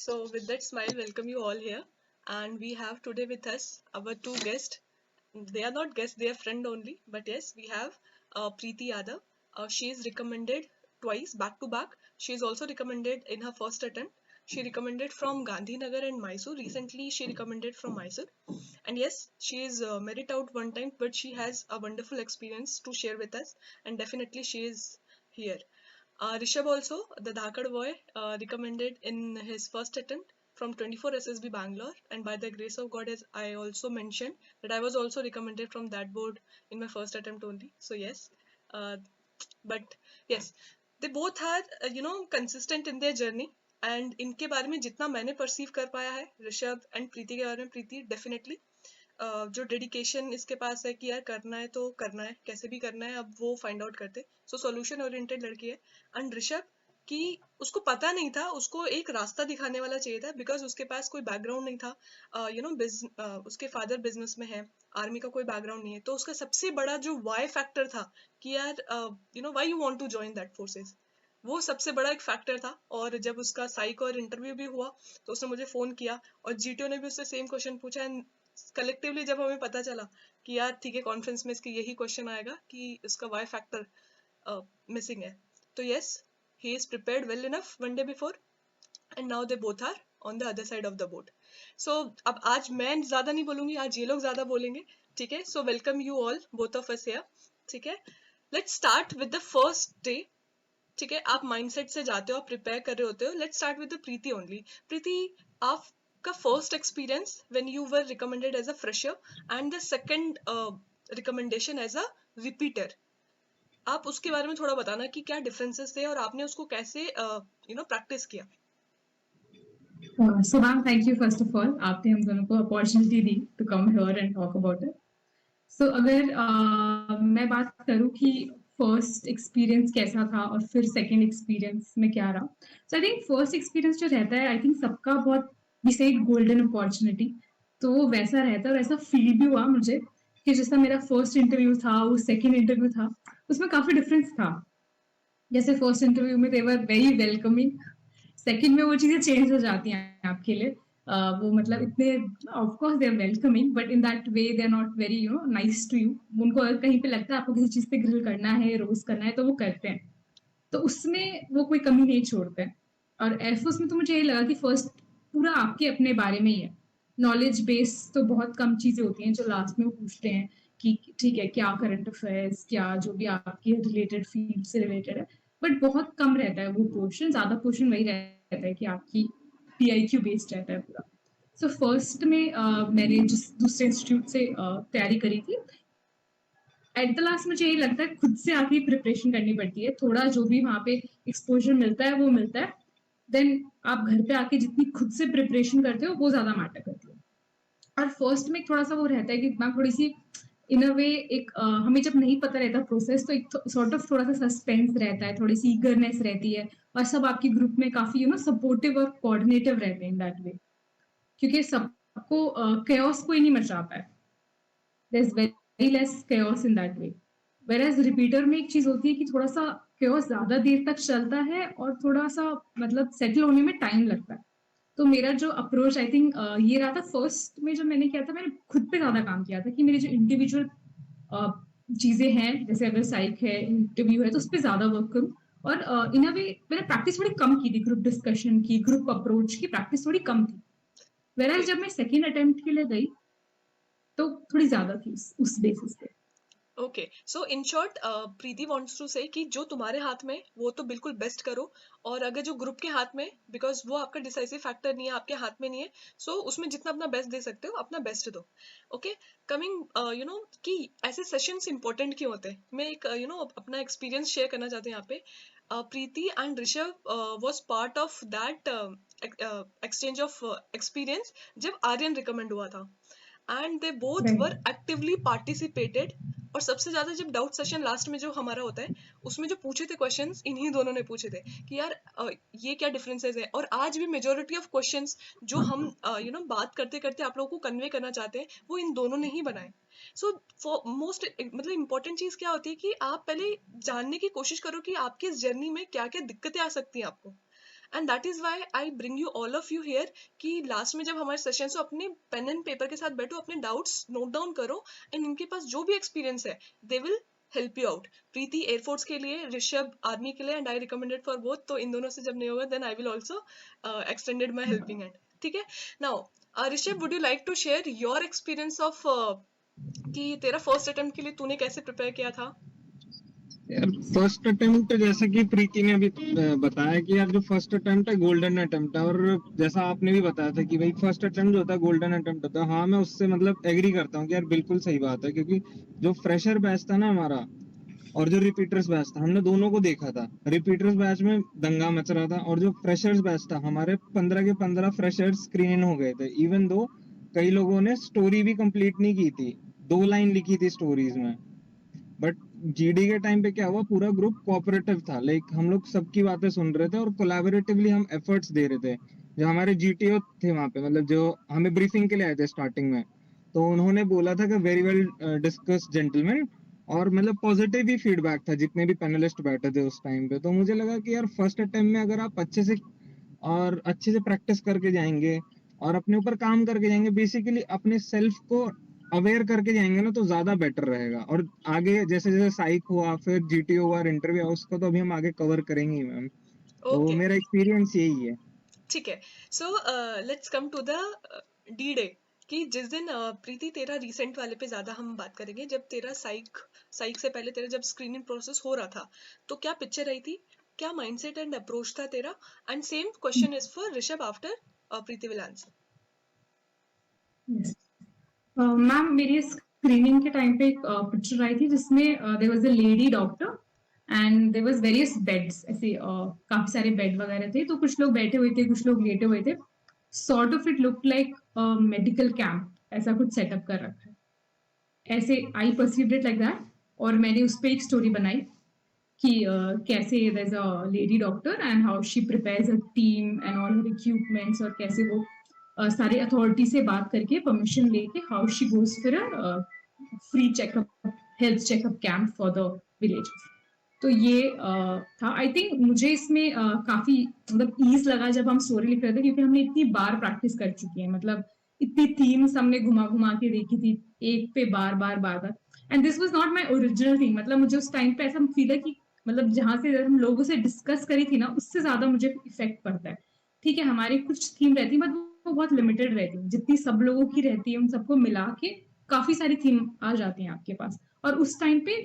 So, with that smile, welcome you all here. And we have today with us our two guests. They are not guests, they are friend only. But yes, we have Preeti Yadav. She is recommended twice, back to back. She is also recommended in her first attempt. She recommended from Gandhinagar and Mysore. Recently, she recommended from Mysore. And yes, she is merit out one time, but she has a wonderful experience to share with us. And definitely, she is here. Rishabh also, the Dhakad boy, recommended in his first attempt from 24 SSB Bangalore, and by the grace of God, as I also mentioned, that I was also recommended from that board in my first attempt only. So yes, uh, but yes, they both are consistent in their journey. And इनके बारे में जितना मैंने perceive कर पाया है Rishabh and प्रीति के बारे में, प्रीति डेफिनेटली जो डेडिकेशन इसके पास है कि यार करना है तो करना है, कैसे भी करना है, अब वो फाइंड आउट करते. सो सोल्यूशन ओरिएंटेड लड़की है. एंड ऋषभ कि उसको पता नहीं था, उसको एक रास्ता दिखाने वाला चाहिए था, बिकॉज उसके पास कोई बैकग्राउंड नहीं था. उसके फादर बिजनेस में है, आर्मी का कोई बैकग्राउंड नहीं है, तो उसका सबसे बड़ा जो वाई फैक्टर था कि यार why you want to join that forces, वो सबसे बड़ा एक फैक्टर था. और जब उसका साइक और इंटरव्यू भी हुआ तो उसने मुझे फोन किया और जीटीओ ने भी उससे सेम क्वेश्चन पूछा. एंड कलेक्टिवली जब हमें पता चला कि यार ठीक है, कॉन्फ्रेंस में इसकी यही क्वेश्चन आएगा कि इसका वाई फैक्टर मिसिंग है, तो yes, he is prepared well enough one day before, and now they both are on the other side of the boat. So अब आज मैं ज्यादा नहीं बोलूंगी, आज ये लोग ज्यादा बोलेंगे. ठीक है, so welcome you all, both of us here. ठीक है, let's start with the first day. ठीक है, आप माइंडसेट से जाते हो, आप प्रिपेयर कर रहे होते हो. Let's start with the Preeti only. Preeti, आपका first experience when you were recommended as a fresher and the second recommendation as a repeater, आप उसके बारे में थोड़ा बताना कि क्या डिफरेंसेस थे और आपने उसको कैसे प्रैक्टिस किया. So ma'am, thank you first of all. आपने हम दोनों को अपॉर्चुनिटी दी to come here and talk about it. So अगर मैं बात करूँ कि फर्स्ट एक्सपीरियंस कैसा था और फिर सेकंड एक्सपीरियंस में क्या रहा, सो आई थिंक फर्स्ट एक्सपीरियंस जो रहता है, आई थिंक सबका बहुत विशेष गोल्डन अपॉर्चुनिटी, तो वो वैसा रहता है और ऐसा फील भी हुआ मुझे कि जैसा मेरा फर्स्ट इंटरव्यू था, वो सेकंड इंटरव्यू था, उसमें काफी डिफरेंस था. जैसे फर्स्ट इंटरव्यू में दे वर वेरी वेलकमिंग, सेकंड में वो चीजें चेंज हो जाती हैं आपके लिए. वो मतलब इतने of course they are welcoming, but in that way they are not very nice to you. उनको अगर कहीं पे लगता है आपको किसी चीज पे ग्रिल करना है, रोज करना है, तो वो करते हैं. तो उसमें वो कोई कमी नहीं छोड़ते हैं. और एयरफोर्स में तो मुझे यही लगा कि फर्स्ट पूरा आपके अपने बारे में ही है. नॉलेज बेस तो बहुत कम चीजें होती हैं जो लास्ट में वो पूछते हैं कि ठीक है क्या करंट अफेयर्स, क्या जो भी आपके रिलेटेड फील्ड से रिलेटेड है, बट बहुत कम रहता है वो पोर्शन. ज्यादा पोर्शन वही रहता है कि आपकी पीआईक्यू बेस्ड रहता है पूरा. सो फर्स्ट में मैंने जिस दूसरे इंस्टीट्यूट से तैयारी करी थी, एट द लास्ट मुझे यही लगता है खुद से आके प्रिपरेशन करनी पड़ती है. थोड़ा जो भी वहाँ पे एक्सपोजर मिलता है वो मिलता है, देन आप घर पे आके जितनी खुद से प्रिपरेशन करते हो वो ज्यादा मैटर करती है. और फर्स्ट में थोड़ा सा वो रहता है कि दिमाग थोड़ी सी इन अ वे एक हमें जब नहीं पता रहता प्रोसेस, तो एक सॉर्ट ऑफ थोड़ा सा सस्पेंस रहता है, थोड़ी सी ईगरनेस रहती है, और सब आपके ग्रुप में काफी सपोर्टिव और कोऑर्डिनेटिव रहते हैं इन दैट वे, क्योंकि सबको chaos कोई नहीं मचा पाए. there's very less chaos in that way. Whereas repeater में एक चीज होती है कि थोड़ा सा chaos ज्यादा देर तक चलता है और थोड़ा सा मतलब सेटल होने में टाइम लगता है. तो मेरा जो अप्रोच आई थिंक ये रहा था. फर्स्ट में जो मैंने किया था, मैंने खुद पे ज्यादा काम किया था कि मेरी जो इंडिविजुअल चीजें हैं, जैसे अगर साइक है, इंटरव्यू है, तो उस पर ज्यादा वर्क करूँ. और इन अ वे मैंने प्रैक्टिस थोड़ी कम की थी, ग्रुप डिस्कशन की, ग्रुप अप्रोच की प्रैक्टिस थोड़ी कम थी. वेराज ओके. जब मैं सेकेंड अटेम्प्ट के लिए गई तो थोड़ी ज्यादा थी उस बेसिस पे. Okay, so in short Preeti wants to say कि जो तुम्हारे हाथ में वो तो बिल्कुल बेस्ट करो, और अगर जो ग्रुप के हाथ में, बिकॉज वो आपका डिसाइसिव फैक्टर नहीं है, आपके हाथ में नहीं है, सो उसमें जितना अपना बेस्ट दे सकते हो अपना बेस्ट दो. ओके, कमिंग कि ऐसे सेशंस इंपॉर्टेंट क्यों होते हैं, मैं एक अपना एक्सपीरियंस शेयर करना चाहती हूँ यहाँ पे. Preeti and Rishabh was part of that exchange of experience जब आर्यन रिकमेंड हुआ था, and they both were right. Actively participated. और सबसे ज्यादा जब डाउट सेशन लास्ट में जो हमारा होता है, उसमें जो पूछे थे क्वेश्चंस इन्हीं दोनों ने पूछे थे कि यार ये क्या डिफरेंसेस है. और आज भी मेजोरिटी ऑफ क्वेश्चंस जो हम बात करते करते आप लोगों को कन्वे करना चाहते हैं, वो इन दोनों ने ही बनाए. सो फॉर मोस्ट मतलब इंपॉर्टेंट चीज क्या होती है कि आप पहले जानने की कोशिश करो कि आपकी इस जर्नी में क्या क्या दिक्कतें आ सकती हैं आपको. And that is why I bring you all of you here कि लास्ट में जब हमारे सेशन से अपने पेन एंड पेपर के साथ बैठो, अपने डाउट्स नोट डाउन करो, एंड इनके पास जो भी एक्सपीरियंस है they will help you out. Preeti air force के लिए, ऋषभ आर्मी के लिए, and I recommended for both. तो इन दोनों से जब नहीं होगा then I will also extended my helping hand. ठीक है. Now Rishabh, would you like to share your experience of कि तेरा फर्स्ट अटेम्प्ट के लिए तूने कैसे प्रिपेयर किया था? यार फर्स्ट अटेम्प्ट जैसा कि प्रीति ने अभी बताया कि यार जो फर्स्ट अटेम्प्ट है गोल्डन अटेम्प्ट है, और जैसा आपने भी बताया था कि भाई फर्स्ट अटेम्प्ट जो होता है गोल्डन अटेम्प्ट होता है. हाँ, मैं उससे मतलब एग्री करता हूँ कि यार बिल्कुल सही बात है, क्योंकि जो फ्रेशर बैच था ना हमारा और जो रिपीटर्स बैच था, हमने दोनों को देखा था. रिपीटर्स बैच में दंगा मच रहा था, और जो फ्रेशर्स बैच था हमारे 15 के 15 फ्रेशर्स स्क्रीन हो गए थे. इवन दो कई लोगों ने स्टोरी भी कंप्लीट नहीं की थी, 2 लाइन लिखी थी स्टोरीज में. बट जीडी के टाइम पे क्या हुआ, पूरा ग्रुप कोऑपरेटिव था. लाइक हम लोग सबकी बातें सुन रहे थे और कोलैबोरेटिवली हम एफर्ट्स दे रहे थे. जो हमारे जीटीओ थे वहां पे, मतलब जो हमें ब्रीफिंग के लिए आए थे स्टार्टिंग में, तो उन्होंने बोला था कि वेरी वेल डिस्कस जेंटलमैन, और मतलब पॉजिटिव ही फीडबैक था जितने भी पैनलिस्ट बैठे थे उस टाइम पे. तो मुझे लगा कि यार फर्स्ट अटेम्प्ट में अगर आप अच्छे से प्रैक्टिस करके जाएंगे और अपने ऊपर काम करके जाएंगे, बेसिकली अपने सेल्फ को अवेयर करके जाएंगे ना, तो ज्यादा बेटर रहेगा. और आगे जैसे जैसे साइक हुआ, फिर जीटीओ हुआ, इंटरव्यू हुआ, उसको तो अभी हम आगे कवर करेंगे मैम. तो ओके, मेरा एक्सपीरियंस यही है. ठीक है. So let's come to the D day, कि जिस दिन प्रीति तेरा रिसेंट वाले पे ज्यादा हम बात करेंगे, जब तेरा साइक से पहले तेरा जब स्क्रीनिंग प्रोसेस हो रहा था, तो क्या पिक्चर रही थी, क्या माइंडसेट एंड अप्रोच था तेरा? And same question is for Rishabh after Preeti will answer. Yes. Ma'am मेरी स्क्रीनिंग के टाइम पे एक पिक्चर आई थी जिसमें there was a lady doctor and there was various beds. ऐसे काफी सारे बेड वगैरह थे, तो कुछ लोग बैठे हुए थे, कुछ लोग लेटे हुए थे. Sort of it look like medical camp, ऐसा कुछ सेटअप कर रखा है. ऐसे I perceived it like that. और मैंने उस पर एक स्टोरी बनाई कि कैसे there is a lady doctor and how she prepares a team and all her equipments, और कैसे वो सारे अथॉरिटी से बात करके परमिशन लेके how she goes for a free checkup, health checkup camp for the village. तो ये था. आई थिंक मुझे इसमें काफी मतलब ईज लगा जब हम स्टोरी लिख रहे थे, क्योंकि हमने इतनी बार प्रैक्टिस कर चुकी है. मतलब इतनी थीम्स हमने घुमा घुमा के देखी थी, एक पे बार बार बार बार. And this was not my original thing. मतलब मुझे उस टाइम पे ऐसा फील है कि मतलब जहां से हम लोगों से डिस्कस करी थी ना, उससे ज्यादा मुझे इफेक्ट पड़ता है. ठीक है, हमारी कुछ थीम रहती है बट वो बहुत लिमिटेड रहती है. जितनी सब लोगों की रहती है उन सबको मिला के काफी सारी थीम आ जाती है आपके पास, और उस टाइम पे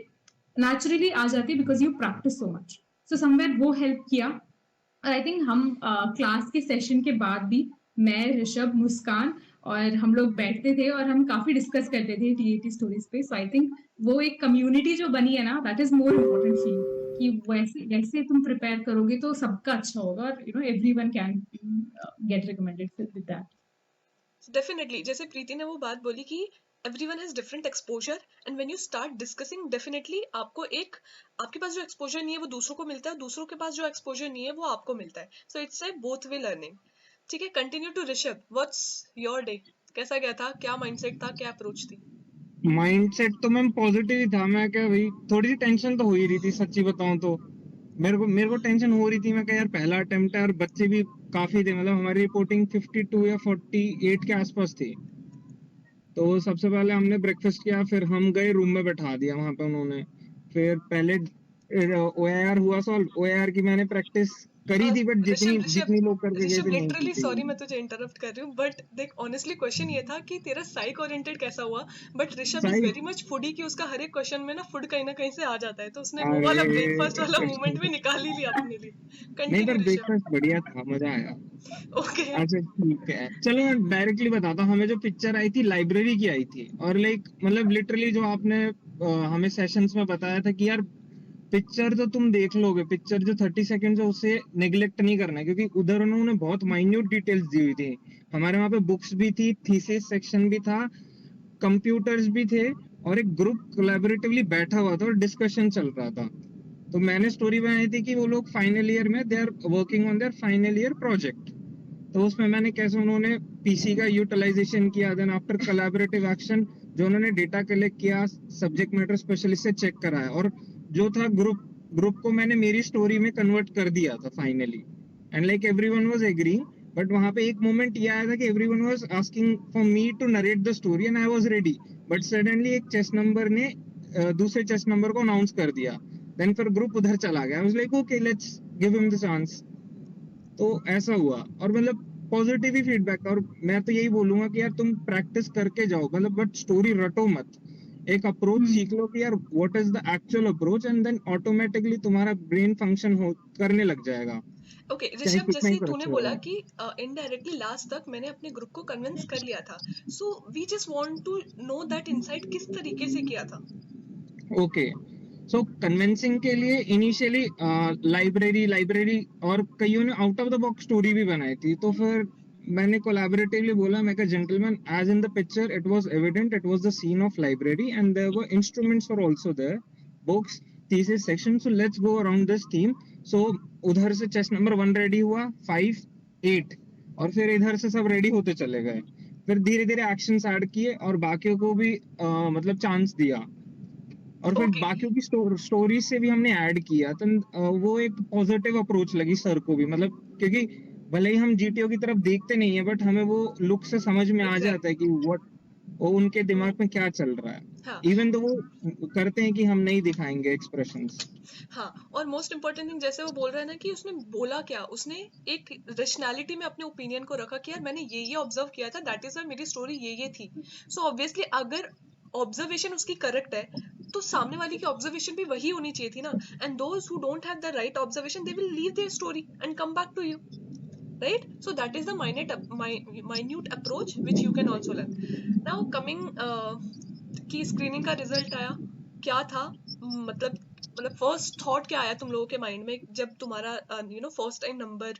नेचुरली आ जाती है because you practice so much. So somewhere वो हेल्प किया. और आई थिंक हम क्लास के सेशन के बाद भी मैं, ऋषभ, मुस्कान और हम लोग बैठते थे और हम काफी डिस्कस करते थे टीएटी स्टोरीज पे. सो आई थिंक वो एक कम्युनिटी जो बनी है ना, that is more important feel, कि वैसे वैसे तुम प्रिपेयर करोगे तो सबका अच्छा होगा, और you know everyone can get recommended with that. Definitely, जैसे प्रीति ने वो बात बोली कि everyone has different exposure, and when you start discussing definitely आपको एक, आपके पास जो एक्सपोजर नहीं है वो दूसरों को मिलता है, दूसरों के पास जो एक्सपोजर नहीं है वो आपको मिलता है. So it's a both way learning. ठीक है, continue to Rishabh. What's your day, कैसा गया था, क्या माइंडसेट था, क्या अप्रोच थी? माइंडसेट तो मैम पॉजिटिव ही था. मैं क्या भाई, थोड़ी सी टेंशन तो हो ही रही थी सच्ची बताऊं तो. मेरे को टेंशन हो रही थी. मैं क्या यार पहला अटेम्प्ट है, और बच्चे भी काफी थे. मतलब हमारी रिपोर्टिंग 52 या 48 के आसपास थी. तो सबसे पहले हमने ब्रेकफास्ट किया, फिर हम गए रूम में बैठा दिया वहां पे उन्होंने. फिर पहले ओआईआर हुआ सॉल्व. ओआईआर की मैंने प्रैक्टिस करी थी, बट जितनी ऋषभ ऋषभ जितनी लोग करके गए ऋषभ, थे नहीं की लिटरली थी. सॉरी मैं तुझे इंटरप्ट कर रही हूँ, बट देख ऑनेस्टली क्वेश्चन ये था कि तेरा साइक ओरिएंटेड कैसा हुआ. But Rishabh is side. Very much foodie, कि उसका हर एक क्वेश्चन में ना फूड कहीं ना कहीं से आ जाता है, तो उसने वो वाला ब्रेकफास्ट वाला अरे मूवमेंट भी निकाल ही लिया अपने लिए. नहीं, कंटिन्यू पर ऋषभ. ब्रेकफास्ट बढ़िया था, मजा आया. ओके. अच्छा ठीक है, चलो मैं डायरेक्टली बताता हूँ. हमें जो पिक्चर आई थी लाइब्रेरी की आई थी, और लाइक मतलब लिटरली जो आपने हमें सेशंस में बताया था कि यार पिक्चर तो तुम देख लोगे, पिक्चर जो 30 सेकंड है उसे नेग्लेक्ट नहीं करना है, क्योंकि उधर उन्होंने बहुत माइन्यूट डिटेल्स दी हुई थी. हमारे वहाँ पे बुक्स भी थी, थीसिस सेक्शन भी था, कंप्यूटर्स भी थे, और एक ग्रुप कोलैबोरेटिवली बैठा हुआ था और डिस्कशन चल रहा था. तो मैंने स्टोरी बनाई थी कि वो लोग फाइनल ईयर में they are working on their final year project. तो उसमें मैंने कैसे उन्होंने पीसी का यूटिलाइजेशन किया, देन आफ्टर कोलैबोरेटिव एक्शन जो उन्होंने डेटा कलेक्ट किया, सब्जेक्ट मैटर स्पेशलिस्ट से चेक कराया, और जो था ग्रुप ग्रुप को मैंने मेरी स्टोरी में कन्वर्ट कर दिया था finally. And like everyone was agreeing, but वहां पे एक मोमेंट ये आया था कि everyone was asking for me to narrate the story and I was ready, but suddenly एक चेस नंबर ने दूसरे चेस नंबर को अनाउंस कर दिया, देन फिर ग्रुप उधर चला गया, I was like okay let's give him the chance. तो ऐसा हुआ, और मतलब पॉजिटिव ही फीडबैक। और मैं तो यही बोलूंगा कि यार तुम प्रैक्टिस करके जाओ, मतलब बट स्टोरी रटो मत, एक अप्रोच सीख लो कि यार what is the actual approach, and then automatically तुम्हारा ब्रेन फंक्शन हो करने लग जाएगा, ओके चाहे ऋषभ, कितना ही जैसे तूने फ्रस्ट्रेट बोला हो। कि इनडायरेक्टली लास्ट तक मैंने अपने ग्रुप को कन्विंस कर लिया था, so we just want to know that insight किस तरीके से किया था। ओके, सो कन्विंसिंग के लिए इनिशियली लाइब्रेरी और कईयों ने out of the box story भी बनाई थी, तो फिर मैंने कोलैबोरेटिवली बोला, मैं कहा gentleman, as in the picture it was evident it was the scene of library and there were instruments were also there, books, thesis section, so let's go around this theme. So उधर से chest number 1 ready हुआ, 5, 8, और फिर इधर से सब ready होते चले गए, फिर धीरे धीरे एक्शंस ऐड किए और बाकियों को भी मतलब चांस दिया, और फिर ओके बाकियों की स्टोरी से भी हमने ऐड किया, तो वो एक पॉजिटिव अप्रोच लगी सर को भी, मतलब क्योंकि भले ही हम जीटीओ की तरफ देखते नहीं है, बट हमें वो लुक से समझ में आ जाता है एग्जैक्टली कि व्हाट वो उनके दिमाग में क्या चल रहा है, हाँ इवन तो वो करते हैं कि हम नहीं दिखाएंगे एक्सप्रेशंस। हाँ। और मोस्ट इम्पोर्टेंट थिंग, जैसे वो बोल रहा है ना कि उसने बोला क्या, उसने एक रेशनैलिटी में अपने ओपिनियन को रखा कि यार मैंने ये ऑब्जर्व किया था, दैट इज मेरी स्टोरी ये थी। सो ऑब्वियसली अगर ऑब्जर्वेशन उसकी करेक्ट है तो सामने वाले की ऑब्जर्वेशन भी वही होनी चाहिए थी ना, and those who don't have the right observation they will leave their story and come back to you, right? So that is the minute approach which you can also learn. Now coming कि screening का result आया, क्या था, मतलब first thought क्या आया तुम लोगों के माइंड में जब तुम्हारा first time number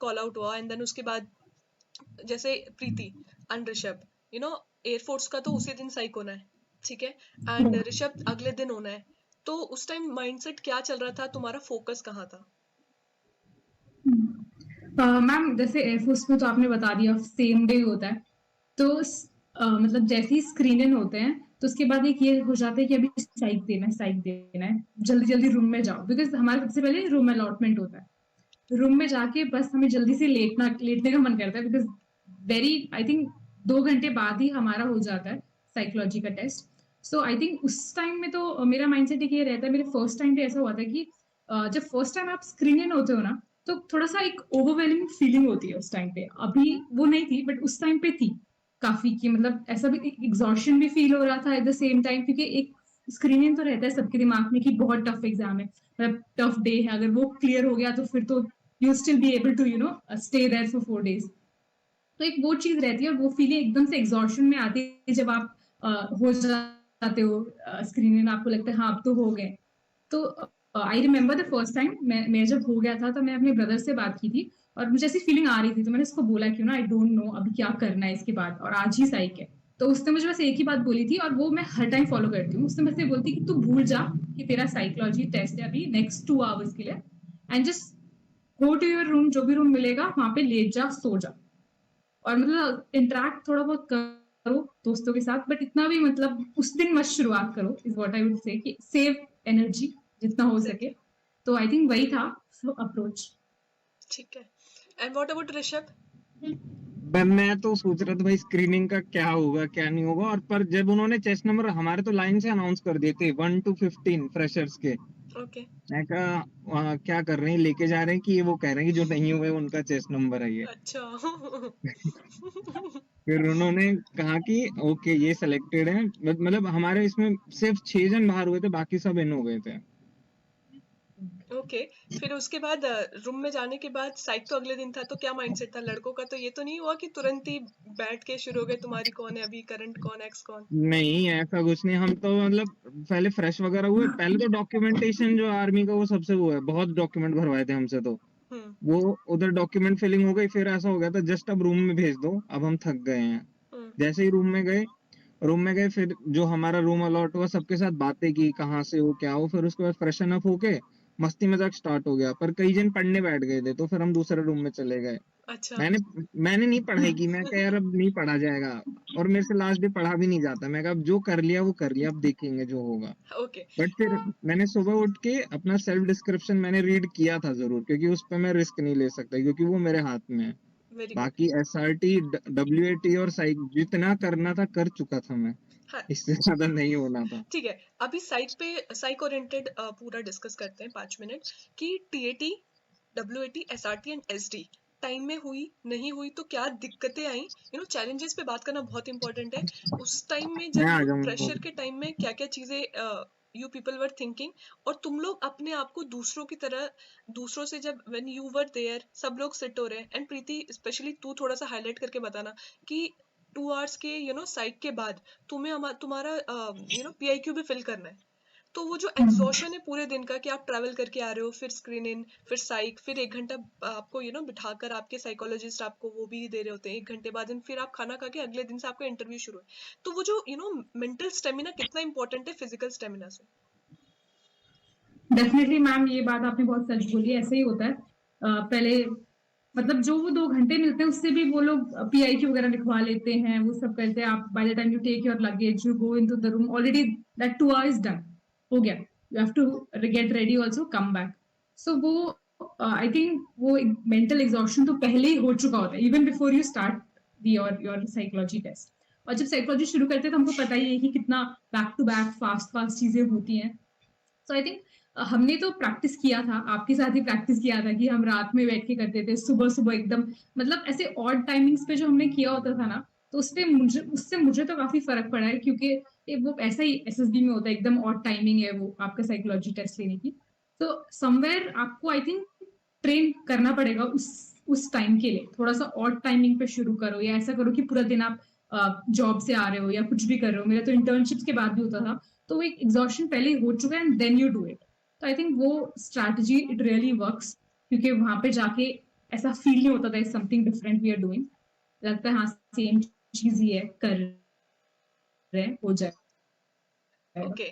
call out हुआ, एंड देन उसके बाद जैसे प्रीति एंड ऋषभ, एयरफोर्स का तो उसी दिन साइक होना है, ठीक है, एंड ऋषभ अगले दिन होना है, तो उस टाइम माइंडसेट क्या चल रहा था, तुम्हारा फोकस कहाँ था? मैम जैसे एयरफोर्स में तो आपने बता दिया सेम डे होता है, तो मतलब जैसे ही स्क्रीन इन होते हैं तो उसके बाद एक ये हो जाता है कि अभी साइक देना है, जल्दी जल्दी रूम में जाओ, बिकॉज हमारा सबसे पहले रूम अलॉटमेंट होता है, रूम में जाके बस हमें जल्दी से लेटने का मन करता है, बिकॉज वेरी आई थिंक 2 घंटे बाद ही हमारा हो जाता है साइकोलॉजी का टेस्ट। सो आई थिंक उस टाइम में तो मेरा माइंडसेट ये रहता है, मेरे फर्स्ट टाइम पे ऐसा हुआ था कि जब फर्स्ट टाइम आप स्क्रीन इन होते हो ना, तो थोड़ा सा एक ओवरवेलमिंग फीलिंग होती है उस टाइम पे, अभी वो नहीं थी बट उस टाइम पे थी काफी, कि मतलब ऐसा भी एग्जॉशन भी फील हो रहा था एट द सेम टाइम, क्योंकि एक स्क्रीनिंग तो रहता है सबके दिमाग में कि बहुत टफ एग्जाम है, मतलब टफ डे है, अगर वो क्लियर हो गया तो फिर तो you still be able to stay there for 4 days। तो एक वो चीज रहती है और वो फीलिंग एकदम से एग्जॉशन में आती है जब आप हो जाते हो स्क्रीनिंग में, आपको लगता है हाँ अब तो हो गए। तो I remember the first time मैं जब हो गया था तो मैं अपने ब्रदर से बात की थी, और मुझे ऐसी फीलिंग आ रही थी, तो मैंने उसको बोला कि आई डोंट नो अभी क्या करना है इसके बाद, और आज ही साइक है। तो उसने मुझे बस एक ही बात बोली थी और वो मैं हर टाइम फॉलो करती हूँ, उसने बस ये बोलती कि तू भूल जा कि तेरा साइकोलॉजी टेस्ट है अभी नेक्स्ट 2 hours के लिए, and just go to your room, जो भी रूम मिलेगा वहां पे लेट जा, सो जा, और मतलब इंटरेक्ट थोड़ा बहुत करो दोस्तों के साथ, बट इतना भी मतलब उस दिन मत शुरुआत करो, इज व्हाट आई वुड से, कि सेव एनर्जी जितना हो सके। एग्जैक्टली, तो आई थिंक वही था अप्रोच। ठीक है। And what about Rishabh? मैं तो सोच रहा था भाई स्क्रीनिंग का क्या होगा क्या नहीं होगा, और पर जब उन्होंने चेस नंबर हमारे तो लाइन से अनाउंस कर दिए थे 1 to 15 फ्रेशर्स के, ओके मैं कहा क्या कर रहे हैं, लेके जा रहे हैं कि ये वो कह रहे हैं कि जो नहीं हुए उनका चेस नंबर है ये। अच्छा फिर उन्होंने कहा कि ओके ये सिलेक्टेड है, मतलब हमारे इसमें सिर्फ 6 जन बाहर हुए थे, बाकी सब इन हो गए थे। ओके, फिर उसके बाद रूम में जाने के बाद साइक तो अगले दिन था, तो क्या माइंडसेट था लड़कों का? तो ये तो नहीं हुआ कि तुरंत ही बैठ के शुरू हो गए तुम्हारी कौन है अभी, करंट कौन, एक्स कौन? नहीं ऐसा कुछ नहीं, हम तो मतलब पहले फ्रेश वगैरह हुए, पहले तो डॉक्यूमेंटेशन जो आर्मी का वो सबसे वो है, बहुत डॉक्यूमेंट भरवाए थे हमसे, तो हम्म वो उधर डॉक्यूमेंट फिलिंग हो गई, फिर ऐसा हो गया था जस्ट अब रूम में भेज दो, अब हम थक गए हैं। हम्म जैसे ही रूम में गए फिर जो हमारा रूम अलॉट हुआ सबके साथ बातें की, कहाँ से हो क्या हो, फिर उसके बाद फ्रेशन अप होके मस्ती मजाक स्टार्ट हो गया, पर कई जन पढ़ने बैठ गए थे, तो फिर हम दूसरे रूम में चले गए। अच्छा। मैंने मैंने नहीं पढ़ाई की, मैं कहा यार अब नहीं पढ़ा जाएगा, और मेरे से लास्ट डे पढ़ा भी नहीं जाता, मैं कहा अब जो कर लिया वो कर लिया, अब देखेंगे जो होगा। ओके। बट फिर मैंने सुबह उठ के अपना सेल्फ डिस्क्रिप्शन मैंने रीड किया था जरूर, क्योंकि उस पे मैं रिस्क नहीं ले सकता, क्योंकि वो मेरे हाथ में है। Very good. बाकी SRT, WAT और साइक जितना करना था कर चुका था मैं, हाँ, इससे ज्यादा नहीं होना था। ठीक है। अभी साइक ओरिएंटेड पूरा डिस्कस करते हैं 5 मिनट कि TAT, WAT, SRT and SD time में हुई नहीं हुई तो क्या दिक्कतें आई, चैलेंजेस पे बात करना बहुत इंपॉर्टेंट है। उस टाइम में मैं जब आ जाऊंगा। प्रेशर के टाइम में क्या क्या चीजें यू पीपल वर थिंकिंग, और तुम लोग अपने आप को दूसरों की तरह, दूसरों से जब व्हेन यू वर देयर सब लोग सिट हो रहे हैं, एंड प्रीति स्पेशली तू थोड़ा सा हाईलाइट करके बताना कि 2 आवर्स के साइक के बाद तुम्हारा PIQ भी फिल करना है। तो वो जो एग्जॉशन है पूरे दिन का कि आप ट्रैवल करके आ रहे हो, फिर स्क्रीन इन, फिर साइक, फिर 1 घंटा आपको बिठाकर आपके साइकोलॉजिस्ट आपको वो भी दे रहे होते हैं, 1 घंटे बाद फिर आप खाना खा के अगले दिन से आपका इंटरव्यू शुरू है। तो वो जो मेंटल स्टेमिना कितना इंपॉर्टेंट है फिजिकल स्टेमिना से। डेफिनेटली मैम, ये बात आपने बहुत सच बोली, ऐसे ही होता है। पहले मतलब जो वो 2 घंटे मिलते हैं उससे भी वो लोग PIQ वगैरह लिखवा लेते हैं, वो सब करते हैं। आप by the time you take your luggage, you go into the room, already that 2 hours done हो गया। You have to get ready also, come back. So वो आई थिंक वो मेंटल एग्जॉस्शन तो पहले ही हो चुका होता है, even before you start your psychology test. और जब साइकोलॉजी शुरू करते हैं तो हमको पता ही है कि कितना back to back fast fast चीजें होती हैं। सो आई थिंक हमने तो प्रैक्टिस किया था, आपके साथ ही प्रैक्टिस किया था कि हम रात में बैठ के करते थे, सुबह सुबह एकदम, मतलब ऐसे ऑड टाइमिंग्स पे जो हमने किया होता था ना, तो उससे मुझे तो काफी फर्क पड़ा है, क्योंकि वो ऐसा ही SSB में होता है, एकदम ऑड टाइमिंग है वो आपका साइकोलॉजी टेस्ट लेने की। तो समवेयर आपको आई थिंक ट्रेन करना पड़ेगा उस टाइम के लिए। थोड़ा सा ऑड टाइमिंग पे शुरू करो, या ऐसा करो कि पूरा दिन आप जॉब से आ रहे हो या कुछ भी कर रहे हो। मेरा तो इंटर्नशिप्स के बाद भी होता था, तो वो एक एग्जॉशन पहले ही हो चुका है and then you do it. तो आई थिंक वो स्ट्रैटेजी इट रियली वर्क्स, क्योंकि वहां पे जाके ऐसा फील नहीं होता था is something different we are doing. लगता है हाँ सेम चीज ही है, कर रहे हैं, हो जाएगा। ओके।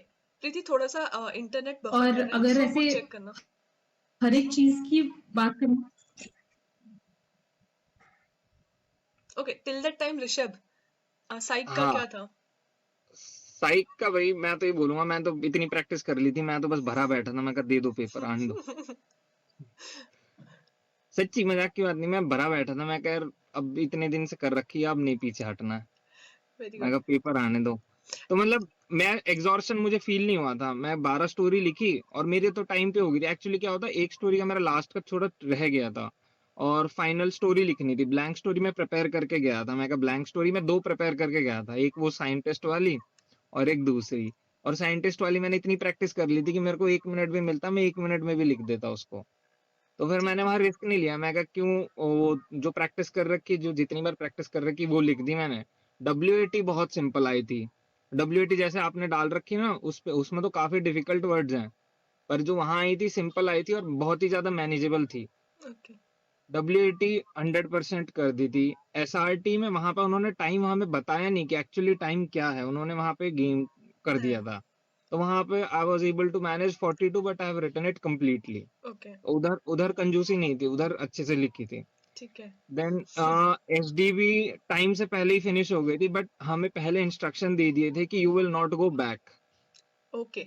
प्रीति थोड़ा सा इंटरनेट बफर और कर रहा है, अगर सो वो ऐसे चेक करना। हर एक चीज की बात करें, okay, till that time Rishabh, psych का हाँ, क्या था? साइक का भाई मैं तो ये बोलूंगा, मैं तो इतनी प्रैक्टिस कर ली थी, मैं तो बस भरा बैठा था, मैं कहा दे दो पेपर आने दो। सच्ची मजाक की बात नहीं, मैं भरा बैठा था, मैं कह यार अब इतने दिन से कर रखी है, अब नहीं पीछे हटना है, वेरी मैं गुड। कहा पेपर आने दो। तो मतलब मैं एग्जॉर्शन मुझे फील नहीं हुआ था, मैं 12 स्टोरी लिखी और मेरे तो टाइम पे हो गई थी। एक्चुअली क्या होता है, एक स्टोरी का मेरा लास्ट का छोड़ा रह गया था, और फाइनल स्टोरी लिखनी थी। ब्लैंक स्टोरी में प्रिपेयर करके गया था, मैं कहा ब्लैंक स्टोरी में 2 प्रिपेयर करके गया था, एक वो साइंटिस्ट वाली और एक दूसरी। और साइंटिस्ट वाली मैंने इतनी प्रैक्टिस कर ली थी कि मेरे को 1 मिनट भी मिलता मैं 1 मिनट में भी लिख देता उसको। तो फिर मैंने ठीक है। वहां रिस्क नहीं लिया, मैं कहा क्यों, वो जो प्रैक्टिस कर रखी, जो जितनी बार प्रैक्टिस कर रखी वो लिख दी मैंने। WAT बहुत सिंपल आई थी। WAT जैसे आपने डाल रखी ना, उस पे उसमें तो काफी डिफिकल्ट वर्ड्स हैं, पर जो वहां आई थी सिंपल आई थी और बहुत ही ज्यादा मैनेजेबल थी। ओके। WAT 100% कर दी थी। SRT में वहां पे उन्होंने टाइम वहां पे बताया नहीं कि एक्चुअली टाइम क्या है, उन्होंने वहां पे गेम कर दिया था। तो वहां पे I was able to manage 42, but I have written it completely. Okay. उधर उधर कंजूसी नहीं थी, उधर अच्छे से लिखी थी। ठीक है। देन SDB टाइम से पहले ही फिनिश हो गई थी, बट हमें पहले इंस्ट्रक्शन दे दिए थे कि you will not go back. Okay.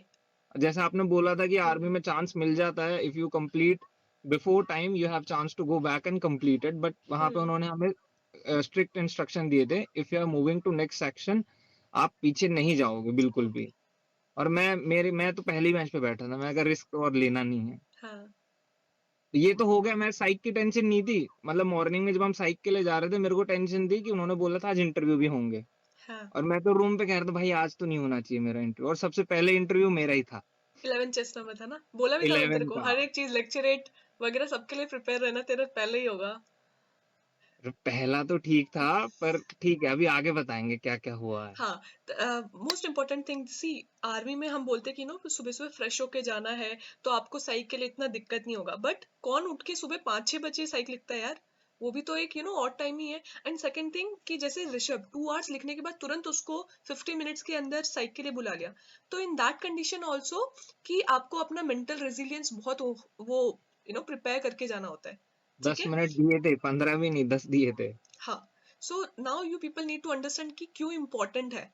जैसे आपने बोला था कि आर्मी में चांस मिल जाता है, if you complete before time you have chance to go back and complete it, but वहां पे उन्होंने हमें स्ट्रिक्ट इंस्ट्रक्शन दिए थे, if you are moving to next section आप पीछे नहीं जाओगे बिल्कुल भी। और मैं तो पहली बेंच पे बैठा था, मैं अगर रिस्क और लेना नहीं है। हाँ। तो ये तो हो गया, मैं साइक की टेंशन नहीं थी। मतलब मॉर्निंग में जब हम साइक के लिए जा रहे थे, मेरे को टेंशन थी कि उन्होंने बोला था आज इंटरव्यू भी होंगे, हाँ। और मैं तो रूम पे कह रहा था भाई आज तो नहीं होना चाहिए मेरा इंटरव्यू, और सबसे पहले इंटरव्यू मेरा ही था। 11 चेस्ट नंबर था ना, बोला भी था मैंने तेरे 11 को, का। हर एक चीज लेक्चरेट वगैरह सबके लिए प्रिपेयर रहना, तेरा पहले ही होगा। पहला तो ठीक था, पर ठीक है अभी आगे बताएंगे क्या क्या हुआ है। हाँ। मोस्ट इम्पोर्टेंट थिंग सी, आर्मी में हम बोलते कि सुबह सुबह फ्रेश होके जाना है, तो आपको साइक के लिए इतना दिक्कत नहीं होगा, बट कौन उठ के सुबह 5-6 बजे साइक लिखता है यार? वो भी तो एक ऑड टाइम ही है। एंड सेकंड थिंग कि जैसे ऋषभ 2 आवर्स लिखने के बाद तुरंत उसको 50 मिनट्स के अंदर साइक के लिए बुला लिया, तो इन दैट कंडीशन ऑल्सो कि आपको अपना मेंटल रेजिलियंस बहुत वो प्रिपेयर करके जाना होता है, ठीक 10 है। मिनट दिए थे, 15 भी नहीं, 10 दिए थे। हाँ, so now you people need to understand कि क्यों इम्पोर्टेंट है,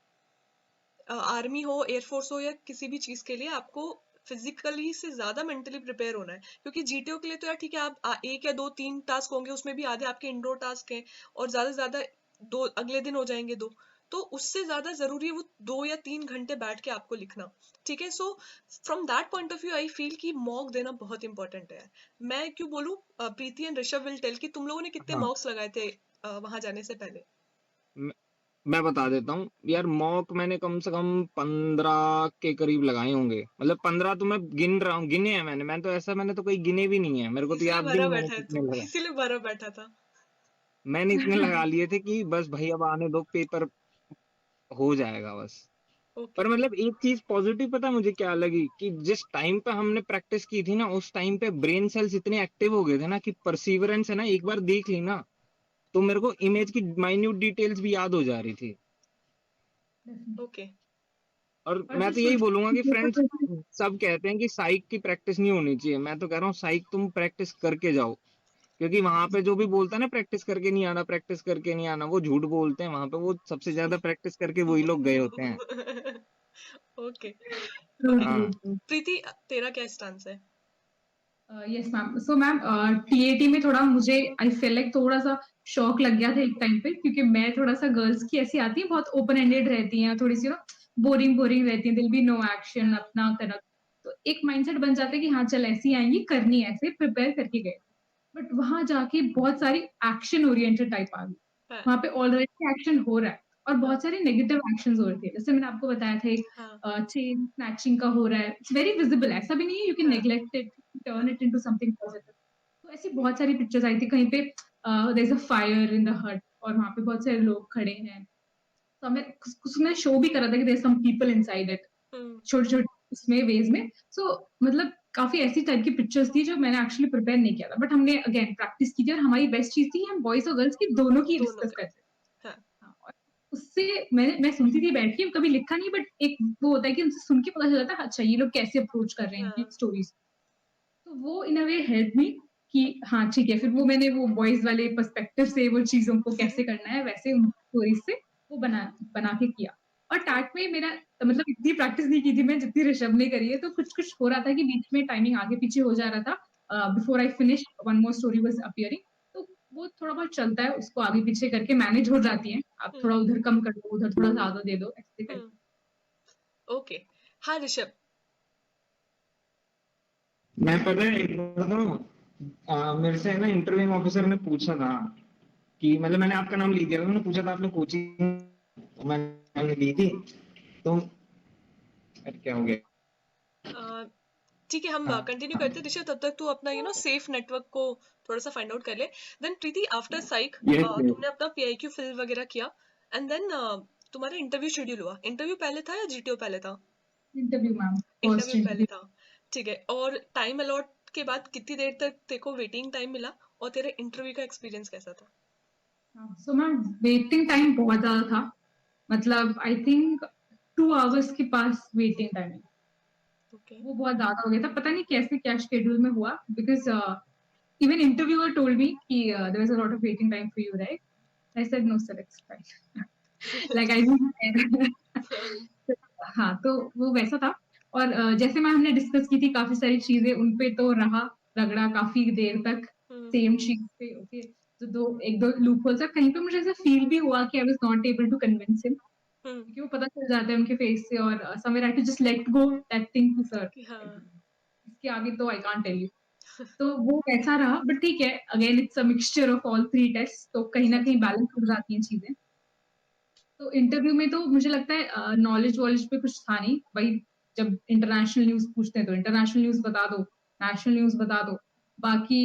आर्मी हो, एयरफोर्स हो, या किसी भी चीज के लिए आपको फिजिकली से ज्यादा मेंटली प्रिपेयर होना है। क्योंकि जीटीओ के लिए तो यार ठीक है, आप एक या दो तीन टास्क होंगे, उसमें भी आधे आपके इंडोर टास्क हैं, और ज्यादा से ज्यादा दो अगले दिन हो जाएंगे दो, तो उससे ज्यादा जरूरी है वो 2 या 3 घंटे बैठ के आपको लिखना, ठीक है। So from that point of view I feel कि मॉक देना बहुत इंपॉर्टेंट है। मैं क्यों बोलूं, प्रीति एंड ऋषभ विल टेल कि तुम लोगों ने कितने हाँ, मॉक्स लगाए थे वहां जाने से पहले। मैं मैं बता देता हूँ यार। मॉक मैंने कम से कम 15 के करीब लगाए होंगे, मतलब 15 तो मैं गिन रहा हूँ, गिने हैं मैंने तो ऐसा मैंने तो कोई गिने भी नहीं है, मेरे को तो इसीलिए याद भी भरा नहीं मैंने बैठा है कितने तू, लगाए। इसीलिए भरा बैठा था। मैंने इतने लगा लिए थे कि बस भाई अब आने दो, पेपर हो जाएगा बस। ओके। पर मतलब एक चीज पॉजिटिव पता मुझे क्या लगी, कि जिस टाइम पे हमने प्रैक्टिस की थी ना, उस टाइम पे ब्रेन सेल्स इतने एक्टिव हो गए थे ना कि परसीवरेंस है ना, एक बार देख ली ना तो मेरे को इमेज की माइन्यूट डिटेल्स भी याद हो जा रही थी। ओके। और और मैं फिर तो यही सोचो बोलूंगा कि कि फ्रेंड्स, सब कहते हैं कि साइक की प्रैक्टिस नहीं होनी चाहिए, मैं तो कह रहा हूँ साइक तुम प्रैक्टिस करके जाओ। क्योंकि वहां पे जो भी बोलता है ना प्रैक्टिस करके नहीं आना, प्रैक्टिस करके नहीं आना, वो झूठ बोलते हैं। वहां पे वो सबसे ज्यादा प्रैक्टिस करके वही लोग गए होते हैं। ओके। ट्रू ओके, ट्रू हाँ। ट्रू। प्रीति तेरा क्या स्टांस है? Yes ma'am, so ma'am TAT में थोड़ा मुझे आई फील लाइक थोड़ा सा शौक लग गया था एक टाइम पे, क्योंकि मैं थोड़ा सा गर्ल्स की ऐसी आती है, बहुत ओपन एंडेड रहती हैं, थोड़ी सी बोरिंग बोरिंग रहती है, दिल भी नो एक्शन अपना करना। तो एक माइंडसेट बन जाता है कि हाँ चल ऐसी आएंगी, करनी है, ऐसे प्रिपेयर करके गए। बट वहां जाके बहुत सारी एक्शन ओरिएंटेड टाइप आ गई। हाँ वहां पे ऑलरेडी एक्शन हो रहा है, और हाँ बहुत सारे नेगेटिव एक्शंस हो रहे थे, जैसे मैंने आपको बताया था एक हाँ चेन स्नैचिंग का हो रहा है, इट्स वेरी विजिबल, ऐसा भी नहीं है यू कैन हाँ। Neglect it, turn it into something positive. तो ऐसी बहुत सारी पिक्चर्स आई थी, कहीं पे there is a fire in the hut, और वहां पे बहुत सारे लोग खड़े हैं। तो हमें उसने शो भी करा था कि there some people inside it, hmm छोटे छोटे उसमें वेज में। सो मतलब काफी ऐसी टाइप की पिक्चर्स थी जो मैंने एक्चुअली प्रिपेयर नहीं किया था, बट हमने अगेन प्रैक्टिस की थी, और हमारी बेस्ट चीज थी हम बॉयज और गर्ल्स की दोनों की दोनों डिस्कस का। करते थे। हाँ। हाँ, और उससे मैं सुनती थी बैठ के, कभी लिखा नहीं, बट एक वो होता है कि उनसे सुन के पता चल जाता है अच्छा ये लोग कैसे अप्रोच कर रहे हैं इनकी हाँ। स्टोरीज। तो वो इन अ वे हेल्प मी कि हाँ ठीक है, फिर वो मैंने वो बॉयज वाले पर्सपेक्टिव से वो चीजों को कैसे करना है, वैसे उन स्टोरीज से वो बना बना के किया। और टैट में मेरा मतलब इतनी प्रैक्टिस नहीं की थी मैं जितनी ऋषभ ने करी है, तो कुछ कुछ हो रहा था कि बीच में टाइमिंग आगे पीछे हो जा रहा था, before I finish one more story was appearing. तो वो थोड़ा बहुत चलता है, उसको आगे पीछे करके मैनेज हो जाती है, आप थोड़ा हम्म उधर कम कर दो, उधर थोड़ा ज्यादा दे दो, ऐसे करके। हम्म। ओके। हाँ ऋषभ। मैं पता है एक बार बताऊं, मेरे से है ना इंटरव्यू ऑफिसर ने पूछा था कि मतलब मैंने आपका नाम लिख दिया था, उन्होंने पूछा था आपने कोचिंग, मैंने ली थी। तो अरे क्या हो गया। ठीक है, हम हाँ, कंटिन्यू करते हैं ऋषभ, तब तक तू अपना सेफ नेटवर्क को थोड़ा सा फाइंड आउट कर ले। देन प्रीति आफ्टर साइक यस यस। तुमने अपना पीआईक्यू फिल वगैरह किया, एंड देन तुम्हारा इंटरव्यू शेड्यूल हुआ। इंटरव्यू पहले था या जीटीओ पहले था? इंटरव्यू मैम, फर्स्ट इंटरव्यू पहले इंटरव्यू। था, ठीक है। और टाइम अलॉट के बाद कितनी देर तक तेरे को वेटिंग टाइम मिला, और तेरे इंटरव्यू का एक्सपीरियंस कैसा था? सो मैम वेटिंग टाइम बहुत ज्यादा था, मतलब आई थिंक 2 आवर्स के पास वेटिंग टाइम है। ओके। वो बहुत ज्यादा हो गया था, पता नहीं कैसे क्या शेड्यूल में हुआ, because even interviewer told me कि there was a lot of waiting time for you, right? I said no sir, it's fine, like I didn't. हाँ, तो वो वैसा था। और जैसे मैं हमने डिस्कस की थी काफी सारी चीजें, उन पे तो रहा रगड़ा काफी देर तक हम्म सेम चीज पे। ओके, तो एक दो लूप होल्स है, कहीं पे मुझे ऐसा फील भी हुआ कि I was not able to convince him, hmm. क्योंकि वो पता चल जाता है उनके फेस से, और somewhere I to just let go that thing to sir, कि हाँ। इसके आगे तो आई कांट टेल यू। तो वो वैसा रहा, बट ठीक है, again it's a mixture of all three test, तो कहीं ना कहीं बैलेंस हो जाती हैं चीजें। तो इंटरव्यू में तो मुझे लगता है नॉलेज वॉलेज पे कुछ था नहीं भाई, जब इंटरनेशनल न्यूज पूछते हैं तो इंटरनेशनल न्यूज बता दो, नेशनल न्यूज बता दो। बाकी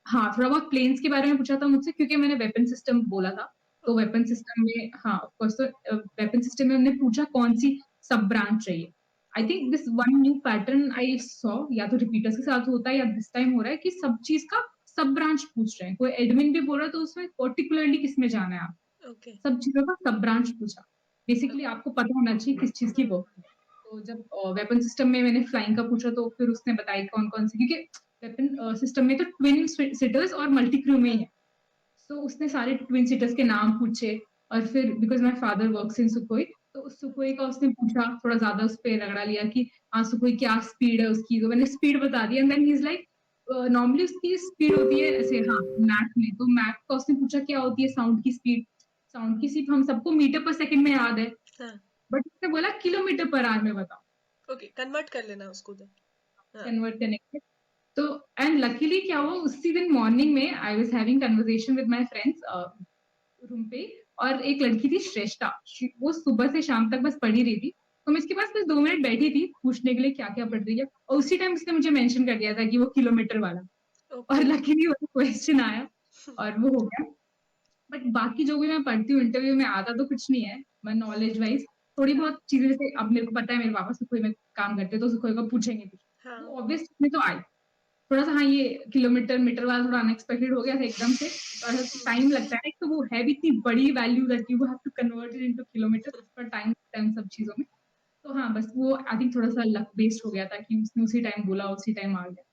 हाँ, थोड़ा बहुत प्लेन्स के बारे में पूछा था मुझसे, क्योंकि मैंने वेपन सिस्टम बोला था। तो ओके। वेपन सिस्टम में हाँ ऑफकोर्स, तो वेपन सिस्टम में हमने पूछा कौन सी सब ब्रांच चाहिए। I think this one new pattern I saw, या तो रिपीटर्स के साथ होता है या दिस टाइम हो रहा है कि सब चीज का सब ब्रांच पूछ रहे हैं, कोई एडमिन भी बोल रहा है तो उसमें पर्टिकुलरली किस में जाना है आप, ओके सब चीजों का सब ब्रांच पूछा। बेसिकली आपको पता होना चाहिए किस चीज की वर्क है। तो जब वेपन सिस्टम में मैंने फ्लाइंग का पूछा तो फिर उसने बताया कौन कौन से, क्योंकि वेपन सिस्टम में तो ट्विन सीटर्स और मल्टी क्रू में ही है। सो उसने सारे ट्विन सीटर्स के नाम पूछे, और फिर because my father works in Sukhoi, तो उस सुखोई का उसने पूछा, थोड़ा ज्यादा उस पे रगड़ा लिया कि हाँ सुखोई क्या स्पीड है उसकी, तो मैंने स्पीड बता दी। And then he is like normally उसकी स्पीड होती है ऐसे, हाँ मैक में, तो मैक का उसने पूछा क्या होती है साउंड की स्पीड। साउंड की स्पीड हम सबको मीटर पर सेकंड में याद है, हाँ बट उसने बोला किलोमीटर पर आवर में बताओ, ओके कन्वर्ट कर लेना उसको तो हाँ कन्वर्ट करने के लिए। तो एंड लकीली क्या हुआ, उसी दिन मॉर्निंग में I was having conversation with my friends room पे, और एक लड़की थी श्रेष्ठा, वो सुबह से शाम तक बस पढ़ ही रही थी। तो मैं इसके पास बस 2 मिनट बैठी थी पूछने के लिए क्या क्या पढ़ रही है, और उसी टाइम उसने मुझे मेंशन कर दिया था कि वो किलोमीटर वाला, और ओके लकीली वो क्वेश्चन आया और वो हो गया। बट बाकी जो भी मैं पढ़ती हूँ इंटरव्यू में आता तो कुछ नहीं है, मैं नॉलेज वाइज थोड़ी बहुत चीजें, जैसे अब मेरे को पता है मेरे पापा सुखोई में काम करते हैं तो सुखोई का पूछेंगे भी, हाँ वो ऑब्वियस में तो आई। थोड़ा सा हाँ ये किलोमीटर मीटर वाला थोड़ा अनएक्सपेक्टेड हो गया था एकदम से, और टाइम लगता है, तो वो है भी इतनी बड़ी value that you have to convert it into kilometre, पर टाइम टाइम सब चीजों में। तो हाँ बस वो आई थिंक थोड़ा सा लक बेस्ड हो गया था कि उसने उसी टाइम बोला उसी टाइम आ गया।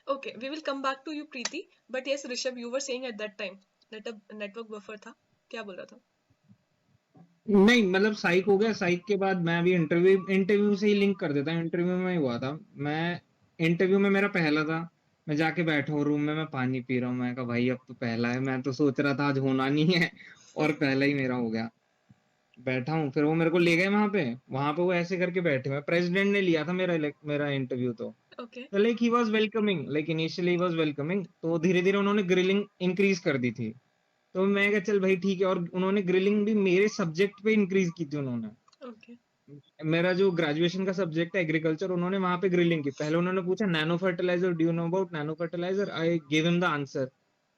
Okay, we will come back to you, Preeti. But yes, Rishabh, you were saying at that time that a network buffer था. क्या बोल रहा था? नहीं मतलब साइक हो गया, साइक के बाद मैं भी इंटरव्यू से ही लिंक कर देता हूँ। इंटरव्यू में ही हुआ था, मैं इंटरव्यू में मेरा पहला था, मैं जाके बैठा हूँ रूम में, मैं पानी पी रहा हूँ, मैं कहा भाई अब तो पहला है, मैं तो सोच रहा था आज होना नहीं है और पहला ही मेरा हो गया। बैठा हूँ, फिर वो मेरे को ले गए वहां पे वो ऐसे करके बैठे हुए, प्रेसिडेंट ने लिया था मेरा इंटरव्यू। Okay. तो like he was welcoming, like initially he was welcoming, तो धीरे धीरे उन्होंने ग्रिलिंग इंक्रीज कर दी थी। तो मैं कहा चल भाई ठीक है, और उन्होंने ग्रिलिंग भी मेरे सब्जेक्ट पे इंक्रीज की थी उन्होंने। Okay. मेरा जो ग्रेजुएशन का सब्जेक्ट है एग्रीकल्चर, उन्होंने वहां पे ग्रिलिंग की। पहले उन्होंने पूछा nano fertiliser, do you know about nano fertiliser, I give him the answer.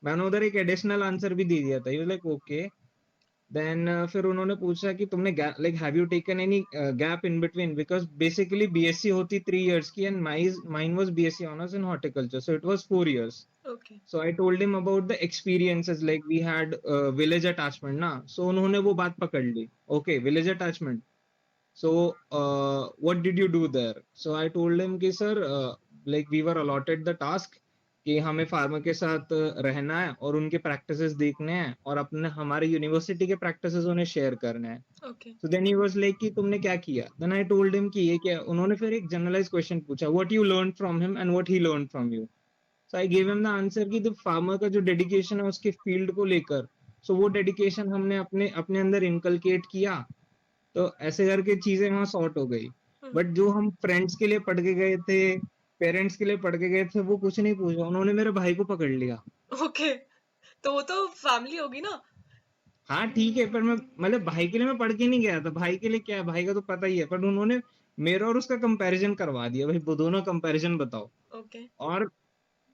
मैंने उधर एक एडिशनल आंसर भी दे दिया था, he was like okay. Then फिर उन्होंने पूछा कि तुमने like have you taken any gap in between, because basically BSc होती 3 years की, and mine was BSc honours in horticulture, so it was 4 years. Okay. So I told him about the experiences, like we had village attachment ना, so उन्होंने वो बात पकड़ ली, okay village attachment, so what did you do there? So I told him कि sir like we were allotted the task कि हमें farmer के साथ रहना है और उनके प्रैक्टिसेस देखने हैं और अपने हमारे यूनिवर्सिटी के प्रैक्टिसेस उन्हें शेयर करने हैं। Okay. So then he was like कि तुमने क्या किया? Then I told him कि ये क्या। उन्होंने फिर एक जनरलाइज क्वेश्चन पूछा, what you learned from him and what he learned from you. So I gave him the answer कि the farmer का जो डेडिकेशन है उसके फील्ड को लेकर, so वो डेडिकेशन हमने अपने अपने अंदर इनकलकेट किया, तो ऐसे करके चीजें वहां सॉर्ट हो गई। Hmm. बट जो हम फ्रेंड्स के लिए पढ़ के गए थे, पेरेंट्स के लिए पढ़ के गए थे, वो कुछ नहीं पूछा, उन्होंने मेरे भाई को पकड़ लिया। Okay. तो वो तो फैमिली होगी ना? हाँ ठीक है, पर मैं मतलब भाई के लिए मैं पढ़ के नहीं गया था, भाई के लिए क्या है, भाई का तो पता ही है, पर उन्होंने मेरा और उसका कंपैरिजन करवा दिया, भाई वो दोनों कंपैरिजन बताओ। Okay. और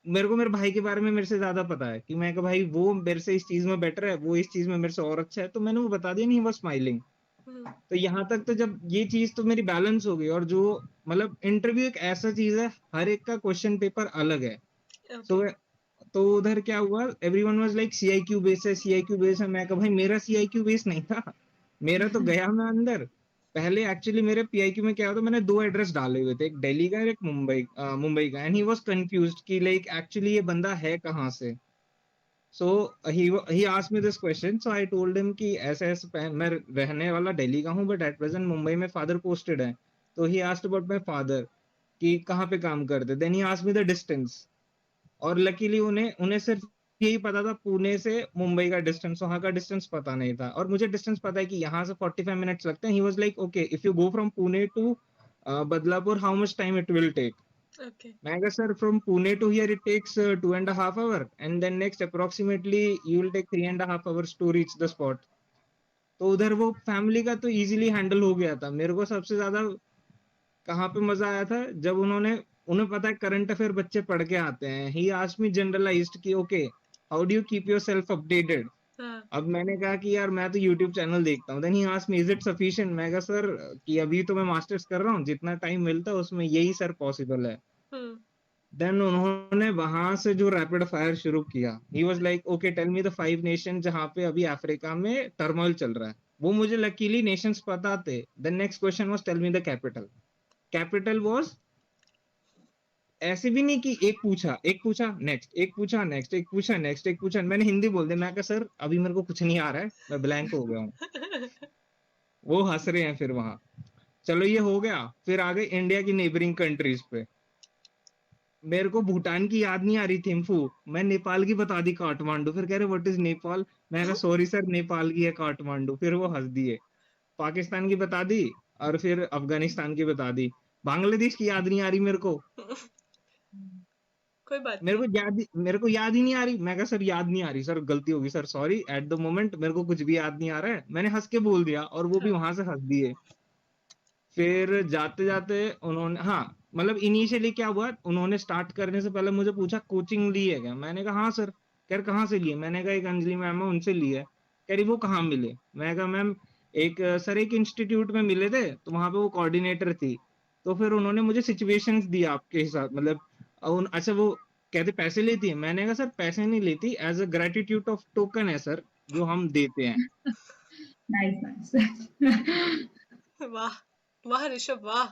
मेरे को मेरे भाई के बारे में मेरे से ज्यादा पता है कि मैं कहा भाई वो मेरे से इस चीज में बेटर है, वो इस चीज में मेरे से और अच्छा है, तो मैंने वो बता दिया, नहीं वो स्माइलिंग। Hmm. तो यहाँ तक तो जब ये चीज तो मेरी बैलेंस हो गई, और जो मतलब इंटरव्यू एक ऐसा चीज है, हर एक का क्वेश्चन पेपर अलग है। सो Okay. तो उधर क्या हुआ, everyone was like CIQ base है, सीआईक्यू बेस है। मैं कहा भाई मेरा सीआईक्यू बेस नहीं था, मेरा तो गया मैं अंदर। पहले एक्चुअली मेरे पीआईक्यू में क्या होता, मैंने 2 एड्रेस डाले हुए थे, एक दिल्ली का और एक मुंबई का, एंड ही वाज कंफ्यूज्ड कि लाइक एक्चुअली ये बंदा है कहाँ से। So he asked me this question, so I told him कि ऐसे ऐसे मैं रहने वाला दिल्ली का हूँ, बट एट प्रेजेंट मुंबई में फादर पोस्टेड है। तो he asked about my father कि कहाँ पे काम करते, then he asked me the distance. और लकीली उन्हें उन्हें सिर्फ यही पता था पुणे से मुंबई का डिस्टेंस, वहां का डिस्टेंस पता नहीं था, और मुझे डिस्टेंस पता है कि यहाँ से 45 मिनट्स लगते हैं। He was like okay, if you go from Pune to Badlapur how much time it will take. Okay. मैं कहा sir from Pune to here it takes 2.5 hours, and then next approximately you will take 3.5 hours to reach the spot. तो उधर वो family का तो easily handle हो गया था। मेरे को सबसे ज्यादा कहाँ पे मजा आया था, जब उन्हें पता है करंट अफेयर बच्चे पढ़ के आते हैं। ही आस्क्ड मी जनरलाइज्ड कि okay how do you keep yourself updated. हाँ. अब मैंने कहा कि यार मैं तो यूट्यूब चैनल देखता हूँ। Then he asked me is it sufficient. मैं कहा सर कि अभी तो मैं मास्टर्स कर रहा हूँ, जितना टाइम मिलता है उसमें यही सर पॉसिबल है। Hmm. देन उन्होंने वहां से जो रैपिड फायर शुरू किया, he was like okay tell me the 5 nation जहां पे अभी अफ्रीका में टर्मोइल चल रहा है। वो मुझे लकीली नेशंस पता थे। The next question was tell me the capital. Capital was ऐसे भी नहीं कि एक पूछा नेक्स्ट, एक पूछा नेक्स्ट, एक पूछा नेक्स्ट, एक पूछा। मैंने हिंदी बोल दिया। मैं कहा सर अभी मेरे को कुछ नहीं आ रहा है, मैं ब्लैंक हो गया हूँ। वो हंस रहे हैं फिर वहां। चलो ये हो गया। फिर आ गए इंडिया की नेबरिंग कंट्रीज पे। मेरे को भूटान की याद नहीं आ रही थिम्फू, मैं नेपाल की बता दी काठमांडू। फिर कह रहे व्हाट इज नेपाल, मैं कहा सॉरी सर नेपाल की है काठमांडू। फिर वो हंस दिए। पाकिस्तान की बता दी और फिर अफगानिस्तान की बता दी। बांग्लादेश की याद नहीं आ रही मेरे को। कोई बात मेरे नहीं। को मेरे को याद ही नहीं आ रही। मैं कहा सर याद नहीं आ रही सर, गलती होगी sir, sorry at the moment मेरे को कुछ भी याद नहीं आ रहा है। मैंने हंस के बोल दिया और वो भी हाँ। वहां से हंस दिए। फिर जाते जाते उन्होंने, हाँ मतलब इनिशियली क्या हुआ, उन्होंने स्टार्ट करने से पहले मुझे पूछा कोचिंग ली है क्या। मैंने कहा हाँ सर। कह रहे कहाँ से ली है। मैंने कहा एक अंजलि मैम है उनसे ली है। कह रही वो कहाँ मिले। मैं कहा मैम एक सर एक इंस्टीट्यूट में मिले थे, तो वहां पे वो कोऑर्डिनेटर थी। तो फिर उन्होंने मुझे सिचुएशंस दी आपके हिसाब, मतलब अच्छा वो कहते पैसे लेती है। मैंने कहा सर पैसे नहीं लेती, as a gratitude of token है सर जो हम देते हैं। Nice nice. वाह वाह ऋषभ वाह।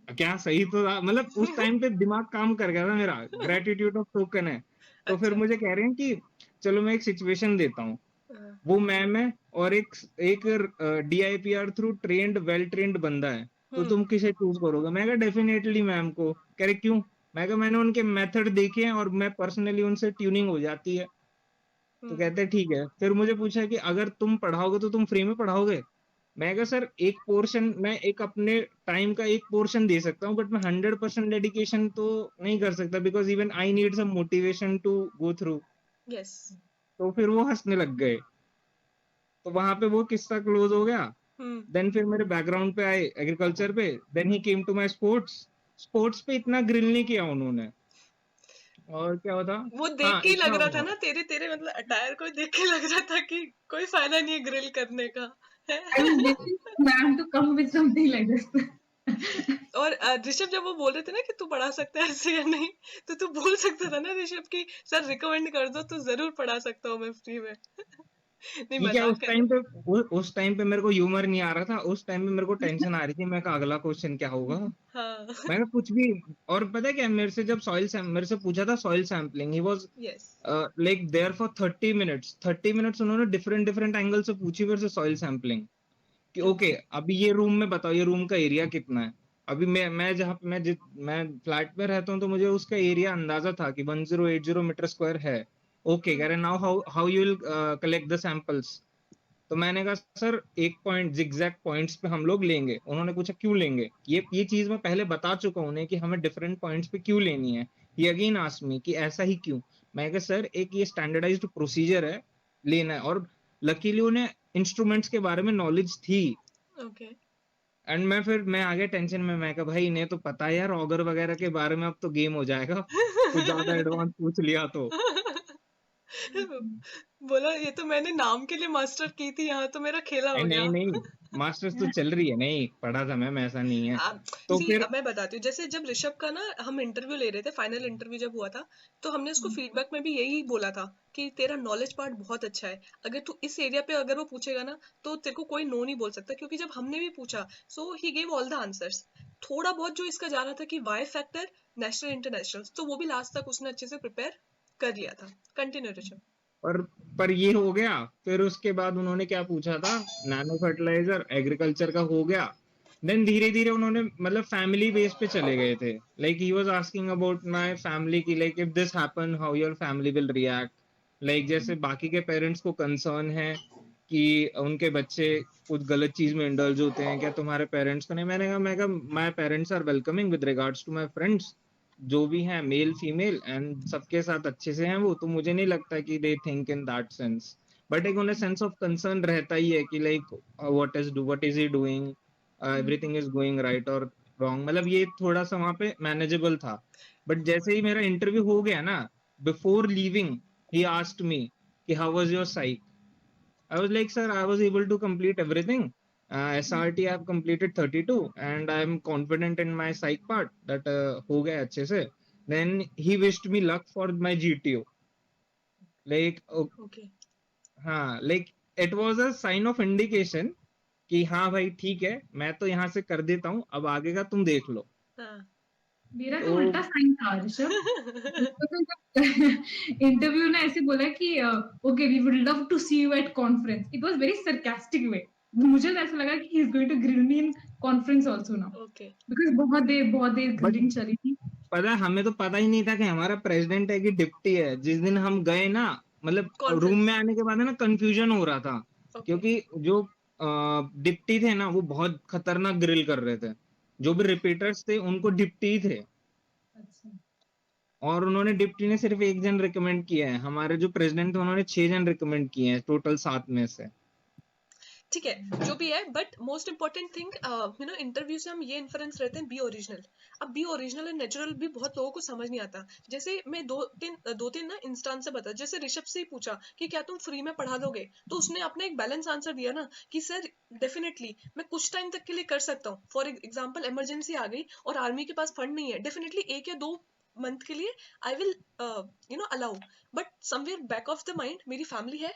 क्या सही तो था, मतलब उस टाइम पे दिमाग काम कर गया था मेरा। ग्रेटिट्यूड ऑफ टोकन है। तो फिर अच्छा। मुझे कह रहे हैं कि चलो मैं एक सिचुएशन देता हूँ। हाँ। वो मैम है और एक एक DIPR through trend well trained बंदा है, तो हम्म। तुम किसे चूज करोगे। मैं कहा डेफिनेटली मैम को। कह रहे क्यों। मैं कहा मैंने उनके मेथड देखे हैं और मैं पर्सनली उनसे ट्यूनिंग हो जाती है। तो हम्म। कहते हैं ठीक है। फिर मुझे पूछा कि अगर तुम पढ़ाओगे तो तुम फ्री में पढ़ाओगे। मैं कहा सर एक पोर्शन, मैं एक अपने टाइम का एक पोर्शन दे सकता हूँ, बट मैं 100% डेडिकेशन तो नहीं कर सकता, because even I need some motivation to go through. Yes. तो फिर वो हंसने लग गए। तो वहां पे वो किस्सा क्लोज हो गया। हम्म। देन फिर मेरे बैकग्राउंड पे आए एग्रीकल्चर पे। Then he came to my sports. Sports पे इतना ग्रिल नहीं किया उन्होंने। और क्या होता। वो देख हाँ के ही लग इतना रहा था हुआ। ना, तेरे तेरे मतलब अटायर को देख के लग रहा था कि कोई फायदा नहीं है ग्रिल करने का है। I was waiting for ma'am to come with something like this. और ऋषभ जब वो बोल रहे थे ना कि तू पढ़ा सकता है ऐसे या नहीं, तो तू बोल सकता था ना ऋषभ की सर रिकमेंड कर दो तो जरूर पढ़ा सकता हूँ मैं फ्री में। नहीं ये क्या, मजाक कर रहे। उस टाइम पे मेरे को ह्यूमर नहीं आ रहा था। उस टाइम पे मेरे को टेंशन आ रही थी। मैं कहा अगला क्वेश्चन क्या होगा। हाँ। मैं कहा कुछ भी। और पता है क्या, मेरे से जब मेरे से पूछा था soil sampling, he was yes. Like there for 30 minutes. 30 minutes उन्होंने डिफरेंट डिफरेंट एंगल से पूछी मेरे से सॉइल सैंपलिंग कि ओके अच्छा। अभी ये रूम में बताओ, ये रूम का एरिया कितना है। अभी मैं जहाँ मैं फ्लैट में रहता हूँ, तो मुझे उसका एरिया अंदाजा था कि 1080 मीटर स्क्वायर है। ओके कह हम्म। रहे now how how you will collect the samples. तो मैंने कहा सर एक पॉइंट जिगजैग पॉइंट्स पे हम लोग लेंगे। उन्होंने पूछा क्यों लेंगे। ये चीज मैं पहले बता चुका हूं उन्हें कि हमें डिफरेंट पॉइंट्स पे क्यों लेनी है। ये अगेन आस्क मी कि ऐसा ही क्यों। मैं कहा सर एक ये स्टैंडर्डाइज्ड प्रोसीजर है, लेना है। और लकीली उन्हें इंस्ट्रूमेंट्स के बारे में नॉलेज थी। ओके। एंड मैं आ गया टेंशन में। मैं कहा भाई इन्हें तो पता है यार ऑगर वगैरह के बारे में, अब तो गेम हो जाएगा कुछ ज्यादा एडवांस पूछ लिया तो। बोला ये तो मैंने नाम के लिए मास्टर की थी, यहाँ तो मेरा खेला नहीं हो नहीं गया। नहीं, मास्टर्स तो चल रही है। नहीं पढ़ा था मैम, ऐसा नहीं है। तो सी फिर अब मैं बताती हूँ, जैसे जब ऋषभ का ना हम इंटरव्यू ले रहे थे, फाइनल इंटरव्यू जब हुआ था, तो हमने उसको फीडबैक में भी यही बोला था कि तेरा नॉलेज पार्ट बहुत अच्छा है, अगर तू इस एरिया पे अगर वो पूछेगा ना तो तेरे को कोई नो नहीं बोल सकता, क्योंकि जब हमने भी पूछा so he gave all the answers. थोड़ा बहुत जो इसका जा रहा था कि वाई फैक्टर नेशनल इंटरनेशनल, तो वो भी लास्ट तक उसने अच्छे से प्रिपेयर कर लिया था। कंटिन्यू ऋषभ। पर पर ये हो गया। फिर उसके बाद उन्होंने क्या पूछा था, नैनो फर्टिलाइजर एग्रीकल्चर का हो गया। देन धीरे धीरे उन्होंने मतलब फैमिली बेस पे चले गए थे। Like he was asking about my family की, like if this happen how your family will react. Like जैसे बाकी के पेरेंट्स को कंसर्न है कि उनके बच्चे कुछ गलत चीज में इंडल्ज होते हैं, क्या तुम्हारे पेरेंट्स को नहीं। मैं कहा my parents are welcoming with regards to my friends, जो भी हैं मेल फीमेल एंड सबके साथ अच्छे से हैं वो। तो मुझे नहीं लगता कि they think in that sense. But एक उन्हें सेंस ऑफ कंसर्न रहता ही है कि like what is he doing, everything is going right और रॉन्ग। मतलब ये थोड़ा सा वहां पे मैनेजेबल था। बट जैसे ही मेरा इंटरव्यू हो गया ना, before leaving he asked me कि how was your psych. I was like, sir, I was able to complete everything. SRT I have completed 32 and I am confident in my psych part that हो गया अच्छे से। then he wished me luck for my GTO. Like Okay. हाँ, like it was a sign of indication कि हाँ भाई ठीक है, मैं तो यहाँ से कर देता हूँ, अब आगे का तुम देख लो। हाँ. मेरा तो तो उल्टा साइन था ऋषभ। इंटरव्यू ने ऐसे बोला कि okay we would love to see you at conference. It was very sarcastic way. मुझे तो ऐसा लगा कि he is going to grill me in conference also now, Okay. Because बहुत देर बट ग्रिलिंग चली थी। पता है, हमें तो पता ही नहीं था कि हमारा प्रेसिडेंट है कि डिप्टी है। जिस दिन हम गए ना, मतलब रूम Conference. में आने के बाद है ना, कंफ्यूजन हो रहा था, Okay. क्योंकि जो डिप्टी थे ना वो बहुत खतरनाक ग्रिल कर रहे थे। जो भी रिपीटर्स थे उनको डिप्टी थे, अच्छा। और उन्होंने डिप्टी ने सिर्फ एक जन रिकमेंड किया है। हमारे जो प्रेसिडेंट थे उन्होंने 6 जन रिकमेंड किए हैं टोटल 7 में से। ठीक है, जो भी है, but most important thing interview से हम ये इन्फ्रेंस रहते हैं, बी ओरिजिनल। अब बी ओरिजिनल एंड नेचुरल भी बहुत लोगों को समझ नहीं आता। जैसे मैं दो तीन ना इंस्टांस से बता, जैसे ऋषभ से ही पूछा कि क्या तुम फ्री में पढ़ा दोगे, तो उसने अपना एक बैलेंस आंसर दिया ना कि सर डेफिनेटली मैं कुछ टाइम तक के लिए कर सकता हूँ। फॉर एग्जाम्पल इमरजेंसी आ गई और आर्मी के पास फंड नहीं है, डेफिनेटली 1 या 2 मंथ के लिए I will allow. But somewhere back of the mind मेरी फैमिली है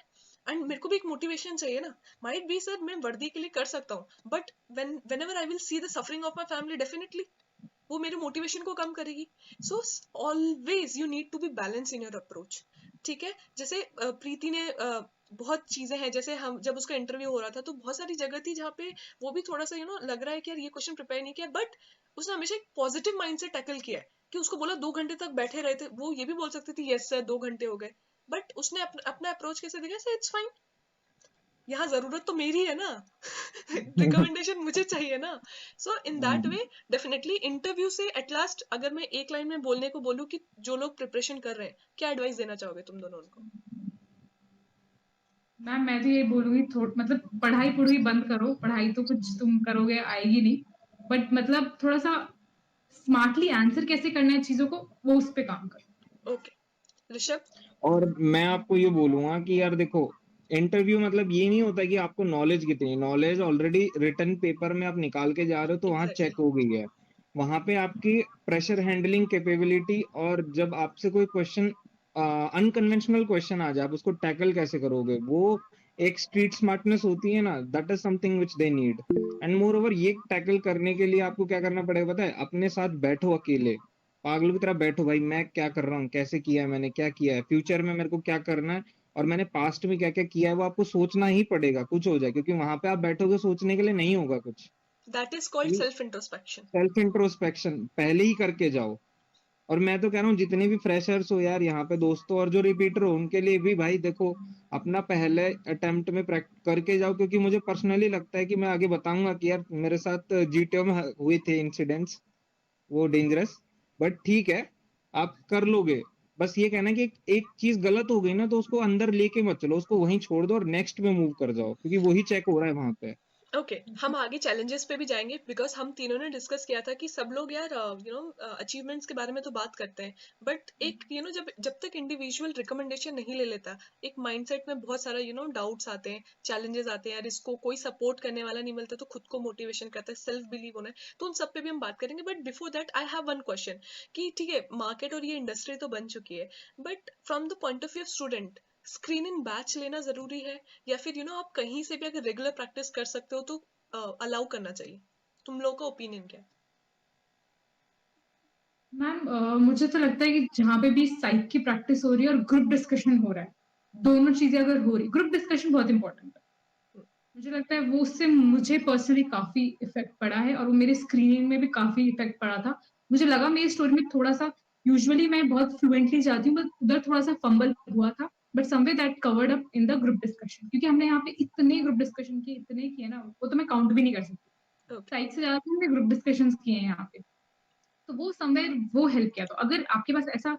एंड मेरे को भी एक मोटिवेशन चाहिए ना। माइट बी सर मैं वर्दी के लिए कर सकता हूँ, but whenever I will see the suffering of my family, definitely वो मेरे मोटिवेशन को कम करेगी। So always you need to be balance in your approach. ठीक है, जैसे प्रीति ने बहुत चीजें हैं, जैसे हम जब उसका इंटरव्यू हो रहा था तो बहुत सारी जगह थी जहाँ पे वो भी थोड़ा सा लग रहा है कि यार ये क्वेश्चन प्रिपेयर नहीं किया, बट उसने हमेशा एक पॉजिटिव माइंड से टैकल किया है कि उसको बोला 2 घंटे तक बैठे रहे थे, वो ये भी बोल सकती थी यस सर 2 घंटे हो गए, बट उसने अपना अप्रोच कैसे दिखा, सर इट्स फाइन, यहाँ जरूरत तो मेरी है ना, रिकमेंडेशन मुझे चाहिए ना। So in that way definitely interview से एट लास्ट अगर मैं एक लाइन में बोलने को बोलूँ कि जो लोग प्रिपरेशन कर रहे हैं, क्या एडवाइस देना चाहोगे तुम दोनों उनको? मैम मैं तो ये बोलूंगी मतलब पढ़ाई बंद करो। पढ़ाई तो कुछ तुम करोगे आएगी नहीं, बट मतलब थोड़ा सा स्मार्टली आंसर कैसे करना है चीजों को, वो उस पे काम करो। ओके ऋषभ। और मैं आपको ये बोलूंगा कि यार देखो, इंटरव्यू मतलब ये नहीं होता कि आपको नॉलेज कितनी, नॉलेज ऑलरेडी रिटन पेपर में आप निकाल के जा रहे हो तो वहां एग्जैक्टली। चेक हो गई है। वहां पे आपकी प्रेशर हैंडलिंग कैपेबिलिटी, और जब आपसे कोई क्वेश्चन अनकन्वेंशनल क्वेश्चन आ जाए आप उसको टैकल कैसे करोगे, वो एक स्ट्रीट स्मार्टनेस होती है ना, that is something which they need. And more over ये टैकल करने के लिए आपको क्या करना पड़ेगा पता है? अपने साथ बैठो अकेले, पागलों की तरह बैठो भाई, मैं क्या कर रहा हूँ, कैसे किया है, मैंने क्या किया है, फ्यूचर में मेरे को क्या करना है, और मैंने पास्ट में क्या क्या किया है, वो आपको सोचना ही पड़ेगा कुछ हो जाए, क्योंकि वहां पे आप बैठोगे सोचने के लिए नहीं होगा कुछ। That is called self introspection. Self introspection पहले ही करके जाओ। और मैं तो कह रहा हूँ जितने भी फ्रेशर्स हो यार यहाँ पे दोस्तों, और जो रिपीटर हो उनके लिए भी भाई देखो, अपना पहले अटेम्प्ट में करके जाओ, क्योंकि मुझे पर्सनली लगता है कि मैं आगे बताऊंगा कि यार मेरे साथ जीटीओ में हुए थे इंसिडेंट्स, वो डेंजरस। बट ठीक है, आप कर लोगे। बस ये कहना है कि एक चीज गलत हो गई ना तो उसको अंदर लेके मत चलो, उसको वहीं छोड़ दो और नेक्स्ट में मूव कर जाओ, क्योंकि वही चेक हो रहा है वहां पे। ओके हम आगे चैलेंजेस पे भी जाएंगे, बिकॉज हम तीनों ने डिस्कस किया था कि सब लोग यार अचीवमेंट्स के बारे में तो बात करते हैं, बट एक जब जब तक इंडिविजुअल रिकमेंडेशन नहीं ले लेता, एक माइंडसेट में बहुत सारा डाउट्स आते हैं, चैलेंजेस आते हैं, यार इसको कोई सपोर्ट करने वाला नहीं मिलता तो खुद को मोटिवेशन करता है, सेल्फ बिलीव होना है, तो उन सब पे भी हम बात करेंगे। But before that I have one question कि ठीक है मार्केट और ये इंडस्ट्री तो बन चुकी है, but from the point of view of student, screen in batch लेना जरूरी है, या फिर आप कहीं से भी अगर रेगुलर प्रैक्टिस कर सकते हो तो अलाउ करना चाहिए? तुम लोगों का ओपिनियन क्या है? मैम मुझे तो लगता है कि जहाँ पे भी साइट की प्रैक्टिस हो रही है और ग्रुप डिस्कशन हो रहा है, दोनों चीजें अगर हो रही, ग्रुप डिस्कशन बहुत इंपॉर्टेंट है। मुझे लगता है वो उससे मुझे पर्सनली काफी इफेक्ट पड़ा है, और वो मेरे स्क्रीनिंग में भी काफी इफेक्ट पड़ा था। मुझे लगा मेरी स्टोरी में थोड़ा सा, यूजुअली मैं बहुत फ्लुएंटली जाती हूँ, बट उधर थोड़ा सा फंबल हुआ था, but someway that covered up in the group discussion, क्योंकि हमने यहाँ पे इतने ग्रुप डिस्कशन किए, इतने किए ना, वो तो मैं काउंट भी नहीं कर सकती। ओके। साइट से ज्यादा तो हमने ग्रुप डिस्कशन किए हैं यहाँ पे, तो वो समवेयर वो हेल्प किया। तो अगर आपके पास ऐसा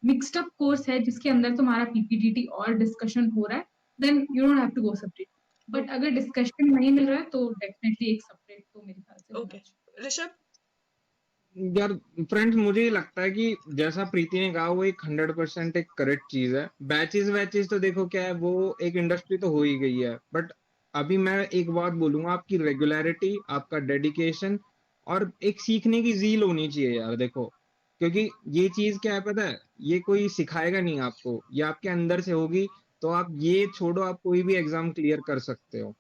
मिक्स्ड अप कोर्स है जिसके अंदर तुम्हारा पीपीडीटी और डिस्कशन हो रहा है, then you don't have to go separate. But अगर डिस्कशन नहीं मिल रहा है तो डेफिनेटली एक सेपरेट तो मेरे ख्याल से होना ओके चाहिए। ऋषभ। यार फ्रेंड्स, मुझे ये लगता है कि जैसा प्रीति ने कहा वो एक 100% एक करेक्ट चीज है। बैचेस वैचेस तो देखो क्या है, वो एक इंडस्ट्री तो हो ही गई है, बट अभी मैं एक बात बोलूंगा, आपकी रेगुलरिटी, आपका डेडिकेशन और एक सीखने की जील होनी चाहिए यार। देखो, क्योंकि ये चीज क्या है पता है, ये कोई सिखाएगा नहीं आपको, ये आपके अंदर से होगी। तो आप ये छोड़ो, आप कोई भी एग्जाम क्लियर कर सकते हो।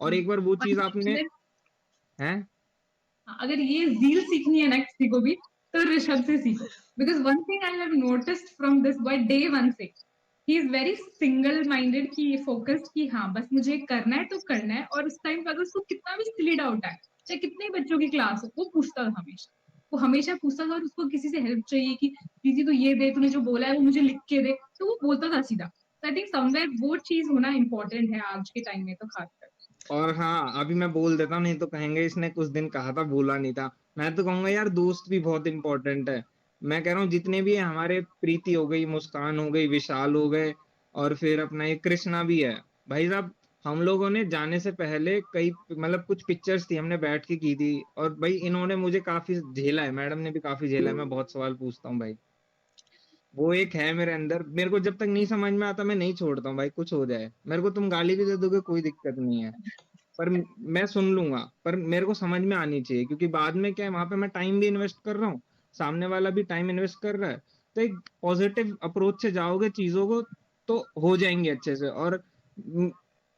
और एक बार वो और चीज आपने है। अगर ये जील सीखनी है ना किसी को भी, तो ऋषभ से सीखो। Because one thing I have noticed from this boy day one से, he is very single minded की फोकस्ड कि हाँ बस मुझे करना है तो करना है। और उस टाइम पर अगर उसको कितना भी सिली डाउट है, चाहे कितने बच्चों की क्लास हो, वो पूछता था हमेशा। वो हमेशा पूछता था, और उसको किसी से हेल्प चाहिए कि दीदी तो ये दे, तूने जो बोला है वो मुझे लिख के दे, तो वो बोलता था सीधा। आई थिंक समवेयर वो चीज होना इम्पोर्टेंट है आज के टाइम में तो खासकर। और हाँ, अभी मैं बोल देता हूँ, नहीं तो कहेंगे इसने कुछ दिन कहा था बोला नहीं था। मैं तो कहूंगा यार, दोस्त भी बहुत इंपॉर्टेंट है। मैं कह रहा हूँ जितने भी हैं हमारे, प्रीति हो गई, मुस्कान हो गई, विशाल हो गए, और फिर अपना ये कृष्णा भी है। भाई साहब, हम लोगों ने जाने से पहले कई मतलब कुछ पिक्चर्स थी हमने बैठ के की थी, और भाई इन्होंने मुझे काफी झेला है, मैडम ने भी काफी झेला है। मैं बहुत सवाल पूछता हूँ भाई, वो एक है मेरे अंदर। मेरे को जब तक नहीं समझ में आता मैं नहीं छोड़ता हूँ भाई, कुछ हो जाए। मेरे को तुम गाली भी दे दोगे, कोई दिक्कत नहीं है, पर मैं सुन लूंगा। पर मेरे को समझ में आनी चाहिए, क्योंकि बाद में क्या है, वहां पे मैं टाइम भी इन्वेस्ट कर रहा हूँ, सामने वाला भी टाइम इन्वेस्ट कर रहा है। तो एक पॉजिटिव अप्रोच से जाओगे चीजों को, तो हो जाएंगे अच्छे से। और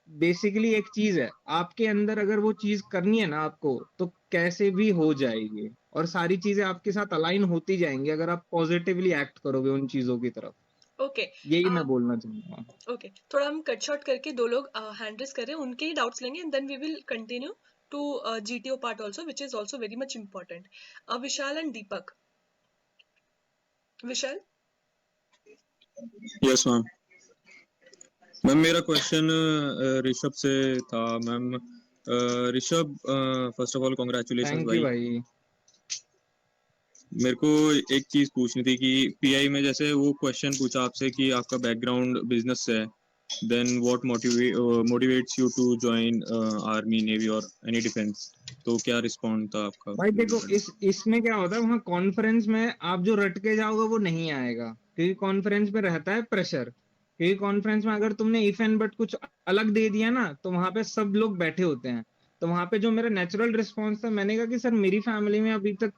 बेसिकली एक चीज है, आपके अंदर अगर वो चीज करनी है ना आपको, तो कैसे भी हो जाएगी। और सारी चीजें आपके साथ अलाइन होती जाएंगी, अगर आप पॉजिटिवली एक्ट करोगे उन चीजों की तरफ। ओके। यही मैं बोलना चाहूंगा। ओके, थोड़ा हम कट शॉर्ट करके दो लोग हैंड रेस कर रहे हैं, उनके ही डाउट्स लेंगे and then we will continue to GTO part also which is also very much important. Vishal and Deepak. Vishal. Yes ma'am. Ma'am मेरा क्वेश्चन ऋषभ से था ma'am. Rishabh, first of all congratulations thank you भाई। भाई। मेरे को एक चीज पूछनी थी कि पीआई में जैसे वो क्वेश्चन पूछा आपसे कि आपका बैकग्राउंड बिजनेस से है, then what motivates you to join army, navy और एनी डिफेंस, तो क्या रिस्पॉन्ड था आपका भाई वो देखो, regarding? इसमें क्या होता है, वहाँ कॉन्फ्रेंस में आप जो रट के जाओगे वो नहीं आएगा, क्योंकि कॉन्फ्रेंस में रहता है प्रेशर। क्योंकि कॉन्फ्रेंस में अगर तुमने इफ एंड बट कुछ अलग दे दिया ना, तो वहां पे सब लोग बैठे होते हैं। तो वहां पे जो मेरा नेचुरल रिस्पॉन्स था, मैंने कहा कि सर मेरी फैमिली में अभी तक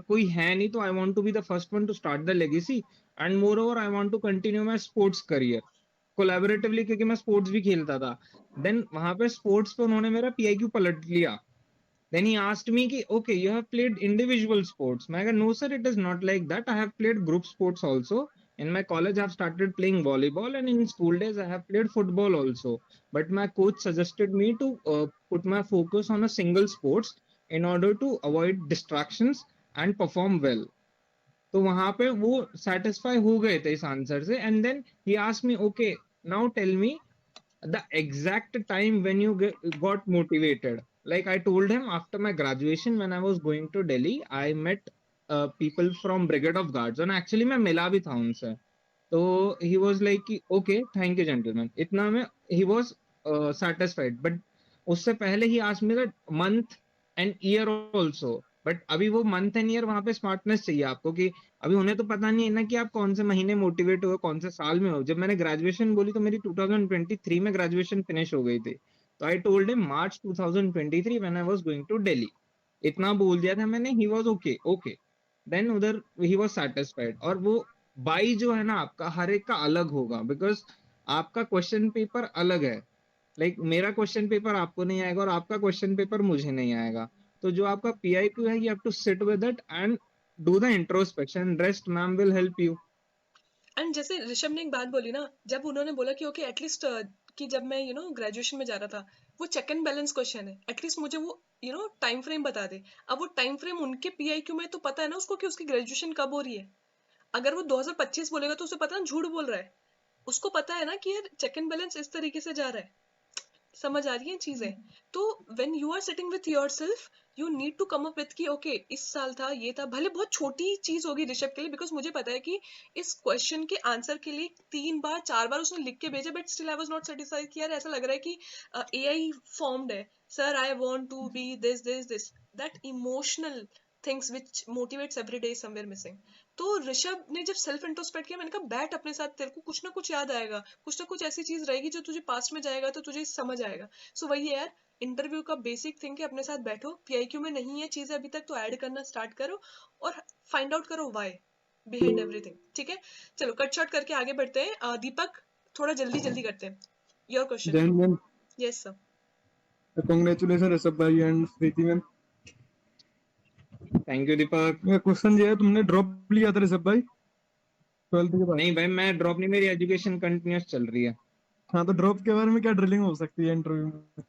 कोई है नहीं, तो I want to be the first one to start the legacy, and moreover I want to continue my sports career collaboratively, क्योंकि मैं स्पोर्ट्स भी खेलता था। देन वहां पे स्पोर्ट्स पे उन्होंने मेरा PIQ पलट लिया। Then he asked me कि okay, you have played individual sports. मैं कहा no sir, it is not like that. I have played group sports also. In my college, I have started playing volleyball, and in school days, I have played football also. But my coach suggested me to put my focus on a single sports in order to avoid distractions and perform well. तो वहां पे वो satisfy हो गए थे इस answer से, and then he asked me, okay, now tell me the exact time when you got motivated. Like I told him, after my graduation, when I was going to Delhi, I met people from Brigade of Guards, and actually मैं मिला भी था उनसे। तो he was like कि okay, thank you gentlemen, इतना में he was satisfied। but उससे पहले ही asked me that month and year also। But अभी वो मंथ एंड ईयर, वहां पे स्मार्टनेस चाहिए आपको, कि अभी उन्हें तो पता नहीं है ना कि आप कौन से महीने मोटिवेट हुए, कौन से साल में हो। जब मैंने ग्रेजुएशन बोली तो मेरी 2023 में ग्रेजुएशन फिनिश हो गई थी। तो I told him March 2023 when I was going to Delhi. इतना बोल दिया था मैंने। He was okay okay. Then उधर ही वाज सेटिस्फाइड। और वो बाई जो है ना आपका, हर एक का अलग होगा, बिकॉज आपका क्वेश्चन पेपर अलग है। लाइक मेरा क्वेश्चन पेपर आपको नहीं आएगा, और आपका क्वेश्चन पेपर मुझे नहीं आएगा। तो जो आपका PIQ है, you have to sit with it and do the introspection, rest ma'am will help you. And जैसे ऋषभ ने एक बात बोली ना, जब उन्होंने बोला कि ओके एटलीस्ट कि जब मैं ग्रेजुएशन में जा रहा था, वो चेक एंड बैलेंस क्वेश्चन है, एटलीस्ट मुझे वो टाइम फ्रेम बता दे। अब वो टाइम फ्रेम उनके PIQ में तो पता है ना उसको कि उसकी ग्रेजुएशन कब हो रही है। अगर वो 2025 बोलेगा तो उसे पता है झूठ बोल रहा है। उसको पता है ना कि यार चेक एंड बैलेंस इस तरीके से जा रहा है। समझ आ रही है चीजें। तो when you are sitting with yourself, you need to come up with कि ओके इस साल था, ये था, भले बहुत छोटी चीज होगी ऋषभ के लिए, बिकॉज मुझे पता है कि इस क्वेश्चन के आंसर के लिए 3 बार 4 बार उसने लिख के भेजा, but still I was not satisfied कि यार ऐसा लग रहा है कि AI फॉर्म्ड है। Sir I want to be this this this, that emotional things which motivates every day somewhere missing. तो ऋषभ ने जब सेल्फ इंट्रोस्पेक्ट किया, मैंने कहा बैठ अपने साथ, तेरे को कुछ ना कुछ याद आएगा, कुछ ना कुछ ऐसी चीज रहेगी जो तुझे पास्ट में जाएगा तो तुझे समझ आएगा। सो वही है यार, इंटरव्यू का बेसिक थिंग है, अपने साथ बैठो, PIQ में नहीं है चीजें अभी तक तो ऐड करना स्टार्ट करो और फाइंड आउट करो वाई। Behind everything. ठीक है, चलो कट शॉर्ट करके आगे बढ़ते हैं। दीपक थोड़ा जल्दी जल्दी करते हैं। Your question. Jain ma'am, yes sir. Congratulation Rishabh भाई and Preeti ma'am. Thank you Deepak. मेरा क्वेश्चन ये है, तुमने ड्रॉप लिया था ऋषभ भाई 12th के बाद? नहीं भाई, मैं ड्रॉप नहीं, मेरी एजुकेशन कंटिन्यूअस चल रही है। हाँ, तो ड्रॉप के बारे में क्या ड्रिलिंग हो सकती है इंटरव्यू में?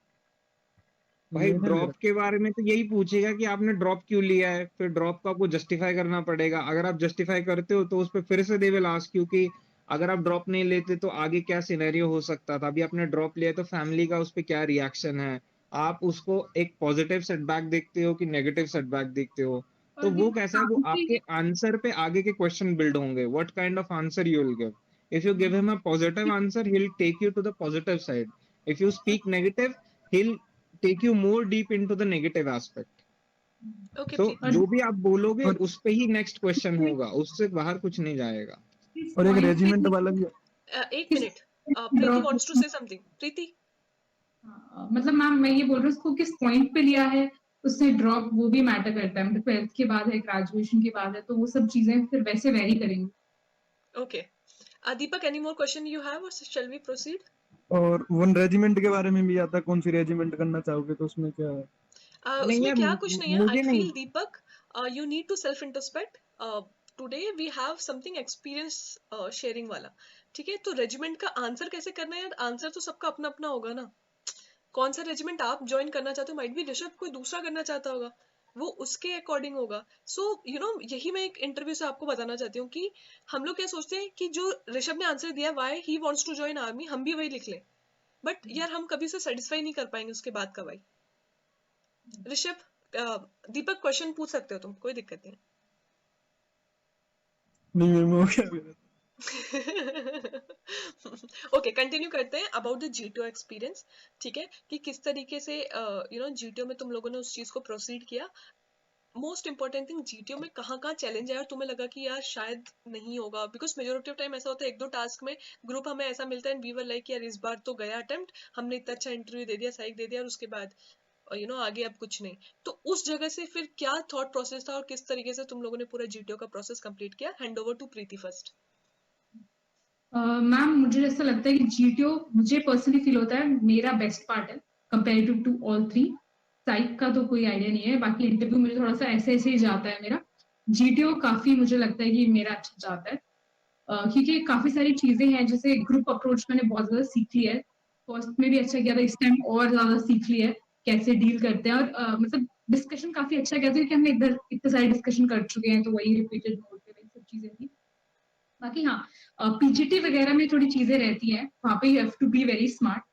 भाई मैंने ड्रॉप के बारे में तो यही पूछेगा कि आपने ड्रॉप क्यों लिया है, फिर ड्रॉप को आपको जस्टिफाई करना पड़ेगा। अगर आप जस्टिफाई करते हो तो उस पर फिर से दे विल आस्क यू कि अगर आप ड्रॉप नहीं लेते तो आगे क्या सिनेरियो हो सकता था। अभी आपने ड्रॉप लिया तो फैमिली का उस पर क्या रिएक्शन है, आप उसको एक पॉजिटिव सेटबैक देखते हो कि नेगेटिव सेटबैक देखते हो। तो और वो कैसा है, वो भी आपके आंसर पे आगे के क्वेश्चन बिल्ड होंगे, what kind of answer you will give. If you give him a positive answer, he will take you to the positive side. If you speak negative, he'll take you more deep into the negative aspect. Okay So Preeti. जो भी आप बोलोगे और उस पे ही next question होगा, उससे बाहर कुछ नहीं जाएगा। और एक रेजिमेंट वाला भी एक minute, Preeti drop wants to say something. Preeti. मतलब मैम मैं ये बोल रही हूँ उसको किस पॉइंट पे लिया है, उससे ड्रॉप वो भी मैटर करता है। मतलब 12th के बाद है, ग्रेजुएशन के बाद है, तो वो सब चीजें फिर वैसे वेरी करेंगे। Okay Deepak, any more question you have और शैल वी प्रोसीड? और वन रेजिमेंट के बारे में भी आता, कौन सी रेजिमेंट करना चाहोगे, तो उसमें क्या है? नहीं उसमें यार, क्या कुछ नहीं है। आई मुझे नहीं। Feel Deepak you need to self introspect. Today we have something experience sharing वाला। ठीक है, तो रेजिमेंट का आंसर कैसे करना है यार, आंसर तो सबका अपना अपना होगा ना। कौन सा रेजिमेंट आप ज्वाइन करना चाहते हो, माइट बी ऋषभ कोई दूसरा करना चाहता होगा, वो उसके अकॉर्डिंग होगा। सो यू नो, यही मैं एक इंटरव्यू से आपको बताना चाहती हूँ कि हम लोग क्या सोचते हैं कि जो ऋषभ ने आंसर दिया why he wants to join army, हम भी वही लिख लें, बट यार हम कभी उसे सेटिस्फाई नहीं कर पाएंगे उसके बाद का भाई। ऋषभ, दीपक क्वेश्चन पूछ सकते हो तुम, कोई दिक्कत नहीं नहीं मैम, हो गया मेरा। ओके कंटिन्यू करते हैं अबाउट द जीटीओ एक्सपीरियंस। ठीक है, कि किस तरीके से यू नो जीटीओ में तुम लोगों ने उस चीज को प्रोसीड किया। मोस्ट इंपॉर्टेंट थिंग, जीटीओ में कहाँ कहाँ चैलेंज है और तुम्हें लगा कि यार शायद नहीं होगा, बिकॉज मेजोरिटी ऑफ टाइम ऐसा होता है एक दो टास्क में ग्रुप हमें ऐसा मिलता है एंड वी वर लाइक यार इस बार तो गया अटेम्प्ट, हमने इतना अच्छा इंटरव्यू दे दिया, साइक दे दिया और उसके बाद यू नो आगे अब कुछ नहीं। तो उस जगह से फिर क्या थॉट प्रोसेस था और किस तरीके से तुम लोगों ने पूरा जीटीओ का प्रोसेस कंप्लीट किया? Hand over to Preeti first. Ma'am मुझे ऐसा लगता है कि जीटीओ मुझे पर्सनली फील होता है मेरा बेस्ट पार्ट है कंपेरेटिव टू ऑल थ्री। साइक का तो कोई आइडिया नहीं है, बाकी इंटरव्यू मुझे थोड़ा सा ऐसे ऐसे ही जाता है मेरा। जीटीओ काफी मुझे लगता है कि मेरा अच्छा जाता है, क्योंकि काफी सारी चीजें हैं, जैसे ग्रुप अप्रोच मैंने बहुत ज्यादा सीख लिया है। फर्स्ट में भी अच्छा किया था, इस टाइम और ज्यादा सीख लिया है कैसे डील करते हैं। और मतलब डिस्कशन काफी अच्छा किया था क्योंकि हमने इधर इतने सारे डिस्कशन कर चुके हैं, तो वही रिपीटेड मोड पे वही सब चीजें थी। बाकी हाँ, पीजीटी वगैरह में थोड़ी चीजें रहती हैं, वहाँ पे you have to be very smart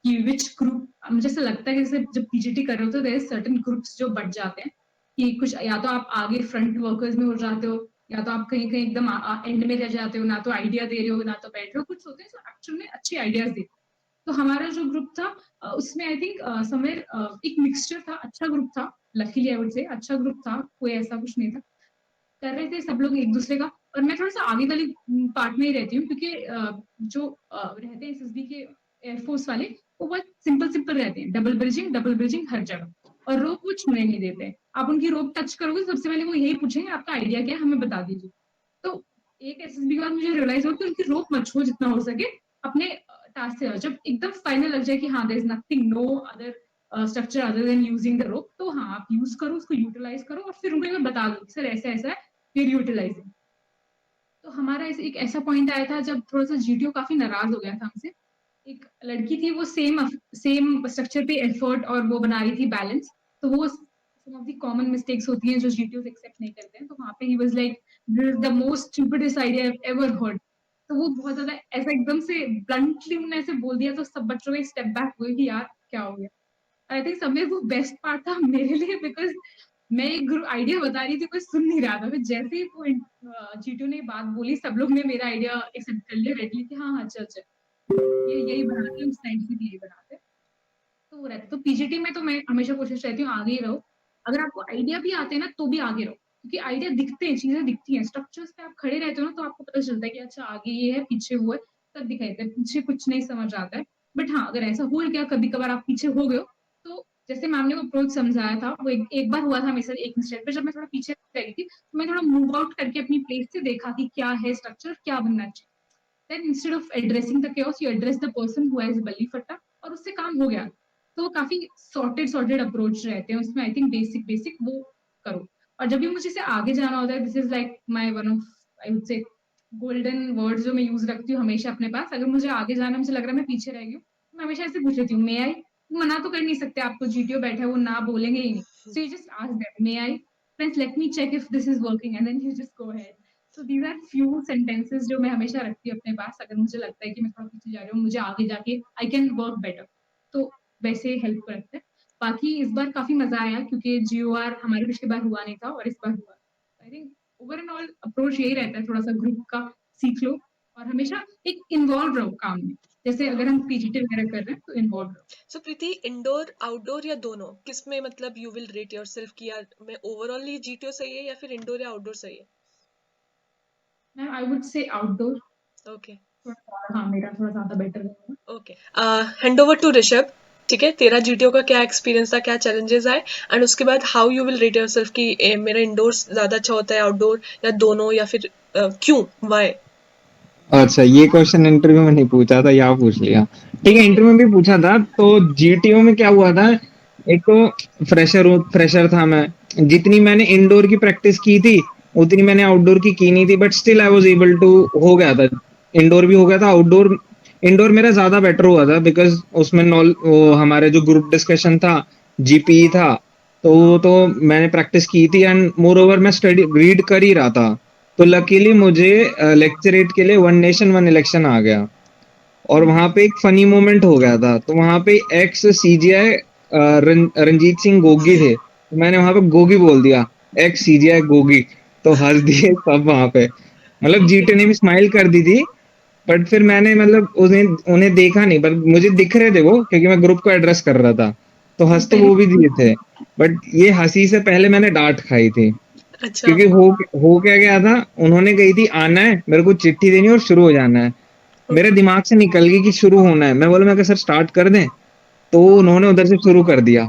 कि विच ग्रुप। मुझे ऐसा लगता है कि जैसे जब पीजीटी कर रहे हो तो देयर सर्टेन ग्रुप्स जो बट जाते हैं कि कुछ या तो आप आगे फ्रंट वर्कर्स में हो जाते हो, या तो आप कहीं कहीं एकदम एंड में रह जाते हो, ना तो आइडिया दे रहे हो ना तो बैठ रहे हो। कुछ होते हैं जो एक्चुअल में अच्छे आइडियाज देते हैं। तो हमारा जो ग्रुप था उसमें आई थिंक समवेयर एक मिक्सचर था, अच्छा ग्रुप था। लकीली आई वुड से अच्छा ग्रुप था, कोई ऐसा कुछ नहीं था। कर रहे थे सब लोग एक दूसरे का। और मैं थोड़ा सा आगे वाली पार्ट में ही रहती हूँ क्योंकि जो रहते हैं एसएसबी के एयरफोर्स वाले, वो बहुत सिंपल सिंपल रहते हैं, डबल ब्रिजिंग हर जगह, और रोप वो छूने नहीं देते। आप उनकी रोप टच करोगे सबसे पहले वो यही पूछेंगे आपका आइडिया क्या है, हमें बता दीजिए। तो एक एसएसबी के बाद मुझे रियलाइज हुआ कि उनकी रोप मत छुओ जितना हो सके, अपने टास्क से जब एकदम फाइनल लग जाए कि हाँ there is nothing, no other structure other than using the rope, तो हाँ आप यूज करो, उसको यूटिलाइज करो और फिर उनको बता दो सर ऐसा ऐसा है, फिर यूटिलाइजिंग। तो हमारा एक ऐसा पॉइंट आया था जब थोड़ा सा जीटीओ काफी नाराज हो गया था हमसे। एक लड़की थी, वो सेम सेम स्ट्रक्चर पे एफर्ट और वो बना रही थी बैलेंस, तो वो सम ऑफ द कॉमन मिस्टेक्स होती हैं जो जीटीओ एक्सेप्ट नहीं करते हैं। तो वहां पे ही was like this is the most stupidest idea I have ever heard. तो वो बहुत ज्यादा ऐसा एकदम से ब्लंटली उन्होंने ऐसे बोल दिया, तो सब बच्चों के स्टेप बैक हुए कि यार क्या हो गया। आई थिंक सब में वो बेस्ट पार्ट था मेरे लिए, बिकॉज मैं एक आइडिया बता रही थी, कोई सुन नहीं रहा था। फिर जैसे ही वो जीटू ने बात बोली, सब लोग ने मेरा आइडिया एक्सेप्ट कर लिया रेडली कि हाँ हाँ चल चल, ये यही बनाते हैं, उस टाइम से भी यही बनाते हैं। तो वो रहता है। तो पीजीटी में तो मैं हमेशा कोशिश रहती हूँ आगे ही रहो। अगर आपको आइडिया भी आते हैं ना तो भी आगे रहो, क्योंकि आइडिया दिखते हैं, चीजें दिखती हैं, स्ट्रक्चर्स पे आप खड़े रहते हो ना तो आपको पता चलता है कि अच्छा आगे ये है पीछे वो है, तब दिखाई देता है, पीछे कुछ नहीं समझ आता है। बट हाँ, अगर ऐसा हो गया कभी कभार आप पीछे हो गए हो, तो जैसे मैम ने वो अप्रोच समझाया था, वो एक बार हुआ था मेरे साथ एक इंस्टेंट पे, जब मैं थोड़ा पीछे रह गई थी, तो मैं थोड़ा मूव आउट करके अपनी प्लेस से देखा कि क्या है स्ट्रक्चर, क्या बनना चाहिए। Then instead of addressing the chaos, you address the person who has बल्ली फट्टा, और उससे काम हो गया। तो काफी सॉर्टेड अप्रोच रहते हैं उसमें। आई थिंक बेसिक वो करो। और जब भी मुझे से आगे जाना होता है, this is like my one of, I would से, गोल्डन वर्ड्स जो मैं यूज रखती हूँ हमेशा अपने पास। अगर मुझे आगे जाना, मुझे लग रहा है मैं पीछे रह गई हूँ, मैं हमेशा ऐसे पूछ लेती हूँ, मे आई। मना तो कर नहीं सकते, आपको जीटीओ बैठा है, वो ना बोलेंगे ही नहीं। So you just ask that, may I friends, let me check if this is working, and then you just go ahead. So these are few sentences जो मैं हमेशा रखती हूँ अपने पास, अगर मुझे लगता है कि मैं थोड़ा पीछे जा रही हूँ, मुझे आगे जाके आई कैन वर्क बेटर, तो वैसे हेल्प करते हैं। बाकी इस बार काफी मजा आया, क्योंकि जीओआर हमारे पिछली बार हुआ नहीं था और इस बार हुआ। I think over and all approach यही रहता है, थोड़ा सा ग्रुप का सीख लो और हमेशा एक इन्वॉल्व रहो काम में। जैसे अगर हम पीजीटी वगैरह कर रहे हैं तो इन्वॉल्व रहो। सो प्रीति, इंडोर आउटडोर या दोनों, किस में मतलब यू विल रेट योरसेल्फ कि यार मैं ओवरऑल ही जीटीओ सही है या फिर इंडोर या आउटडोर सही है? Ma'am I would say outdoor, okay हाँ मेरा थोड़ा ज्यादा बेटर रहेगा। Okay, hand over to Rishabh. ठीक है, तेरा जीटीओ का क्या एक्सपीरियंस था, क्या चैलेंजेस आए, एंड उसके बाद how you will rate yourself कि मेरा इंडोर ज्यादा अच्छा होता है, आउटडोर या दोनों, या फिर क्यों, व्हाई? अच्छा, ये क्वेश्चन इंटरव्यू में नहीं पूछा था, यहाँ पूछ लिया। ठीक है, इंटरव्यू में भी पूछा था। तो जीटीओ में क्या हुआ था, एक तो फ्रेशर था मैं। जितनी मैंने इंडोर की प्रैक्टिस की थी उतनी मैंने आउटडोर की नहीं थी, but still I was able to, हो गया था। इंडोर भी हो गया था, आउटडोर, इंडोर मेरा ज्यादा बेटर हुआ था बिकॉज उसमें वो हमारे जो ग्रुप डिस्कशन था, जीपीई था, तो मैंने प्रैक्टिस की थी। एंड मोर ओवर मैं स्टडी रीड कर ही रहा था। तो लकीली मुझे लेक्चरेट के लिए वन नेशन वन इलेक्शन आ गया, और वहां पे एक फनी मोमेंट हो गया था। तो वहां पे एक्स सीजीआई रंजीत सिंह गोगी थे, तो मैंने वहां पे गोगी बोल दिया, एक्स सीजीआई गोगी। तो हंस दिए सब वहां पे। मतलब ओके जीटे ने भी स्माइल कर दी थी, बट फिर मैंने मतलब उन्हें उन्हें देखा नहीं, पर मुझे दिख रहे थे वो, क्योंकि मैं ग्रुप को एड्रेस कर रहा था। तो हंस तो पहले वो भी दिए थे, बट ये हंसी से पहले मैंने डांट खाई थी। अच्छा क्योंकि हो क्या गया था, उन्होंने कही थी आना है, मेरे को चिट्ठी देनी है और शुरू हो जाना है। मेरे ओके दिमाग से निकल गई कि शुरू होना है। मैं बोला, मैं सर स्टार्ट कर दें? तो उन्होंने उधर से शुरू कर दिया।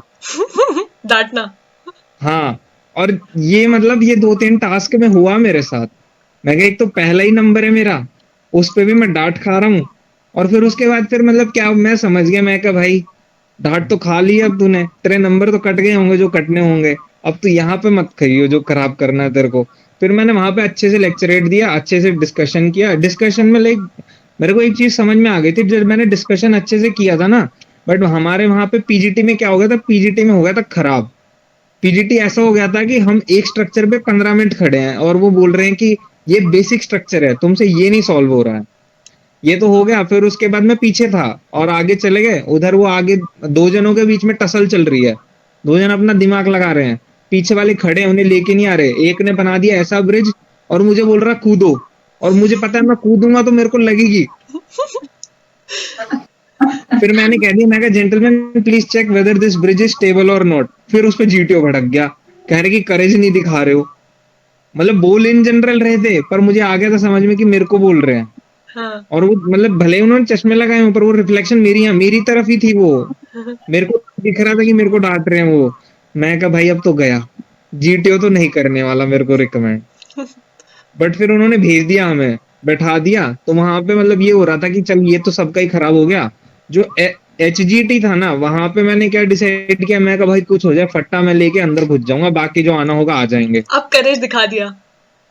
डांटना। हाँ, और ये मतलब ये 2-3 टास्क में हुआ मेरे साथ। मैं कहा, एक तो पहला ही नंबर है मेरा, उस पे भी मैं डांट खा रहा हूँ। और फिर उसके बाद फिर मतलब क्या, मैं समझ गया, मैं कहा भाई डांट तो खा ली, अब तूने, तेरे नंबर तो कट गए होंगे जो कटने होंगे, अब तू यहाँ पे मत खाइयो जो खराब करना है तेरे को। फिर मैंने वहां पे अच्छे से लेक्चरेट दिया, अच्छे से डिस्कशन किया। डिस्कशन में लाइक मेरे को एक चीज समझ में आ गई थी, जब मैंने डिस्कशन अच्छे से किया था ना, बट हमारे वहां पे पीजीटी में क्या हो गया था, पीजीटी में हो गया था खराब। पीजीटी ऐसा हो गया था कि हम एक स्ट्रक्चर पे 15 मिनट खड़े हैं और वो बोल रहे हैं कि ये बेसिक स्ट्रक्चर है, तुमसे ये नहीं सॉल्व हो रहा है। ये तो हो गया। फिर उसके बाद मैं पीछे था और आगे चले गए, उधर वो आगे दो जनों के बीच में टसल चल रही है, दो जन अपना दिमाग लगा रहे हैं, पीछे वाले खड़े हैं, उन्हें लेके नहीं आ रहे। एक ने बना दिया ऐसा ब्रिज और मुझे बोल रहा कूदो, और मुझे पता है मैं कूदूंगा तो मेरे को लगेगी। फिर मैंने कह दिया, मैं कहा gentleman please check whether this bridge is stable और नॉट। फिर उस पर जीटीओ भड़क गया, कह रहे कि करेज नहीं दिखा रहे हो। मतलब बोल इन जनरल रहे थे, पर मुझे आ गया था समझ में कि मेरे को बोल रहे हैं। हाँ और वो मतलब भले ही उन्होंने चश्मे लगाए हों, पर वो रिफ्लेक्शन मेरी तरफ ही थी वो। मेरे को दिख रहा था कि मेरे को डांट रहे हैं वो। मैं कहा भाई अब तो गया, जीटीओ तो नहीं करने वाला मेरे को रिकमेंड। बट फिर उन्होंने भेज दिया, हमें बैठा दिया। तो वहां पे मतलब ये हो रहा था कि चल ये तो सबका ही खराब हो गया। जो एचजीटी था ना, वहां पे मैंने क्या डिसाइड किया, मैं कहा भाई कुछ हो जाए, फट्टा मैं लेके अंदर घुस जाऊंगा, बाकी जो आना होगा आ जाएंगे। अब करेज दिखा दिया।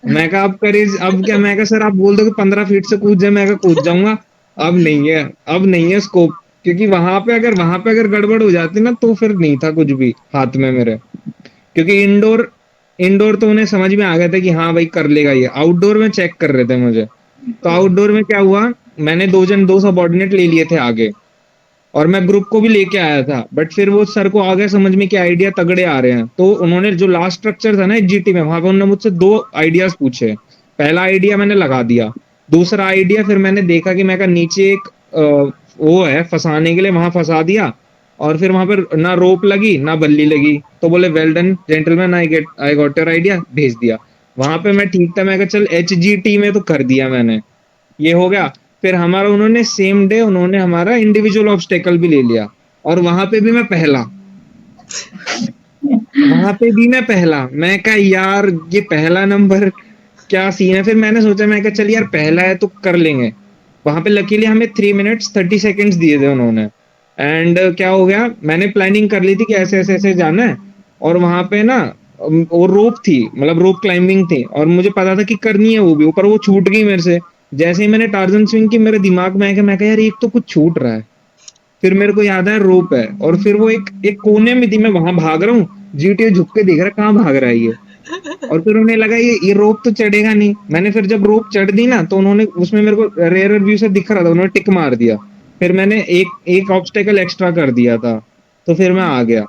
मैं कहा अब करेज, अब क्या, मैं कहा सर आप बोल दो कि 15 फीट से कूद जाए, मैं कहा कूद जाऊंगा। अब नहीं है, अब नहीं है स्कोप। क्योंकि वहां पे अगर गड़बड़ हो जाती ना, तो फिर नहीं था कुछ भी हाथ में मेरे। क्योंकि इंडोर इंडोर तो उन्हें समझ में आ गया था कि हाँ भाई कर लेगा ये। आउटडोर में चेक कर रहे थे मुझे। तो आउटडोर में क्या हुआ, मैंने दो सबॉर्डिनेट ले लिए थे आगे, और मैं ग्रुप को भी लेके आया था। बट फिर वो सर को आ गया समझ में कि आइडिया तगड़े आ रहे हैं, तो उन्होंने जो लास्ट स्ट्रक्चर था ना जीटी में, वहां पे उन्होंने मुझसे 2 आइडियाज पूछे। पहला आइडिया मैंने लगा दिया, दूसरा आइडिया फिर मैंने देखा कि मैं का नीचे एक वो है फंसाने के लिए, वहां फंसा दिया। और फिर वहां पर ना रोप लगी ना बल्ली लगी, तो बोले well done gentleman, I got your idea, भेज दिया। वहां पे मैं ठीक था, मैं कहा चल एचजीटी में तो कर दिया मैंने, ये हो गया। फिर हमारा उन्होंने सेम डे उन्होंने हमारा इंडिविजुअल ऑब्स्टेकल भी ले लिया, और वहां पे भी मैं पहला। वहां पे भी मैं पहला, मैं कहा यार ये पहला नंबर क्या सीन है। फिर मैंने सोचा, मैं कहा चल यार पहला है तो कर लेंगे। वहां पे लकीली हमें 3 मिनट्स 30 सेकेंड्स दिए थे उन्होंने। एंड क्या हो गया, मैंने प्लानिंग कर ली थी कि ऐसे ऐसे ऐसे जाना है। और वहां पे ना वो रोप थी, मतलब रोप क्लाइंबिंग थी, और मुझे पता था कि करनी है वो भी, ऊपर वो छूट गई मेरे से। जैसे ही मैंने टार्जन स्विंग की, मेरे दिमाग में आया कि मैं कहा यार एक तो कुछ छूट रहा है। फिर मेरे को याद आया रोप है, और फिर वो एक एक कोने में थी, मैं वहां भाग रहा हूँ, जीटीए झुक के देख रहा है कहाँ भाग रहा है ये। और फिर उन्हें लगा ये रोप तो चढ़ेगा नहीं। मैंने फिर जब रोप चढ़ दी ना, तो उन्होंने उसमें मेरे को रेयर व्यू से दिख रहा था, उन्होंने टिक मार दिया। फिर मैंने एक एक ऑब्स्टेकल एक्स्ट्रा कर दिया था, तो फिर मैं आ गया।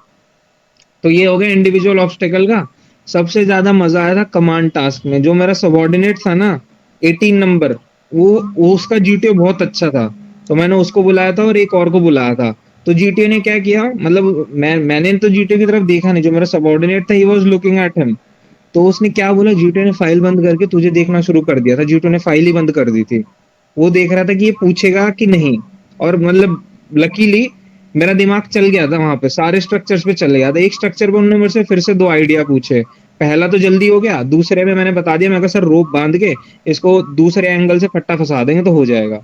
तो ये हो गया इंडिविजुअल ऑब्स्टेकल का। सबसे ज्यादा मजा आया था कमांड टास्क में। जो मेरा सबॉर्डिनेट था ना, 18 नंबर, वो उसका जीटीओ बहुत अच्छा था, तो मैंने उसको बुलाया था और एक और को बुलाया था। तो जीटीओ ने क्या किया, मतलब मैंने तो जीटीओ की तरफ देखा नहीं, जो मेरा सबॉर्डिनेट था he was looking at him. तो उसने क्या बोला, जीटीओ ने फाइल बंद करके तुझे देखना शुरू कर दिया था। जीटीओ ने फाइल ही बंद कर दी थी। वो देख रहा था कि ये पूछेगा कि नहीं। और मतलब लकीली मेरा दिमाग चल गया था, वहां पे सारे स्ट्रक्चर्स पे चल गया था। एक स्ट्रक्चर पे उन्होंने मेरे से फिर से 2 आइडिया पूछे। पहला तो जल्दी हो गया, दूसरे में मैंने बता दिया, मैं कहा सर रोप बांध के इसको दूसरे एंगल से फट्टा फंसा देंगे तो हो जाएगा,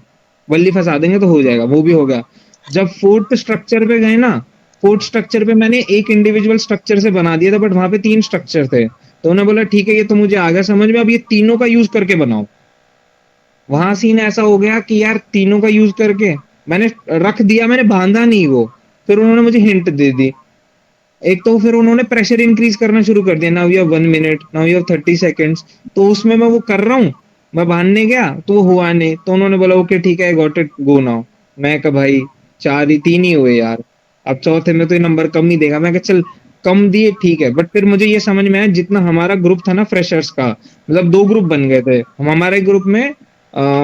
बल्ली फंसा देंगे तो हो जाएगा, वो भी हो गया। जब फोर्थ स्ट्रक्चर पे गए ना, फोर्थ स्ट्रक्चर पे मैंने एक इंडिविजुअल स्ट्रक्चर से बना दिया था, बट वहां पे 3 स्ट्रक्चर थे। तो उन्होंने बोला ठीक है ये तो मुझे आ गया समझ में, अब ये तीनों का यूज करके बनाओ। वहां सीन ऐसा हो गया कि यार तीनों का यूज करके मैंने रख दिया, मैंने बांधा नहीं वो। फिर उन्होंने मुझे हिंट दे दी। एक तो फिर उन्होंने प्रेशर इंक्रीज करना शुरू कर दिया, now you have 1 minute, now you have 30 seconds. तो उसमें मैं वो कर रहा हूँ, मैं बांधने गया तो वो हुआ नहीं, तो उन्होंने बोला ओके ठीक है, I got it, go now. मैं कहा भाई 3 ही हुए यार, अब चौथे में तो ये नंबर कम ही देगा। मैं कहा चल कम दिए ठीक है। बट फिर मुझे ये समझ में आया, जितना हमारा ग्रुप था ना फ्रेशर्स का, मतलब 2 ग्रुप बन गए थे हम हमारे ग्रुप में।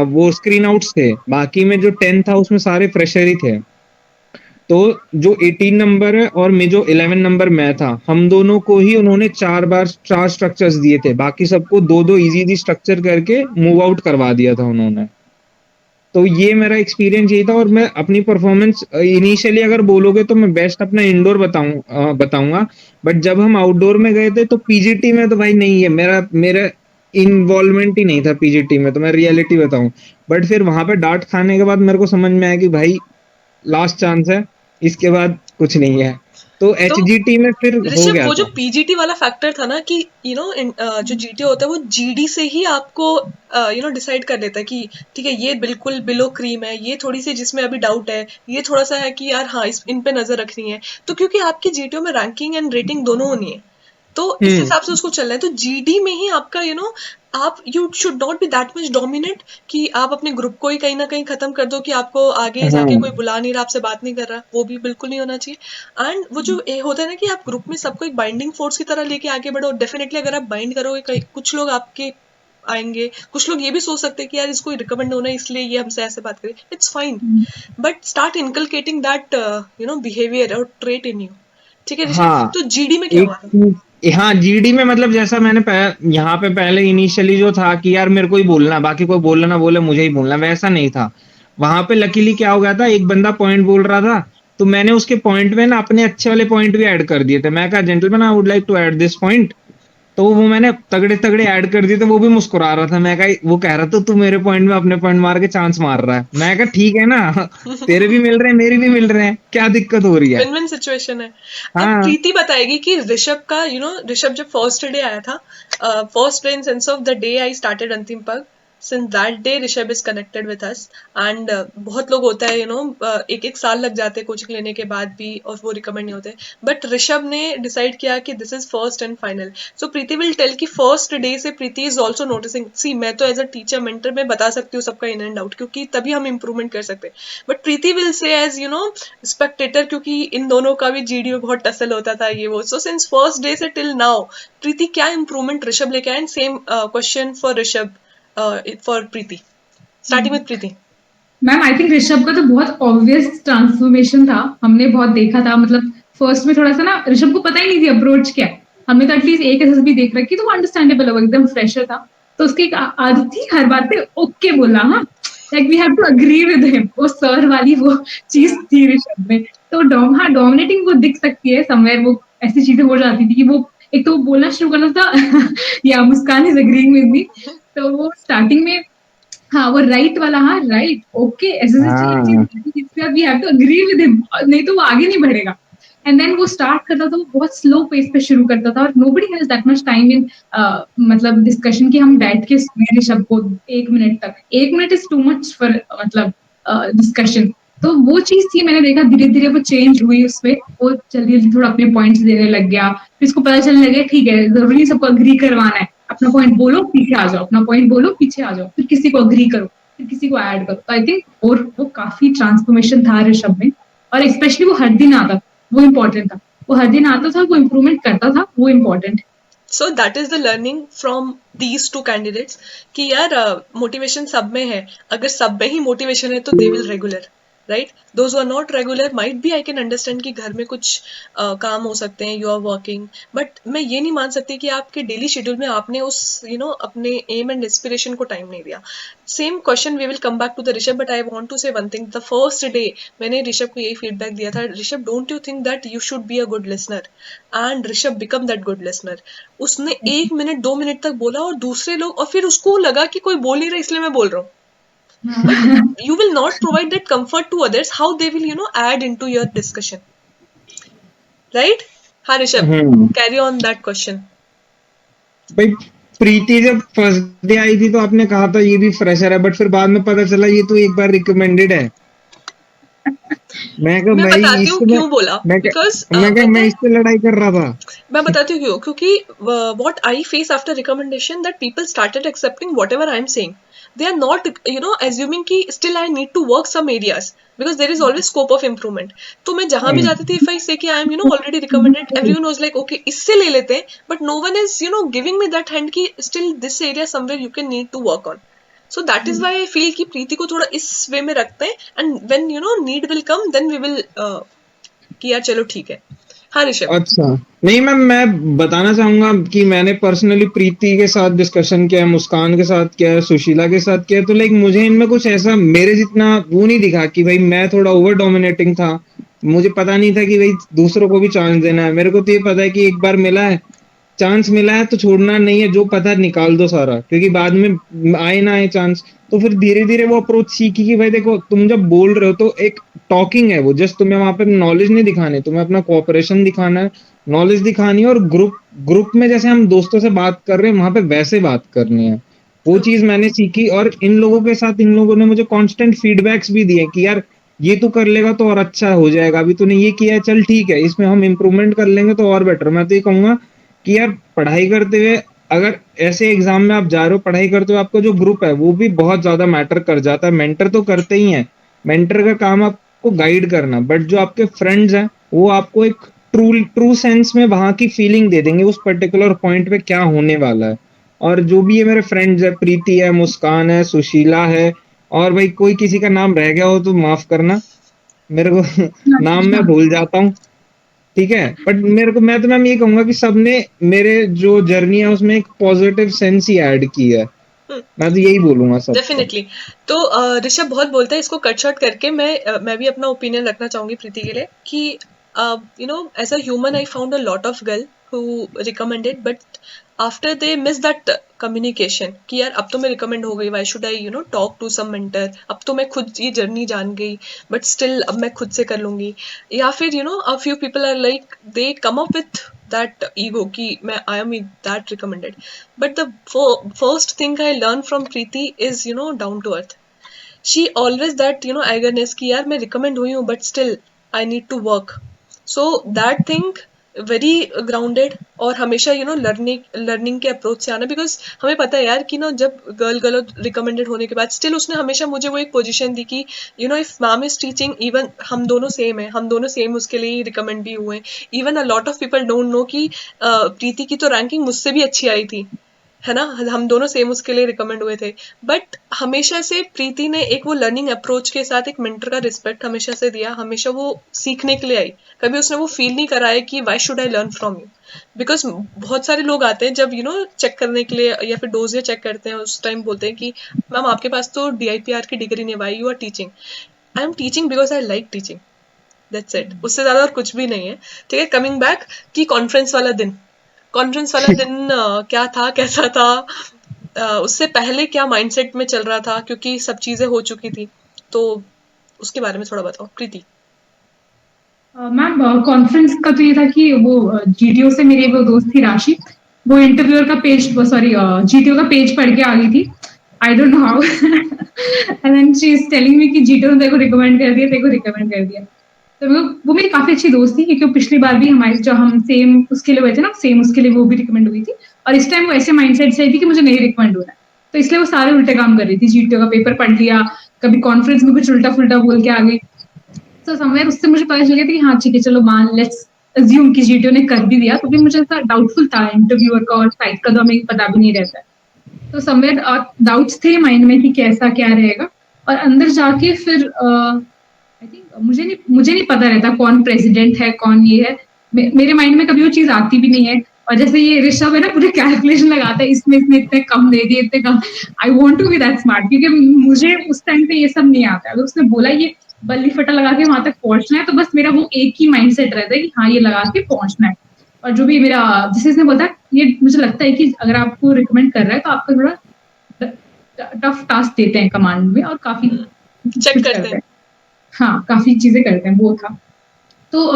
वो स्क्रीन आउट्स थे, बाकी में जो 10 था उसमें सारे फ्रेशर ही थे। तो जो 18 नंबर है और में जो 11 नंबर मैं था, हम दोनों को ही उन्होंने 4 बार 4 स्ट्रक्चर्स दिए थे, बाकी सबको 2-2 इजी इजी स्ट्रक्चर करके मूव आउट करवा दिया था उन्होंने। तो ये मेरा एक्सपीरियंस यही था। और मैं अपनी परफॉर्मेंस इनिशियली अगर बोलोगे तो मैं बेस्ट अपना इंडोर बताऊंगा। बट जब हम आउटडोर में गए थे तो पीजीटी में तो भाई नहीं है, मेरा मेरा इन्वॉल्वमेंट ही नहीं था पीजीटी में, तो मैं रियलिटी बताऊं। बट फिर वहां पे डांट खाने के बाद मेरे को समझ में आया कि भाई लास्ट चांस है, इसके बाद कुछ नहीं है। तो तो एचजीटी में फिर हो ऋषभ, गया वो जो था। पीजीटी वाला फैक्टर था ना कि जो जीटी होता है वो जीडी से ही आपको डिसाइड कर लेता है कि ठीक है ये बिल्कुल बिलो क्रीम है, ये थोड़ी सी जिसमें अभी डाउट है, ये थोड़ा सा है कि यार हाँ इन पे नजर रखनी है। तो क्योंकि आपकी जीटीओ में रैंकिंग एंड रेटिंग दोनों होनी है, तो इस हम्म। हिसाब से उसको चलना है। तो जीडी में ही आपका आप you should not be that much dominant कि आप अपने ग्रुप को ही कहीं ना कहीं खत्म कर दो कि आपको आगे जाके कोई हाँ बुला नहीं रहा, आपसे बात नहीं कर रहा, वो भी बिल्कुल नहीं होना चाहिए। एंड वो जो ये होता है ना कि आप ग्रुप में सबको एक बाइंडिंग फोर्स की तरह लेके आगे बढ़ो। डेफिनेटली अगर आप बाइंड करोगे, कुछ लोग आपके आएंगे, कुछ लोग ये भी सोच सकते हैं कि यार इसको रिकमेंड होना है इसलिए ये हमसे ऐसे बात करे, it's fine. But start inculcating that behaviour और ट्रेट इन यू। ठीक है ऋषभ, हाँ। तो जीडी में क्या एक हुआ था? हाँ जीडी में मतलब जैसा मैंने यहाँ पे पहले इनिशियली जो था कि यार मेरे को ही बोलना, बाकी कोई बोले ना बोले मुझे ही बोलना, वैसा नहीं था। वहां पे लकीली क्या हो गया था, एक बंदा पॉइंट बोल रहा था, तो मैंने उसके पॉइंट में ना अपने अच्छे वाले पॉइंट भी ऐड कर दिए थे। मैं कहा gentleman I would like to add this point. तो वो मैंने तगड़े तगड़े ऐड कर दिए थे, वो भी मुस्कुरा रहा था। मैं कहा, वो कह रहा था तू मेरे पॉइंट में अपने पॉइंट मार के चांस मार रहा है। मैं कहा ठीक है ना, तेरे भी मिल रहे हैं मेरे भी मिल रहे हैं, क्या दिक्कत हो रही है। विन विन सिचुएशन है। अब हाँ। प्रीति बताएगी कि ऋषभ का ऋषभ जब फर्स्ट डे आया था, first day in sense of the day I started अंतिम पग, since that day Rishabh is connected with us. And बहुत लोग होता है एक एक साल लग जाते हैं कोचिंग लेने के बाद भी और वो रिकमेंड नहीं होते। बट ऋषभ ने डिसाइड किया कि this is first and final. So Preeti will tell कि फर्स्ट डे से Preeti is also noticing, see मैं तो एज अ टीचर मेंटर में बता सकती हूँ सबका इन एंड आउट, क्योंकि तभी हम इंप्रूवमेंट कर सकते हैं। But Preeti will say as spectator, क्योंकि इन दोनों का भी जीडी में बहुत टसल होता था ये वो। सो सिंस फर्स्ट डे से टिल नाउ प्रीति क्या इंप्रूवमेंट ऋषभ लेके आए? Same question for Rishabh, for Preeti, starting with Preeti. Ma'am I think Rishabh का तो बहुत ऑब्वियस ट्रांसफॉर्मेशन था, हमने बहुत देखा था। मतलब फर्स्ट में थोड़ा सा ना ऋषभ को पता ही नहीं थी अप्रोच क्या है। हमने तो एटलीस्ट एक एसएसबी देख रखी, तो वो अंडरस्टैंडेबल है, वो एकदम फ्रेशर था। तो उसकी एक आदत थी हर बात पे ओके बोलना, हाँ like we have to agree with him, वो सर वाली वो चीज थी ऋषभ में। तो डोमिनेटिंग वो दिख सकती है समवेयर, वो ऐसी चीजें हो जाती थी कि वो एक तो बोलना शुरू करता था या मुस्कान इज एग्रीइंग विद मी, तो वो स्टार्टिंग में हाँ वो राइट वाला, हाँ राइट ओके ऐसे ऐसे एक हाँ चीज we have to agree with him, नहीं तो वो आगे नहीं बढ़ेगा। एंड देन वो स्टार्ट करता था, वो बहुत स्लो पेस पे शुरू करता था, और nobody has that much time in मतलब डिस्कशन कि हम बैठ के सुने ऋषभ को 1 मिनट तक, 1 minute is too much for मतलब डिस्कशन। तो वो चीज थी, मैंने देखा धीरे धीरे वो चेंज हुई उसमें, वो जल्दी जल्दी थोड़ा अपने पॉइंट्स देने लग गया, फिर इसको पता चलने लगे ठीक है जरूरी नहीं सबको अग्री करवाना है, अपना पॉइंट बोलो पीछे आ जाओ, अपना पॉइंट बोलो पीछे आ जाओ, फिर किसी को अग्री करो, फिर किसी को ऐड करो। तो आई थिंक और वो काफी ट्रांसफॉर्मेशन था ऋषभ में, और स्पेशली वो हर दिन आता, वो इम्पोर्टेंट था, वो हर दिन आता था, वो इम्प्रूवमेंट करता था, वो important. So that is the learning from these two candidates कि यार मोटिवेशन सब में है, अगर सब में ही मोटिवेशन है तो they will regular, right? Those are not regular might be, I can understand कि घर में कुछ काम हो सकते हैं, यू आर वर्किंग, बट मैं ये नहीं मान सकती कि आपके डेली शेड्यूल में आपने उस अपने एम एंड इंस्पिरेशन को टाइम नहीं दिया। Same question we will come back to the Rishabh, but I want to say one thing. The first day मैंने ऋषभ को यही फीडबैक दिया था, Rishabh don't you think that you should be a good listener, and Rishabh become that good listener. उसने 1 minute 2 minute तक बोला, और दूसरे लोग, और फिर उसको लगा कि कोई बोल नहीं रहा इसलिए मैं बोल रहा हूँ, but you will not provide that comfort to others, how they will add into your discussion, right? हाँ Rishabh, carry on that question. भाई प्रीति जब फर्स्ट डे आई थी तो आपने कहा था ये भी फ्रेशर है, बट फिर बाद में पता चला ये तो एक बार रिकमेंडेड है। मैं मैं भाई बताती हूँ इससे क्यों बोला, बिकॉज मैं इससे लड़ाई कर रहा था। मैं बताती हूँ क्यों, क्योंकि what I face after recommendation that people started accepting whatever I'm saying. They are not assuming कि still I need to work some areas because there is always scope of improvement. तो मैं जहाँ भी जाती थी, if I say कि I am already recommended, everyone was like okay इससे ले लेते हैं, but no one is giving me that hand कि still this area somewhere you can need to work on. So that is why I feel कि प्रीति को थोड़ा इस वे में रखते हैं, and when need will come then we will कि यार चलो ठीक है। हाँ ऋषभ। अच्छा, नहीं मैम, मैं बताना चाहूंगा कि मैंने पर्सनली प्रीति के साथ डिस्कशन किया है, मुस्कान के साथ किया है, सुशीला के साथ किया है, तो लाइक मुझे इनमें कुछ ऐसा मेरे जितना वो नहीं दिखा कि भाई मैं थोड़ा ओवर डोमिनेटिंग था। मुझे पता नहीं था कि भाई दूसरों को भी चांस देना है। मेरे को तो ये पता है कि एक बार मिला है, चांस मिला है तो छोड़ना नहीं है, जो पता है निकाल दो सारा, क्योंकि बाद में आए ना आए चांस। तो फिर धीरे धीरे वो अप्रोच सीखी कि भाई देखो तुम जब बोल रहे हो तो एक टॉकिंग है वो, जस्ट तुम्हें वहां पे नॉलेज नहीं दिखाने, तुम्हें अपना कोऑपरेशन दिखाना है, नॉलेज दिखानी है, और ग्रुप ग्रुप में जैसे हम दोस्तों से बात कर रहे हैं वहां पे वैसे बात करनी है। वो चीज मैंने सीखी, और इन लोगों के साथ इन लोगों ने मुझे कांस्टेंट फीडबैक्स भी दिए कि यार ये तू कर लेगा तो और अच्छा हो जाएगा, अभी तूने ये किया है चल ठीक है, इसमें हम इम्प्रूवमेंट कर लेंगे तो और बेटर। मैं तो ये कहूंगा कि यार पढ़ाई करते हुए अगर ऐसे एग्जाम में आप जा रहे हो, पढ़ाई करते हुए आपका जो ग्रुप है वो भी बहुत ज्यादा मैटर कर जाता है। मेंटर तो करते ही हैं, मेंटर का काम आपको गाइड करना, बट जो आपके फ्रेंड्स हैं वो आपको एक ट्रू ट्रू सेंस में वहां की फीलिंग दे देंगे उस पर्टिकुलर पॉइंट पे क्या होने वाला है। और जो भी ये मेरे फ्रेंड्स है, प्रीति है, मुस्कान है, सुशीला है, और भाई कोई किसी का नाम रह गया हो तो माफ करना, मेरे को नाम मैं भूल जाता हूँ, ठीक है। बट मेरे को, मैं तो मैम ये कहूंगा कि सबने मेरे जो जर्नी है उसमें एक पॉजिटिव सेंस ही ऐड की है। मैं तो यही बोलूंगा सबको। डेफिनेटली। तो ऋषभ बहुत बोलता है, इसको कट शॉर्ट करके मैं भी अपना ओपिनियन रखना चाहूंगी प्रीति के लिए कि as a human I found a lot of girl who recommended, but after they miss that communication कि यार अब तो मैं रिकमेंड हो गई, why should I talk to some mentor, अब तो मैं खुद ये जर्नी जान गई, बट स्टिल अब मैं खुद से कर लूंगी। या फिर a few people are like they come up with that ego कि मैं I am that recommended, but the first thing I learned from Preeti is down to earth. She always that eagerness कि यार मैं recommend हुई हूँ but still I need to work, so that thing very grounded, और हमेशा learning के approach से आना, बिकॉज हमें पता है यार कि जब गर्ल रिकमेंडेड होने के बाद स्टिल उसने हमेशा मुझे वो एक पोजीशन दी कि if ma'am is teaching, even हम दोनों सेम है, हम दोनों सेम उसके लिए रिकमेंड भी हुए। Even a lot of people don't know कि प्रीति की तो रैंकिंग मुझसे भी अच्छी आई थी, है ना, हम दोनों सेम उसके लिए रिकमेंड हुए थे। बट हमेशा से प्रीति ने एक वो लर्निंग अप्रोच के साथ एक मेंटर का रिस्पेक्ट हमेशा से दिया, हमेशा वो सीखने के लिए आई, कभी उसने वो फील नहीं कराया कि Y should I learn from you. Because बहुत सारे लोग आते हैं जब चेक करने के लिए या फिर डोजियर चेक करते हैं, उस टाइम बोलते हैं कि मैम आपके पास तो DIPR की डिग्री नहीं, why you are teaching. I am teaching because I like teaching, that's it, उससे ज्यादा और कुछ भी नहीं है। ठीक है, कमिंग बैक कि कॉन्फ्रेंस वाला दिन, कॉन्फ्रेंस वाला दिन क्या था, कैसा था, उससे पहले क्या माइंडसेट में चल रहा था, क्योंकि सब चीजें हो चुकी थी, तो उसके बारे में थोड़ा बताओ प्रीति। मैम कॉन्फ्रेंस का तो ये था कि वो जीटीओ से मेरी वो दोस्त थी राशि, वो इंटरव्यूअर का पेज, सॉरी जीटीओ का पेज पढ़ के आ गई थी। I don't know how and then she is telling me कि जीटीओ ने तेरे को रिकमेंड कर दिया, तेरे को रिकमेंड कर दिया। तो वो मेरी काफी अच्छी दोस्त थी, क्योंकि पिछली बार भी हमारे जो हम सेम उसके लिए हुए थे ना, सेम उसके लिए वो भी रिकमेंड हुई थी, और इस टाइम वो ऐसे माइंडसेट से आई थी कि मुझे नहीं रिकमेंड हो रहा है, तो इसलिए वो सारे उल्टे काम कर रही थी। जीटीओ का पेपर पढ़ लिया, कभी कॉन्फ्रेंस में कुछ उल्टा फुल्टा बोल के आ गई। तो समवेयर उससे मुझे पता चल गया था कि हाँ ठीक है, चलो मान लेट्स अज्यूम कि जीटीओ ने कर भी दिया, तो भी मुझे ऐसा डाउटफुल था इंटरव्यूअर का और साइट का, तो हमें पता भी नहीं रहता है। तो समवेयर डाउट्स थे माइंड में कि कैसा क्या रहेगा, और अंदर जाके फिर आई थिंक मुझे नहीं पता रहता कौन प्रेसिडेंट है, कौन ये है। मेरे माइंड में कभी वो चीज आती भी नहीं है। और जैसे ये ऋषभ है ना, पूरे कैलकुलेशन लगाता है, इसमें इसने इतने कम दे दिए, इतने कम। I want to be that smart, क्योंकि मुझे उस टाइम पे ये सब नहीं आता। अगर उसने बोला ये बल्ली फटा लगा के वहां तक पहुंचना है, तो बस मेरा वो एक ही माइंडसेट रहता है कि हाँ ये लगा के पहुंचना है। और जो भी मेरा जिस इसने बोला, ये मुझे लगता है कि अगर आपको रिकमेंड कर रहा है तो आपको थोड़ा टफ टास्क देते हैं कमांड में, और काफी चेक कुछ करते करते हैं। हैं। हाँ, काफी चीजें करते हैं, वो था। तो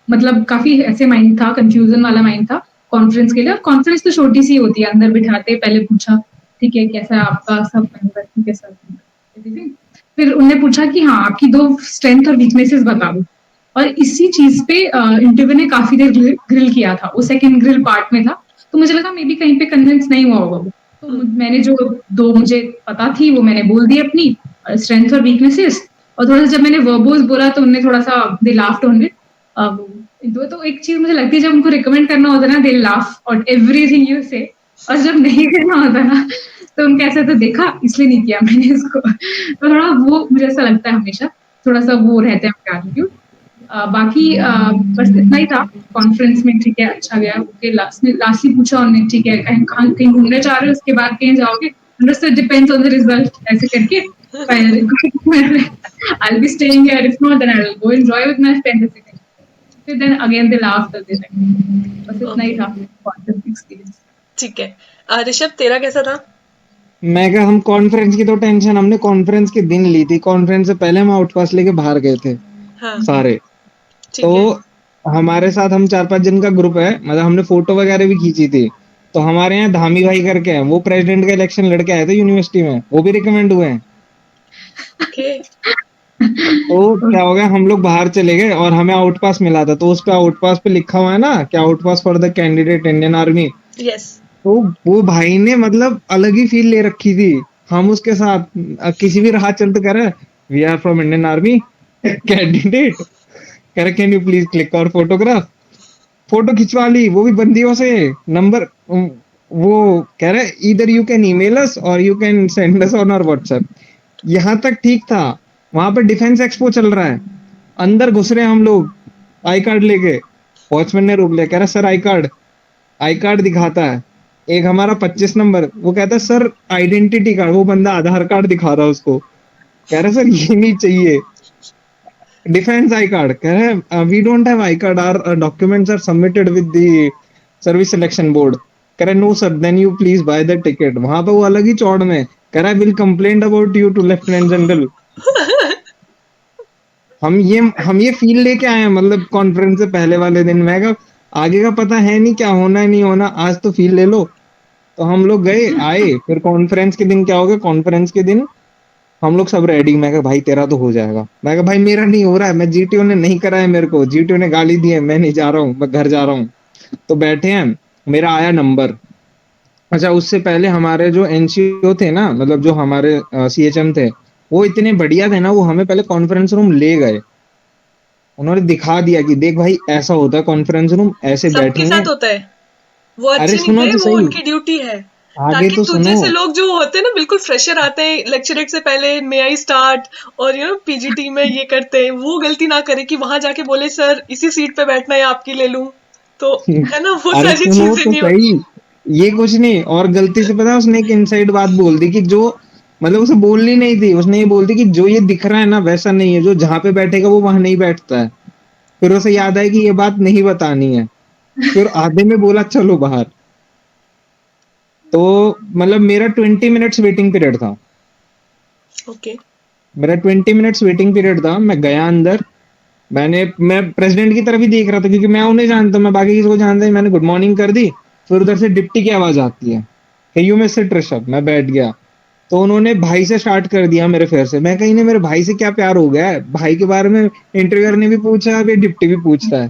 मतलब काफी ऐसे माइंड था, कंफ्यूजन वाला माइंड था कॉन्फ्रेंस के लिए। और कॉन्फ्रेंस तो छोटी सी होती है, अंदर बिठाते पहले पूछा ठीक है कैसा है आपका सब मेंबर, ठीक है सब member। फिर उनने पूछा कि हाँ आपकी 2 स्ट्रेंथ और वीकनेसेस बता दो, और इसी चीज पे इंटरव्यू ने काफी देर ग्रिल किया था। वो सेकंड ग्रिल पार्ट में था, तो मुझे लगा मे बी कहीं पे कन्विंस नहीं हुआ होगा वो। तो मैंने जो 2 मुझे पता थी वो मैंने बोल दी अपनी स्ट्रेंथ और वीकनेसेस। और थोड़ा सा जब मैंने वर्बोस बोला तो उन्हें थोड़ा सा दे लाफ्ड ऑन इट। तो एक चीज मुझे लगती है, जब उनको रिकमेंड करना होता है ना, they laugh on everything you से। और जब नहीं करना होता ना, तो उनका ऐसा तो देखा इसलिए नहीं किया मैंने इसको। तो थोड़ा वो मुझे ऐसा लगता है हमेशा, थोड़ा सा वो रहता है उनका एटीट्यूड। बाकी बस इतना ही था कॉन्फ्रेंस में। ठीक है, अच्छा गया। ओके, लास्टली पूछा उन्होंने ठीक है कहीं घूमने जा रहे हो, उसके बाद कहीं जाओगे, डिपेंड्स ऑन द रिजल्ट, ऐसे करके I'll be staying here, if not then I'll go enjoy with my friends, ऐसे करके। फिर then again they laughed at this। बस इतना ही था कॉन्फ्रेंस एक्सपीरियंस। ठीक है, ऋषभ तेरा कैसा था? मैं क्या, हम कॉन्फ्रेंस की तो टेंशन हमने कॉन्फ्रेंस के दिन ली थी। कॉन्फ्रेंस से पहले हम आउटपास लेके बाहर गए थे हाँ सारे। तो ठीक है। हमारे साथ हम 4-5 जन का ग्रुप है, मतलब हमने फोटो वगैरह भी खींची थी। तो हमारे यहाँ धामी भाई करके हैं, वो प्रेसिडेंट का इलेक्शन लड़के आए थे यूनिवर्सिटी में, वो भी रिकमेंड हुए हैं। ओके। तो क्या हो गया, हम लोग बाहर चले गए और हमें आउटपास मिला था। तो उस पे आउटपास पे लिखा हुआ है ना कि outpass for the candidate Indian Army. Yes. तो वो भाई ने मतलब अलग ही फील ले रखी थी। हम उसके साथ किसी भी राह चलते कह रहे we are from Indian army candidate, कह रहे कैन यू प्लीज क्लिक और फोटोग्राफ। फोटो खिंचवा ली, वो भी बंदियों से। नंबर वो कह रहे इधर यू कैन ईमेल अस और you can send us on our WhatsApp. यहाँ तक ठीक था। वहां पे डिफेंस एक्सपो चल रहा है, अंदर घुस रहे हैं हम लोग आई कार्ड लेके। वॉचमैन ने रोक लिया, कह रहा sir I card. I card दिखाता है एक हमारा 25 नंबर, वो कहता है सर आइडेंटिटी कार्ड। वो बंदा आधार कार्ड दिखा रहा है उसको, कह रहा सर ये नहीं चाहिए, डिफेंस आई कार्ड। कह रहे we don't have I card, our documents are submitted with the service selection board. कह रहे no sir then you please buy the ticket. वहां पे वो अलग ही चौड़ में कह रहा है will complain about you to lieutenant general. हम ये फील लेके आए हैं, मतलब कॉन्फ्रेंस से पहले वाले दिन। मैं कहा आगे का पता है नहीं क्या होना है नहीं होना, आज तो फील ले लो। तो हम लोग गए आए। फिर कॉन्फ्रेंस के दिन क्या हो गया, कॉन्फ्रेंस के दिन हम लोग सब रेडी। मैं कहा भाई तेरा तो हो जाएगा। मैं कहा भाई मेरा नहीं हो रहा है, मैं जीटीओ ने नहीं करा है, मेरे को जीटीओ ने गाली दी है, मैं नहीं जा रहा हूँ, मैं घर जा रहा हूँ। तो बैठे हैं, मेरा आया नंबर। अच्छा, उससे पहले हमारे जो एनसीओ थे ना, मतलब जो हमारे सीएचएम थे, वो इतने बढ़िया थे ना, वो हमें पहले कॉन्फ्रेंस रूम ले गए। उन्होंने दिखा दिया कि देख भाई ऐसा होता है कॉन्फ्रेंस रूम, ऐसे सबके बैठेंगे। साथ होता है, वो अरे अच्छे नहीं सुनो थे, तो वो सही, उनकी ड्यूटी है। आगे ताकि तो तुझे सुनो। से लोग जो होते हैं ना, बिल्कुल फ्रेशर आते हैं लेक्चरेट से पहले, मे आई स्टार्ट, और पीजीटी में ये करते हैं, वो गलती ना करे कि वहां जाके बोले सर इसी सीट पे बैठना है, आपकी ले लूं। तो है ना, वो अरे सारी सुनो चीजें तो नहीं हो। सही, ये कुछ नहीं। और गलती से पता है उसने एक इनसाइड बात बोल दी कि जो मतलब उसे बोलनी नहीं थी, उसने ये बोलती कि जो ये दिख रहा है ना वैसा नहीं है, जो जहां पे बैठेगा वो वहां नहीं बैठता है। फिर उसे याद आया कि ये बात नहीं बतानी है, फिर आधे में बोला चलो बाहर। तो मतलब मेरा 20 मिनट्स वेटिंग पीरियड था। ओके। मेरा 20 मिनट्स वेटिंग पीरियड था, मैं गया अंदर। मैं प्रेसिडेंट की तरफ ही देख रहा था क्योंकि मैं उन्हें जानता हूं, मैं बाकी किसी को जानता नहीं। मैंने गुड मॉर्निंग कर दी, फिर उधर से डिप्टी की आवाज आती है, "Hey, you may sit Rishabh." मैं बैठ गया। तो उन्होंने भाई से स्टार्ट कर दिया मेरे फेयर से। मैं कहीं नहीं, मेरे भाई से क्या प्यार हो गया है, भाई के बारे में इंटरव्यूअर ने भी पूछा, अभी डिप्टी भी पूछता है,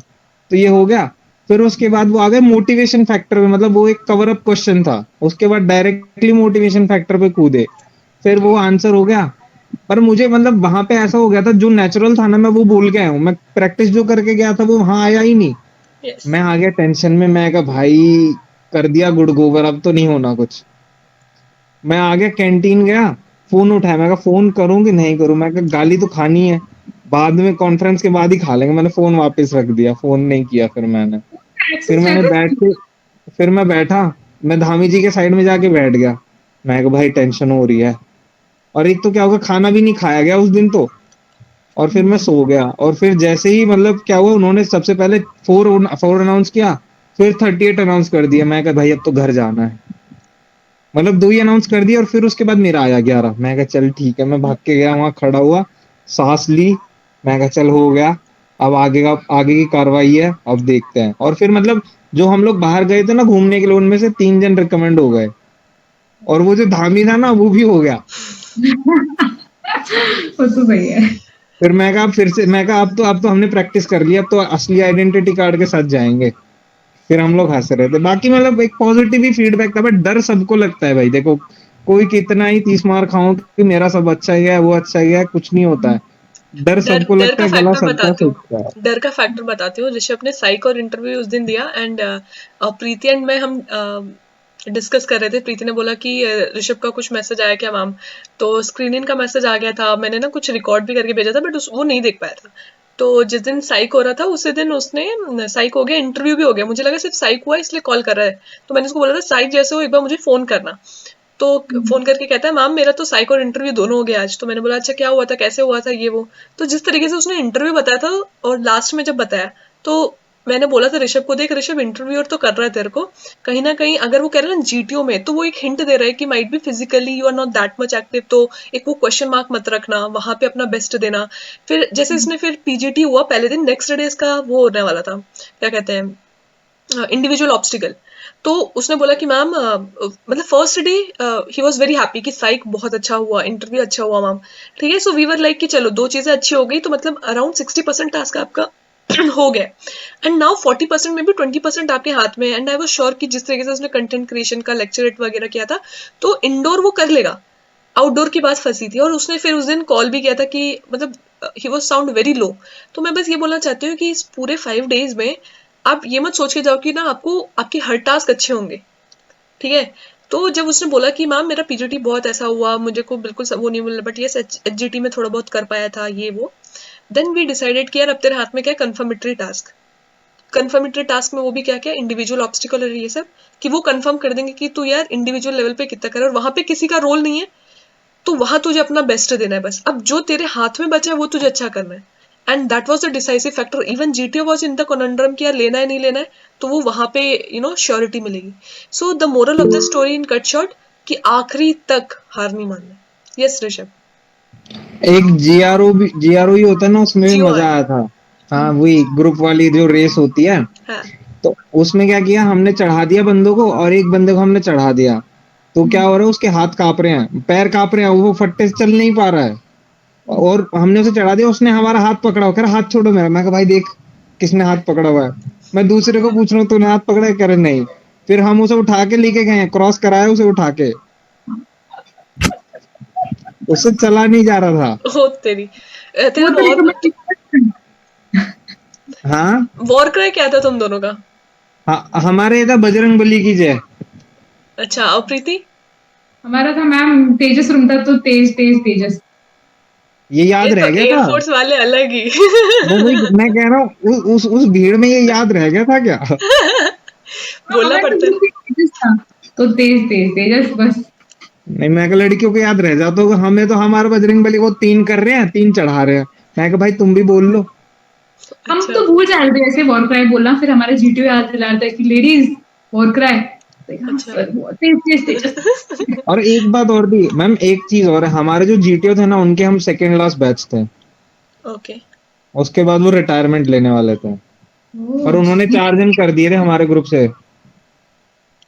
तो ये हो गया। फिर उसके बाद वो आ गए मोटिवेशन फैक्टर पे, मतलब वो एक कवर अप क्वेश्चन था, उसके बाद डायरेक्टली मोटिवेशन फैक्टर पे कूदे। फिर वो आंसर हो गया। पर मुझे मतलब वहां पे ऐसा हो गया था, जो नेचुरल था ना मैं वो भूल गया हूँ। मैं प्रैक्टिस जो करके गया था वो वहां आया ही नहीं। यस। मैं आ गया टेंशन में, मैं कहा भाई कर दिया गुड़ गोबर, अब तो नहीं होना कुछ। मैं आ गया, कैंटीन गया, फोन उठाया, मैं कहा फोन करूं कि नहीं करूं, मैं कहा गाली तो खानी है, बाद में कॉन्फ्रेंस के बाद ही खा लेंगे। मैंने फोन वापस रख दिया, फोन नहीं किया फिर मैंने। फिर एक्सेस मैंने रहता बैठ के, फिर मैं बैठा, मैं धामी जी के साइड में जाके बैठ गया। मैं कहा भाई टेंशन हो रही है, और एक तो क्या होगा, खाना भी नहीं खाया गया उस दिन तो। और फिर मैं सो गया, और फिर जैसे ही मतलब क्या हुआ, उन्होंने सबसे पहले फोर फोर अनाउंस किया, फिर 38 अनाउंस कर दिया। मैं कहा भाई अब तो घर जाना है, मतलब दो ही अनाउंस कर दिया, और फिर उसके बाद मेरा आया 11। मैं कहा चल ठीक है, मैं भाग के गया, वहां खड़ा हुआ, सांस ली, मैं कहा चल हो गया, अब आगे की कार्रवाई है, अब देखते हैं। और फिर मतलब जो हम लोग बाहर गए थे ना घूमने के लिए, उनमें से 3 जन रिकमेंड हो गए, और वो जो धामी था ना वो भी हो गया। वो तो सही है। फिर मैं कहा, फिर से मैं कहा अब तो हमने प्रैक्टिस कर लिया, अब तो असली आइडेंटिटी कार्ड के साथ जाएंगे। फिर हम लोग हंस रहे थे। बाकी मतलब एक पॉजिटिव ही फीडबैक था, बट डर सबको लगता है भाई। देखो कोई कितना ही 30 मार खाऊं कि मेरा सब अच्छा ही है, वो अच्छा ही है, कुछ नहीं होता है। डर डर सबको डर लगता का है, गला फैक्टर सबका बताती हूँ। सूखता है। डर का फैक्टर बताती हूँ। ऋषभ ने साइक और इंटरव्यू उस दिन दिया, एंड प्रीति एंड मैं हम डिस्कस कर रहे थे। प्रीति ने बोला कि ऋषभ का कुछ मैसेज आया क्या मैम, तो स्क्रीनिंग का मैसेज आ गया था। मैंने ना कुछ रिकॉर्ड भी करके भेजा था, बट वो नहीं देख पाया था। तो जिस दिन साइक हो रहा था उसी दिन उसने साइक हो गया, इंटरव्यू भी हो गया। मुझे लगा सिर्फ साइक हुआ इसलिए कॉल कर रहा है, तो मैंने उसको बोला था साइक जैसे हो एक बार मुझे फोन करना। तो फोन करके कहता है मैम मेरा तो साइक और इंटरव्यू दोनों हो गया आज। तो मैंने बोला अच्छा क्या हुआ था, कैसे हुआ था, ये वो। तो जिस तरीके से उसने इंटरव्यू बताया था, और लास्ट में जब बताया, तो मैंने बोला था ऋषभ को, देख ऋषभ इंटरव्यूअर तो कर रहा है तेरे को, कहीं ना कहीं अगर वो कह रहा है ना जीटीओ में, तो वो एक हिंट दे रहा है कि might be physically you are not that much active, तो एक वो क्वेश्चन मार्क मत रखना, वहां पे अपना बेस्ट देना। फिर जैसे इसने फिर पीजीटी हुआ पहले दिन, नेक्स्ट डे इसका वो होने वाला था, क्या कहते हैं, इंडिविजुअल ऑब्स्टिकल। तो उसने बोला कि मैम मतलब first day he was very happy कि साइक बहुत अच्छा हुआ, इंटरव्यू अच्छा हुआ मैम। ठीक है, सो वी वर लाइक कि चलो दो चीजें अच्छी हो गई, तो मतलब अराउंड 60% टास्क आपका हो गया। एंड नाउ 40% में भी 20% आपके हाथ में। एंड आई वॉज श्योर कि जिस तरीके से उसने कंटेंट क्रिएशन का लेक्चरेट वगैरह किया था, तो इंडोर वो कर लेगा। आउटडोर की बात फंसी थी, और उसने फिर उस दिन कॉल भी किया था कि मतलब he was sound very low. तो मैं बस ये बोलना चाहती हूँ कि इस पूरे 5 डेज में आप ये मत सोच के जाओ कि ना आपको आपके हर टास्क अच्छे होंगे। ठीक है। तो जब उसने बोला कि मैम मेरा पीजीटी बहुत ऐसा हुआ, मुझे को बिल्कुल वो नहीं मिला, बट यस एचजीटी में थोड़ा बहुत कर पाया था ये वो, देन वी डिसाइडेड कि यार अब तेरे हाथ में क्या है, कंफर्मेटरी टास्क। कंफर्मेटरी टास्क में वो भी क्या क्या इंडिविजुअल ऑब्स्टिकल और ये सब, कि वो कंफर्म कर देंगे कि तू यार इंडिविजुअल लेवल पे कितना कर, और वहां पे किसी का रोल नहीं है, तो वहां तुझे अपना बेस्ट देना है बस। अब जो तेरे हाथ में बचा है वो तुझे अच्छा करना है। And that was the decisive factor. Even GTO was in the conundrum कि यार लेना है नहीं लेना है, तो वो वहां पे श्योरिटी मिलेगी। So the moral of the story in cut short, कि आखिरी तक हार नहीं मानना। यस ऋषभ। एक जीआरओ ही होता है ना, उसमें भी जियो मजा आर। आया था। हाँ वही ग्रुप वाली जो रेस होती है। हाँ। तो उसमें क्या किया, हमने चढ़ा दिया बंदों को, और एक बंदे को हमने चढ़ा दिया। तो क्या हो रहा है, उसके हाथ कांप रहे हैं, पैर कांप रहे हैं, वो फट्टे से चल नहीं पा रहा है। और हमने उसे चढ़ा दिया, उसने हमारा हाथ पकड़ा हो, कह रहा हाथ छोड़ो मेरा। मैं कहा भाई देख किसने हाथ पकड़ा हुआ है। मैं दूसरे को पूछ रहा हूँ तूने हाथ पकड़ा है, कह रहे नहीं। फिर हम उसे उठा के लेके गए, क्रॉस कराया उसे उठा के, उससे चला नहीं जा रहा था। ओ तेरी, वो तेरा तो रिकमेंड। हाँ, वॉर क्राई क्या था तुम दोनों का? हमारे था बजरंग बली की जय। अच्छा, और प्रीति? हमारा था मैम तेजस रूम था, तो तेज तेज तेजस। ये ये याद तो रह गया था। एयरफोर्स वाले अलग ही। मैं कह रहा हूँ उस भीड़ में ये याद रह गया था क्या? हाँ, बोलना हमारे पड़ता ग्रुप है। में तेजस था, तो तेज तेज तेजस बस। नहीं, मैं कहा लड़कियों को याद रह जाता होगा, हमें तो हमारा बजरंगबली वो 3 कर रहे हैं, 3 चढ़ा रहे हैं। मैं कहा भाई तुम भी बोल लो। हम अच्छा तो भूल जाते थे ऐसे वॉर क्राई बोलना, फिर हमारे जीटीओ याद दिलाता है कि लेडीज वॉर क्राई। हाँ अच्छा सर, तेज तेज तेज। और एक बात और भी मैम, एक चीज और है, हमारे जो जीटीओ थे ना उनके हम सेकेंड लास्ट बैच थे। ओके उसके बाद वो रिटायरमेंट लेने वाले थे, और ओह, उन्होंने 4 दिन कर दिए थे हमारे ग्रुप से।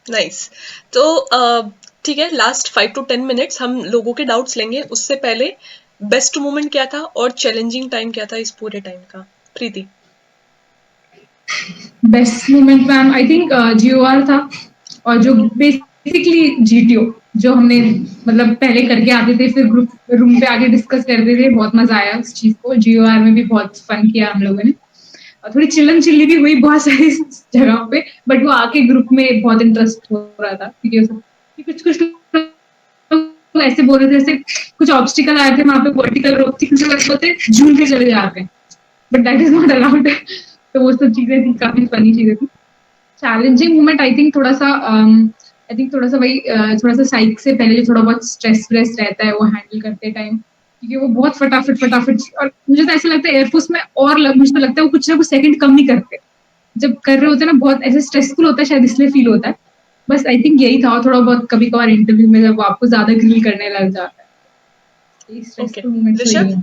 नाइस। तो ठीक है, लास्ट 5 to 10 मिनट्स हम लोगों के डाउट्स लेंगे। उससे पहले बेस्ट मोमेंट क्या था और चैलेंजिंग टाइम क्या था इस पूरे टाइम का? Preeti. Best moment ma'am I think GOR था, और जो बेसिकली जीटीओ जो हमने मतलब पहले करके आते थे, फिर ग्रुप रूम पे आके डिस्कस करते थे, बहुत मजा आया उस चीज को। जीओआर में भी बहुत फन किया हम लोगों ने, और थोड़ी चिल्लम चिल्ली भी हुई बहुत सारी जगहों पे, बट वो आके ग्रुप में बहुत इंटरेस्ट हो रहा था क्योंकि कुछ कुछ लोग ऐसे बोल रहे थे, जैसे कुछ ऑब्स्टिकल आए थे वहां पे, वर्टिकल रोक थी, कुछ लोग बोलते झूल के चले जाते हैं, but that is not allowed. तो वो सब चीजें थी, काफी फनी चीजें थी। चैलेंजिंग मोमेंट आई थिंक थोड़ा सा आई थिंक थोड़ा सा वही थोड़ा सा साइक से पहले जो थोड़ा बहुत स्ट्रेस व्रेस रहता है वो हैंडल करते टाइम, क्योंकि वो बहुत फटाफट फटाफट, और मुझे तो ऐसा लगता है एयरफोर्स में, और मुझे तो लगता है वो कुछ ना कुछ सेकंड कम नहीं करते जब कर रहे होते हैं ना, बहुत ऐसे स्ट्रेसफुल होता है, शायद इसलिए फील होता है। बस आई थिंक यही था, और थोड़ा बहुत कभी कभार इंटरव्यू में जब वो आपको ज्यादा ग्रिल करने लग जाता है, ओके स्ट्रेसफुल मोमेंट्स तो ऋषभ। यही है।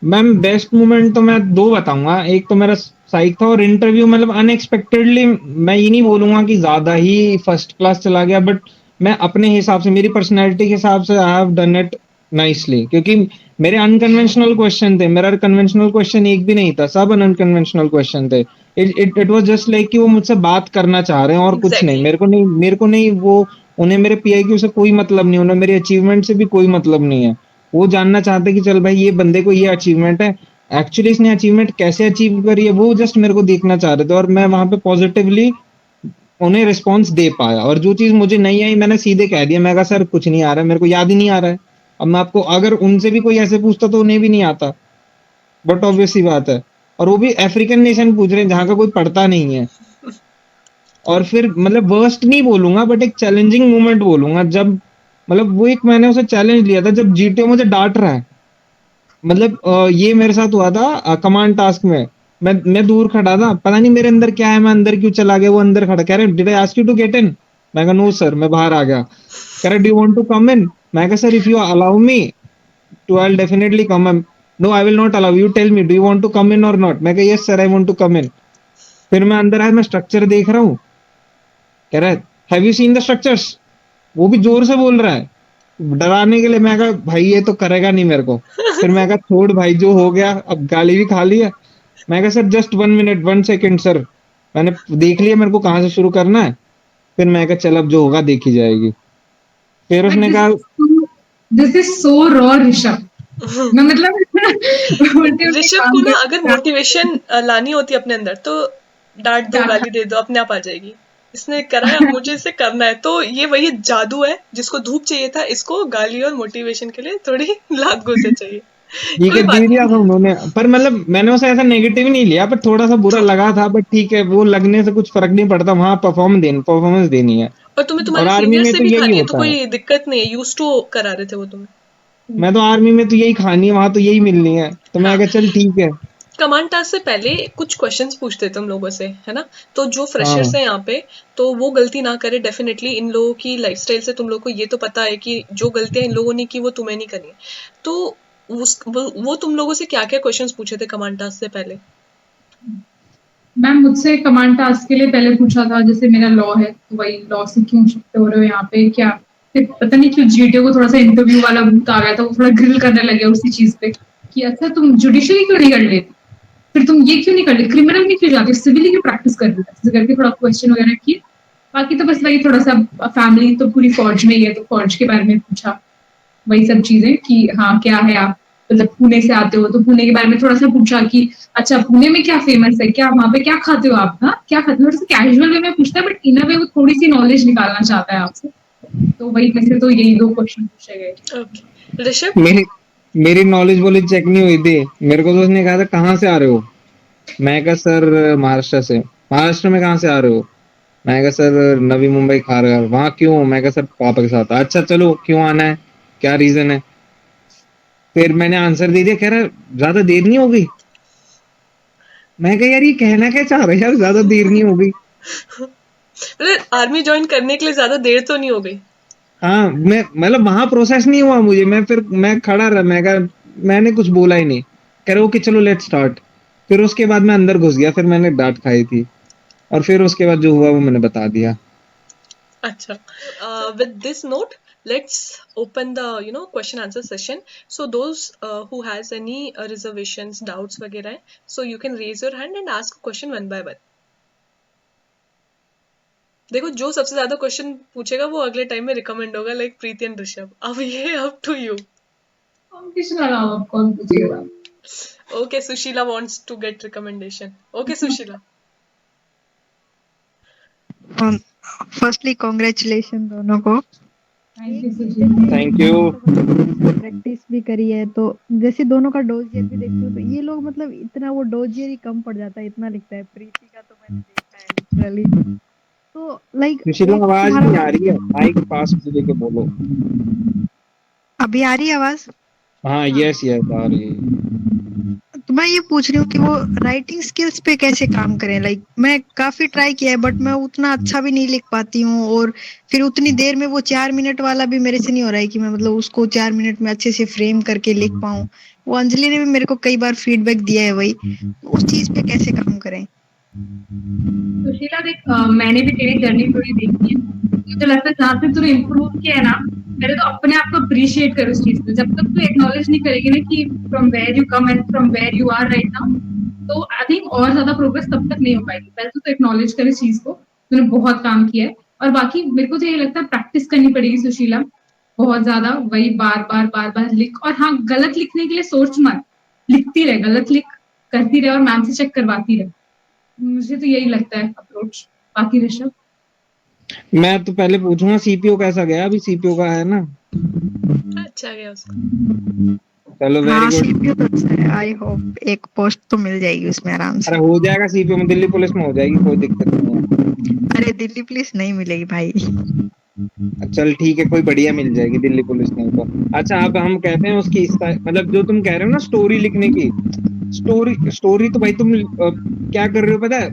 मैम बेस्ट मोमेंट तो मैं 2 बताऊंगा। एक तो मेरा साइक था, और इंटरव्यू मतलब अनएक्सपेक्टेडली, मैं ये नहीं बोलूंगा कि ज्यादा ही फर्स्ट क्लास चला गया, बट मैं अपने हिसाब से, मेरी पर्सनैलिटी के हिसाब से I have done it nicely, क्योंकि मेरे अनकन्वेंशनल क्वेश्चन थे। मेरा कन्वेंशनल क्वेश्चन एक भी नहीं था, सब अनकन्वेंशनल क्वेश्चन थे। इट वाज जस्ट लाइक कि वो मुझसे बात करना चाह रहे हैं और कुछ नहीं। एग्जैक्टली। मेरे को नहीं वो, उन्हें मेरे पीआईक्यू से कोई मतलब नहीं, उन्हें मेरे अचीवमेंट से भी कोई मतलब नहीं है। वो जानना चाहते हैं कि चल भाई ये बंदे को ये अचीवमेंट है, एक्चुअली इसने अचीवमेंट कैसे अचीव करी है, वो जस्ट मेरे को देखना चाह रहे थे, और मैं वहां पे पॉजिटिवली उन्हें रिस्पॉन्स दे पाया। और जो चीज मुझे नहीं आई मैंने सीधे कह दिया, मैं कहा सर कुछ नहीं आ रहा है, मेरे को याद ही नहीं आ रहा है। अब मैं आपको अगर उनसे भी कोई ऐसे पूछता तो उन्हें भी नहीं आता, बट ऑब्वियस सी बात है। और वो भी अफ्रीकन नेशन पूछ रहे हैं जहाँ का कोई पढ़ता नहीं है। और फिर मतलब वर्स्ट नहीं बोलूंगा, बट एक चैलेंजिंग मोमेंट बोलूंगा, जब मतलब वो एक मैंने उसे चैलेंज लिया था, जब जीटीओ मुझे डांट रहा है। मतलब ये मेरे साथ हुआ था कमांड टास्क में। मैं दूर खड़ा था, पता नहीं मेरे अंदर क्या है, मैं अंदर क्यों चला गया, वो अंदर खड़ा कह रहे did I ask you to get in. मैं कहा नो सर, मैं बाहर आ गया। कह रहे do you want to come in. मैं कहा sir if you allow me to I will definitely come. No I will not allow, you tell me do you want to come in or not. मैं कहा yes sir I want to come in. फिर मैं अंदर आया, मैं structure देख रहा हूँ, कह रहा है have you seen the structures. वो भी जोर से बोल रहा है डराने के लिए। मैं कहा भाई ये तो करेगा नहीं मेरे को। फिर मैं कहा छोड़ भाई, जो हो गया, अब गाली भी खा ली है। मैं कहा sir just 1 minute 1 second sir, मैंने देख लिया मेरे को कहाँ से शुरू करना है। फिर मैं कहा चल अब जो होगा देखी जाएगी। फिर बट उसने कहा this is so raw Rishabh. मैं मतलब उल्टे उल्टे ऋषभ काम को ना अगर करता मोटिवेशन लानी होती है अपने अंदर, तो डांट दो, डांट गाली दे दो, अपने आप आ जाएगी। इसने करा है, अब मुझे इसे करना है। तो ये वही जादू है, जिसको धूप चाहिए था, इसको गाली और मोटिवेशन के लिए थोड़ी लात घुसे चाहिए। ठीक है कोई दे बात दिया नहीं। था उन्होंने, पर मतलब मैंने उसे ऐसा नेगेटिव नहीं लिया, पर थोड़ा सा बुरा लगा था। बट ठीक है, वो लगने से कुछ फर्क नहीं पड़ता, वहां परफॉर्मेंस देनी है। और तुम्हें और तुम्हारे आर्मी सीनियर में से तो भी यही खानी है, तो होता है। कोई दिक्कत नहीं है। यूज टू करा रहे थे वो तुम्हें। मैं तो आर्मी में तो यही खानी है, वहां तो यही मिलनी है, तो मैं हाँ। कहा चल ठीक है। कमांड टास्क से पहले कुछ क्वेश्चंस पूछते थे तुम लोगों से, है ना? तो जो फ्रेशर्स हाँ हैं यहाँ पे, तो वो गलती ना करे डेफिनेटली। इन लोगों की लाइफस्टाइल से तुम लोग को ये तो पता है कि जो गलतियां इन लोगों ने की वो तुम्हें नहीं करनी है। तो वो तुम लोगों से क्या क्या क्वेश्चंस पूछे थे कमांड टास्क से पहले? मैम मुझसे कमांड टास्क के लिए पहले पूछा था, जैसे मेरा लॉ है तो वही लॉ से क्यों शिफ्ट हो रहे हो यहाँ पे, क्या फिर पता नहीं क्यों जीटीओ को थोड़ा सा इंटरव्यू वाला भूत आ गया था, वो थोड़ा ग्रिल करने लगे उसी चीज पे कि अच्छा तुम जुडिशरी क्यों नहीं कर लेती, फिर तुम ये क्यों नहीं कर लेती, क्रिमिनल में क्यों जाती, सिविल की प्रैक्टिस कर लेती, ऐसे करके थोड़ा क्वेश्चन वगैरह किए। बाकी तो बस वही थोड़ा सा, फैमिली तो पूरी फौज में ही है तो फौज के बारे में पूछा, वही सब चीजें कि हाँ क्या है, आप मतलब पुणे से आते हो तो पुणे के बारे में थोड़ा सा पूछा कि अच्छा पुणे में क्या फेमस है, क्या वहां पे क्या खाते हो आप, हाँ क्या खाते हो, थोड़ा सा कैजुअल वे में पूछता है, बट इन अ वे वो थोड़ी सी नॉलेज निकालना चाहता है आपसे। तो वही में से तो यही 2 क्वेश्चन पूछे गए। ओके ऋषभ। मेरी मेरी नॉलेज वॉलेज चेक नहीं हुई थी। मेरे को तो उसने कहा था कहाँ से आ रहे हो। मैं कहा सर महाराष्ट्र से। महाराष्ट्र में कहाँ से आ रहे हो। मैं कहा सर नवी मुंबई खारघर। वहाँ क्यों? मैं कहा सर पापा के साथ। अच्छा चलो क्यों आना है, क्या रीजन है? फिर मैंने आंसर दे दिया, कह रहा ज्यादा देर नहीं हो गई। मैं कहा यार ये कहना क्या चाह रहे हैं यार, ज्यादा देर नहीं हो गई। मतलब आर्मी ज्वाइन करने के लिए ज्यादा देर तो नहीं हो गई? हाँ मैं मतलब वहां प्रोसेस नहीं हुआ मुझे, मैं खड़ा रहा, मैं कहा मैंने कुछ बोला ही नहीं। कह रहे ओके चलो लेट स्टार्ट। फिर उसके बाद मैं अंदर घुस गया, फिर मैंने डांट खाई थी, और फिर उसके बाद जो हुआ वो मैंने बता दिया। Acha. With this note, let's open the question answer session. So those who has any reservations, doubts वगैरह, so you can raise your hand and ask question one by one. देखो जो सबसे ज्यादा क्वेश्चन पूछेगा वो अगले टाइम में recommend होगा, लाइक प्रीति एंड ऋषभ। अब ये अप टू यू। कंपटीशन अलावा कौन पूछेगा? Okay, Sushila wants to get recommendation. Okay, Sushila. Firstly congratulation दोनों को। थैंक यू एक सुशीला। जैसे थैंक यू। प्रैक्टिस भी करी है, तो जैसे दोनों का डोजियर भी देखते हो तो ये लोग मतलब इतना वो डोजियर ही कम पड़ जाता है, इतना लिखता है। प्रीति का तो मैंने देखा है लिटरली। तो लाइक सुशीला एक आवाज तुम्हारा नहीं आ रही है, माइक पास लेके बोलो। अभी आ रही है आवाज? हाँ यस यस आ रही है। तो मैं ये पूछ रही हूँ कि वो राइटिंग स्किल्स पे कैसे काम करें। लाइक मैं काफी ट्राई किया है बट मैं उतना अच्छा भी नहीं लिख पाती हूँ, और फिर उतनी देर में वो 4 मिनट वाला भी मेरे से नहीं हो रहा है कि मैं मतलब उसको 4 मिनट में अच्छे से फ्रेम करके लिख पाऊँ। वो अंजलि ने भी मेरे को कई बार फीडबैक दिया है वही, उस चीज पे कैसे काम करें। सुशीला देख, मैंने भी तेरी जर्नी थोड़ी देखी है। मुझे लगता है जहाँ से तूने इम्प्रूव किया है ना, पहले तो अपने आप को अप्रिशिएट कर उस चीज को। जब तक तू एक्नॉलेज नहीं करेगी ना कि from where you come and from where you are right now, तो आई थिंक और ज्यादा प्रोग्रेस तब तक नहीं हो पाएगी। पहले तो एक्नॉलेज कर इस चीज को, तूने बहुत काम किया है। और बाकी मेरे को तो ये लगता है प्रैक्टिस करनी पड़ेगी सुशीला, बहुत ज्यादा। वही बार बार लिख, और हाँ गलत लिखने के लिए सोच मत, लिखती रहे, गलत लिख करती रहे और मैम से चेक करवाती रहे। मुझे तो यही लगता है अप्रोच। बाकी ऋषभ? मैं तो पहले पूछूंगा सीपीओ कैसा गया, अभी सीपीओ का है ना। अच्छा गया उसका। चलो वेरी हाँ गुड। सीपीयू तो अच्छा है। आई होप एक पोस्ट तो मिल जाएगी उसमें आराम अरे से। हो जाएगा सीपीओ में, दिल्ली पुलिस में हो जाएगी, कोई दिक्कत नहीं है। अरे दिल्ली पुलिस नहीं मिलेगी भाई। चल ठीक है, कोई बढ़िया मिल जाएगी दिल्ली पुलिस में तो। अच्छा अब हम कहते हैं उसकी मतलब जो तुम कह रहे हो ना स्टोरी लिखने की, स्टोरी स्टोरी तो भाई तुम क्या कर रहे हो पता है?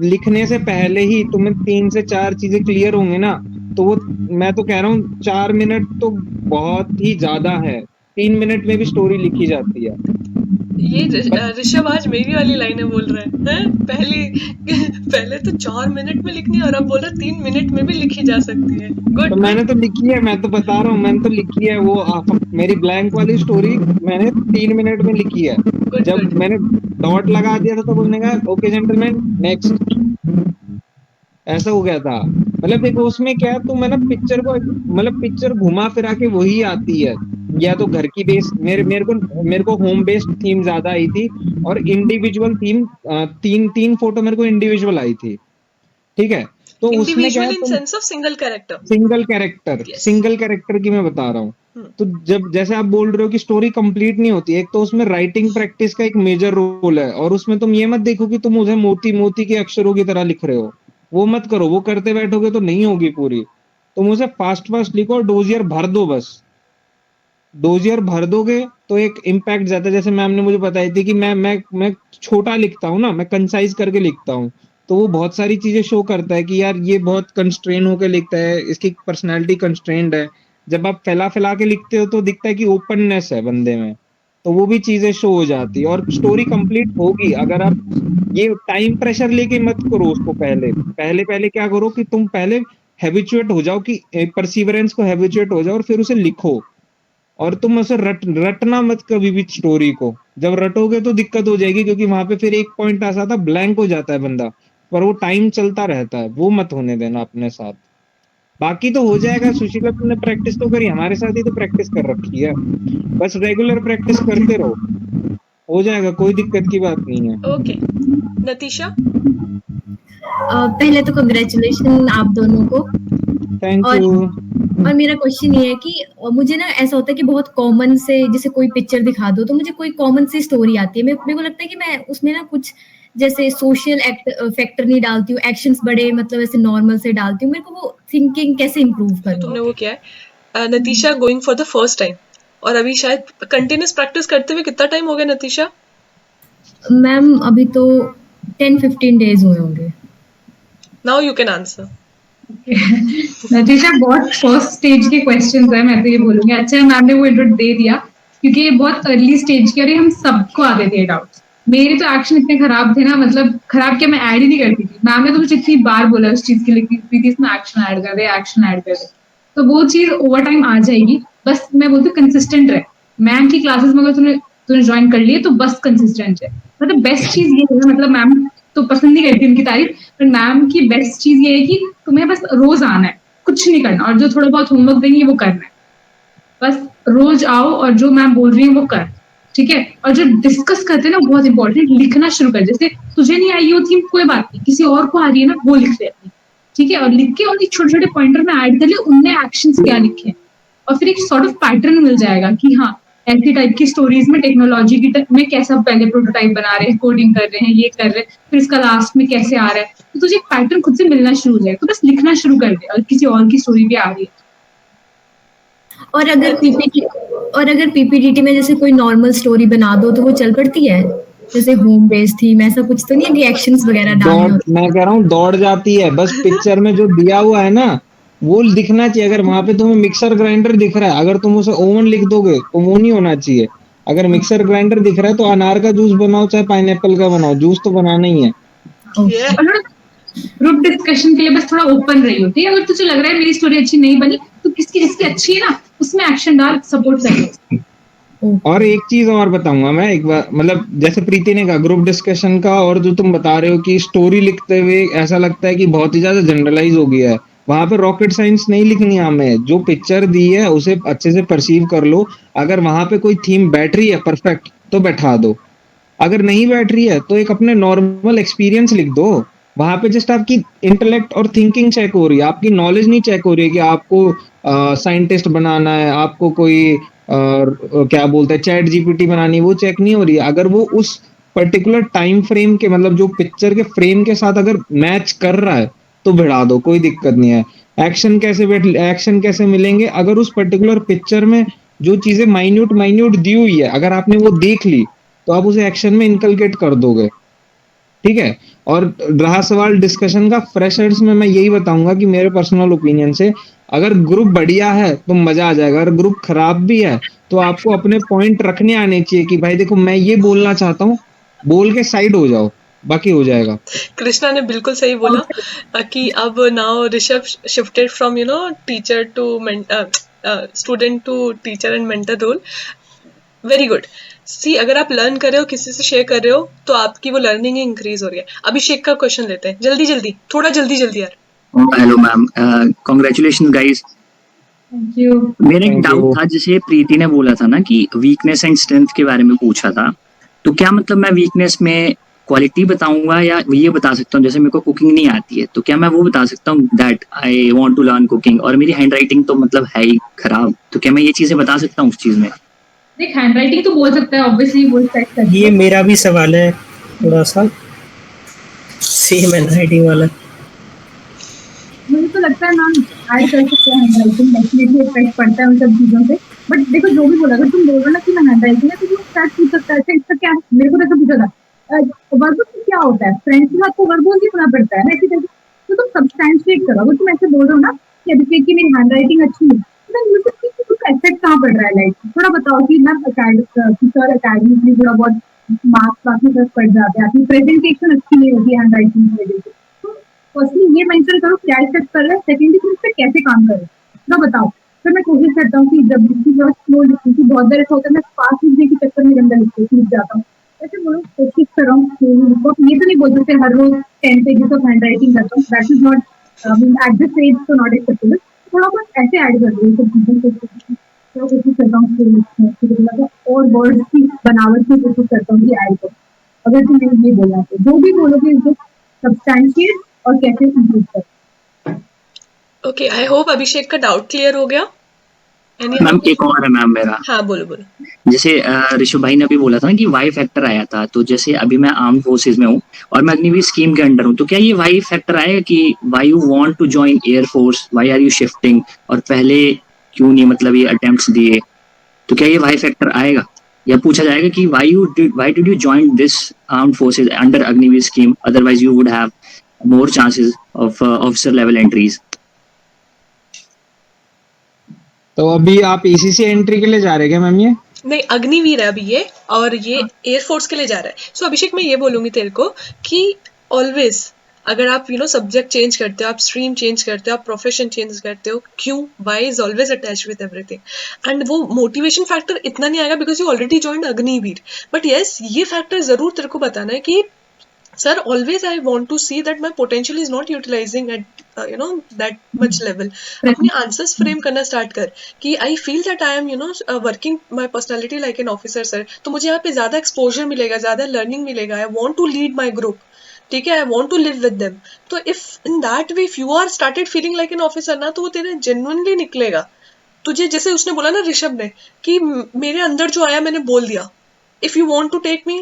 लिखने से पहले ही तुम्हें 3 से 4 चीजें क्लियर होंगे ना, तो वो मैं तो कह रहा हूँ 4 मिनट तो बहुत ही ज्यादा है, 3 मिनट में भी स्टोरी लिखी जाती है। ये ऋषभ आज मेरी वाली लाइनें बोल रहा है, हैं? पहले तो 4 मिनट में लिखनी है और अब बोल रहा है 3 मिनट में भी लिखी जा सकती है। तो गुड गुड। मैंने तो लिखी है, मैं तो बता रहा हूँ, मैंने तो लिखी है वो मेरी ब्लैंक वाली स्टोरी मैंने 3 मिनट में लिखी है। गुड जब गुड। मैंने डॉट लगा दिया था तो उसने कहा ओके जेंटलमैन नेक्स्ट, ऐसा हो गया था। मतलब देखो उसमें क्या है, तुम है ना पिक्चर को मतलब पिक्चर घुमा फिरा के वही आती है, या तो घर की बेस मेरे को होम बेस्ड थीम ज्यादा आई थी, और इंडिविजुअल थीम 3 फोटो मेरे को इंडिविजुअल आई थी। ठीक है, तो उसमें क्या है इंडिविजुअल इन तुम sense of single character. Single yes. Character की मैं बता रहा हूँ। तो जब जैसे आप बोल रहे हो कि स्टोरी कंप्लीट नहीं होती, एक तो उसमें राइटिंग प्रैक्टिस का एक मेजर रोल है, और उसमें तुम ये मत देखो कि तुम उसे मोती मोती के अक्षरों की तरह लिख रहे हो, वो मत करो, वो करते बैठोगे तो नहीं होगी पूरी। तुम उसे फास्ट फास्ट लिखो और डोजियर भर दो बस। डोजियर भर दोगे तो एक इम्पैक्ट जाता है। जैसे मैम ने मुझे बताई थी कि मैं छोटा लिखता हूँ ना, मैं कंसाइज करके लिखता हूँ, तो वो बहुत सारी चीजें शो करता है कि यार ये बहुत कंस्ट्रेन होकर लिखता है, इसकी पर्सनैलिटी कंस्ट्रेन्ड है। जब आप फैला फैला के लिखते हो तो दिखता है कि ओपननेस है बंदे में, तो वो भी चीजें शो हो जाती है, और स्टोरी कंप्लीट होगी अगर आप ये टाइम प्रेशर लेके मत करो उसको। पहले पहले पहले क्या करो कि तुम पहले हैबिचुएट हो जाओ, कि परसिवरेंस को हैबिचुएट हो जाओ, और फिर उसे लिखो। और तुम उसे रटना मत कभी भी स्टोरी को। जब रटोगे तो दिक्कत हो जाएगी, क्योंकि वहां पे फिर एक पॉइंट ऐसा था ब्लैंक हो जाता है बंदा, पर वो टाइम चलता रहता है, वो मत होने देना अपने साथ। बाकी तो हो जाएगा सुशीला, तुमने प्रैक्टिस तो करी, हमारे साथ ही तो प्रैक्टिस कर रखी है, बस रेगुलर प्रैक्टिस करते रहो, हो जाएगा, कोई दिक्कत की बात नहीं है। ओके, नतीशा। पहले तो कंग्रेचुलेशन आप दोनों को। थैंक और यू। और मेरा क्वेश्चन ये है कि मुझे ना ऐसा होता है कि बहुत कॉमन से, जैसे कोई पिक्चर दिखा दो तो मुझे कोई कॉमन सी स्टोरी आती है, मेरे को लगता है कि मैं उसमें ना कुछ जैसे सोशल फैक्टर नहीं डालती हूँ, एक्शंस बड़े मतलब ऐसे नॉर्मल से डालती हूँ, मेरे को वो थिंकिंग कैसे इम्प्रूव तो करूँ? तुमने वो किया है। Natisha going for the first time, और अभी शायद कंटिन्यूस प्रैक्टिस करते हुए कितना टाइम हो गया नतीशा? मैम अभी तो 10-15 डेज हुए होंगे। Now you can answer. Natisha बहुत फर्स्ट स्टेज के क्वेश्चंस है, मैं तो ये बोलूंगी। अच्छा मैम ने वो इंट्रो दे दिया क्योंकि ये बहुत अर्ली स्टेज के और ये हम सबको आते थे डाउट्स। मेरे तो एक्शन इतने खराब थे ना, मतलब खराब क्या, मैं ऐड ही नहीं करती थी। मैम ने तो मुझे इतनी बार बोला उस चीज के लिए कि प्रीति इसमें एक्शन ऐड कर दे, एक्शन ऐड कर दे। तो वो चीज ओवर टाइम आ जाएगी। बस मैं बोलती हूँ कंसिस्टेंट रहे। मैम की क्लासेस में अगर तूने तूने ज्वाइन कर लिए तो बस कंसिस्टेंट है। मतलब बेस्ट चीज ये है, मतलब मैम तो पसंद नहीं करती उनकी तारीफ, पर मैम की बेस्ट चीज ये है कि तुम्हें बस रोज आना है, कुछ नहीं करना, और जो थोड़ा बहुत होमवर्क देंगे वो करना है। बस रोज आओ और जो मैम बोल रही है वो कर, ठीक है। और जो डिस्कस करते हैं ना बहुत इंपॉर्टेंट, लिखना शुरू कर। जैसे तुझे नहीं आई होती कोई बात नहीं, किसी और को आ रही है ना, वो लिख ले अपनी, ठीक है। और लिख के और छोटे छोटे पॉइंटर में ऐड कर ले उनने एक्शंस क्या लिखे हैं। और फिर एक सॉर्ट ऑफ पैटर्न मिल जाएगा कि हाँ ऐसी टाइप की स्टोरीज में टेक्नोलॉजी की में कैसा पहले प्रोटोटाइप बना रहे हैं, कोडिंग कर रहे हैं, ये कर रहे हैं, फिर इसका लास्ट में कैसे आ रहा है। तो तुझे एक पैटर्न खुद से मिलना शुरू हो जाएगा, तो बस लिखना शुरू कर दे। और किसी और की स्टोरी भी आ रही है और अगर पीपीटीटी में जैसे कोई नॉर्मल स्टोरी बना दो तो वो चल पड़ती है? जैसे होम बेस्ड थीम, ऐसा कुछ तो नहीं है, रिएक्शंस वगैरह डालने दौड़, होते? मैं कह रहा हूँ दौड़ जाती है। बस पिक्चर में जो दिया हुआ है ना वो दिखना चाहिए। अगर वहां पे तुम्हें मिक्सर ग्राइंडर दिख रहा है, अगर तुम उसे ओवन लिख दोगे तो वो नहीं होना चाहिए। अगर मिक्सर ग्राइंडर दिख रहा है तो अनार का जूस बनाओ चाहे पाइनएप्पल का बनाओ, जूस तो बनाना ही है। ये और ग्रुप डिस्कशन के लिए बस थोड़ा ओपन रही होती है। अगर तुझे लग रहा है मेरी स्टोरी अच्छी नहीं बनी तो किसकी जिसकी अच्छी है ना उसमें एक्शन डाल, सपोर्ट कर। और एक चीज और बताऊंगा मैं एक बार, मतलब जैसे प्रीति ने कहा ग्रुप डिस्कशन का, और जो तुम बता रहे हो कि स्टोरी लिखते हुए ऐसा लगता है कि बहुत ही ज्यादा जनरलाइज हो गया है। वहां पे रॉकेट साइंस नहीं लिखनी है हमें। जो पिक्चर दी है उसे अच्छे से परसीव कर लो। अगर वहां पे कोई थीम बैठ रही है परफेक्ट तो बैठा दो, अगर नहीं बैठ रही है तो एक अपने नॉर्मल एक्सपीरियंस लिख दो। वहां पे जस्ट आपकी इंटेलेक्ट और थिंकिंग चेक हो रही है, आपकी नॉलेज नहीं चेक हो रही है कि आपको साइंटिस्ट बनाना है, आपको कोई क्या बोलते हैं चैट जीपीटी बनानी है, वो चेक नहीं हो रही है। अगर वो उस पर्टिकुलर टाइम फ्रेम के, मतलब जो पिक्चर के फ्रेम के साथ अगर मैच कर रहा है तो भिड़ा दो, कोई दिक्कत नहीं है। एक्शन कैसे मिलेंगे, अगर उस पर्टिकुलर पिक्चर में जो चीजें माइन्यूट माइन्यूट दी हुई है अगर आपने वो देख ली तो आप उसे एक्शन में इनकलकेट कर दोगे, ठीक है। और रहा सवाल डिस्कशन का, फ्रेशर्स में मैं यही बताऊंगा कि मेरे पर्सनल ओपिनियन से अगर ग्रुप बढ़िया है तो मजा आ जाएगा। अगर ग्रुप खराब भी है तो आपको अपने पॉइंट रखने आने चाहिए कि भाई देखो मैं ये बोलना चाहता हूँ, बोल के साइड हो जाओ, बाकी हो जाएगा। कृष्णा ने बिल्कुल सही बोला कि अब now Rishabh shifted from teacher to student to teacher and mentor role. Very good. See, अगर आप लर्न कर रहे हो, किसी से शेयर कर रहे हो, तो आपकी वो लर्निंग इंक्रीज हो रही है। अभिषेक का क्वेश्चन लेते हैं, जल्दी जल्दी, थोड़ा जल्दी जल्दी यार। Hello ma'am, congratulation guys. Thank you. मेरा एक Thank डाउट you. था, जैसे प्रीति ने बोला था ना कि वीकनेस एंड स्ट्रेंथ के बारे में पूछा था, तो क्या मतलब मैं वीकनेस में क्वालिटी बताऊंगा या ये बता सकता हूँ जैसे मेरे को कुकिंग नहीं आती है तो क्या मैं वो बता सकता हूँ that I want to learn cooking, और मेरी हैंड राइटिंग तो मतलब है ही खराब, तो क्या मैं ये चीजें बता सकता हूँ उस चीज में? देख हैंड राइटिंग तो बोल सकता है, ऑब्वियसली वो सेट कर। ये मेरा भी सवाल है, थोड़ा सा सेम हैंड राइटिंग वाला। मुझे तो लगता है मैम ऐड कर सकते हैं हैंड राइटिंग, डेफिनेटली इफेक्ट पड़ता है उन सब चीजों से। बट देखो जो भी बोला, अगर तुम बोल रहे हो ना कि मैं हैंड राइटिंग है तो वो स्टार्ट पूछ सकता है। अच्छा इसका क्या है? मेरे को तो ऐसा पूछा था वर्बल क्या होता है, फ्रेंड्स के साथ तो वर्बल ही होना पड़ता है ना ऐसी टाइप। तो तुम सब्सटैंशिएट करो। अगर तुम ऐसे बोल रहे हो ना कि अभिषेक की मेरी हैंड राइटिंग अच्छी है, तो मैं मुझे उसका इफेक्ट कहाँ पड़ रहा है, लाइक थोड़ा बताओ कि मैम सर अकेडमिक में थोड़ा बहुत मार्क्स बाकी सब पड़ जाते हैं, आपकी प्रेजेंटेशन अच्छी नहीं होती हैंड राइटिंग की वजह से। तो फर्स्टली ये मेंशन करो क्या इफेक्ट कर रहा है, सेकेंडली फिर उस पर कैसे काम करें, थोड़ा बताओ। फिर मैं कोशिश करता हूँ कि जब लिखती थोड़ा स्लो लिखती थी, बहुत देर ऐसा होता है मैं फास्ट लिखने के चक्कर में गंदा लिख जाता हूँ। ऐसे बोलो कोशिश कर रहा हूँ slowly लिखो। ये तो नहीं बोल सकते हर रोज 10 पेजेस ऑफ हैंड राइटिंग करता हूँ, that is not at this age तो नॉट एक्सेप्टेबल। थोड़ा बहुत ऐसे ऐड कर रही हूँ सब चीजें, थोड़ा कोशिश करता हूँ slow लिखने की, मतलब और वर्ड्स की बनावट की कोशिश करता हूँ कि ऐड करूँ। अगर तुम ये बोला तो जो भी बोलोगे इसको सब्सटैंशिएट और कैसे इम्प्रूव कर। ओके, आई होप अभिषेक का डाउट क्लियर हो गया। एनी मैम एक और है मैम मेरा, हाँ बोलो बोलो। जैसे ऋषभ भाई ने अभी बोला था ना कि वाई फैक्टर आया था, तो जैसे अभी मैं आर्म फोर्सेज में हूँ और मैं अग्निवीर स्कीम के अंडर हूँ, तो क्या ये वाई फैक्टर आएगा कि why you want to join air force, why are you shifting, और पहले क्यों नहीं मतलब ये अटेम्प्ट्स दिए, तो क्या ये वाई फैक्टर आएगा, या पूछा जाएगा कि why did you join this armed forces under Agniveer scheme, otherwise you would have more chances of officer level entries. तो अभी आप ईसीसी एंट्री के लिए जा रहे हैं क्या मैम? ये नहीं, अग्निवीर है अभी ये, और ये एयरफोर्स के लिए जा रहा है। सो अभिषेक, मैं ये बोलूंगी तेरे को कि ऑलवेज अगर आप सब्जेक्ट चेंज करते हो, आप स्ट्रीम चेंज करते हो, आप प्रोफेशन चेंज करते हो, क्यों, why is always attached with everything. And वो मोटिवेशन फैक्टर इतना नहीं आएगा because you already joined Agniveer, but yes ये फैक्टर जरूर तेरे को बताना है कि sir, always I want to see that my potential is not utilizing at that much level. अपने answers frame करना start कर कि I feel that I am working my personality like an officer sir, तो मुझे यहाँ पे ज़्यादा exposure मिलेगा, ज़्यादा learning मिलेगा, I want to lead my group, ठीक है, I want to live with them. तो if in that way if you are started feeling like an officer ना, तो वो तेरे genuinely निकलेगा तुझे, जैसे उसने बोला ना ऋषभ ने कि मेरे अंदर जो आया मैंने बोल दिया, if you want to take me,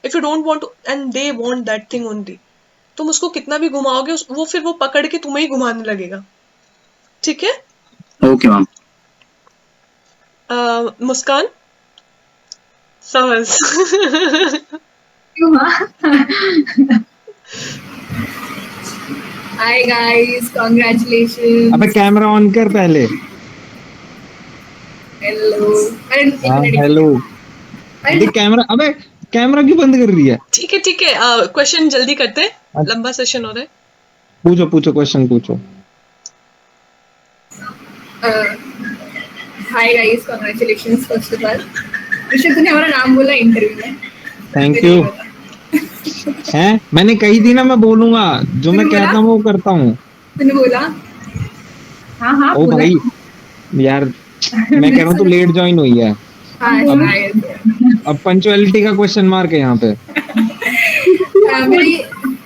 if you don't want to, and they want that thing only, तुम उसको कितना भी घुमाओगे वो फिर वो पकड़ के तुम्हें ही घुमाने लगेगा, ठीक है? Okay ma'am. मुस्कान समझ हाय गाइस, कांग्रेचुलेशंस। अबे कैमरा ऑन कर पहले। हेलो। हेलो। कैमरा, अबे कैमरा क्यों बंद कर रही है? ठीक है क्वेश्चन जल्दी करते हैं, लंबा सेशन हो रहा है। पूछो क्वेश्चन पूछो। हाय guys, congratulations first of all. Rishabh, तूने हमारा नाम बोला इंटरव्यू में, थैंक यू। हैं, मैंने कही थी ना मैं बोलूंगा, जो मैं कहता हूँ वो करता हूँ। तूने बोला? हाँ ओ भाई यार, मैं कह रहा हूँ तू लेट ज्वाइन हुई है। अब पंक्चुअलिटी का क्वेश्चन मार्क है यहाँ पे।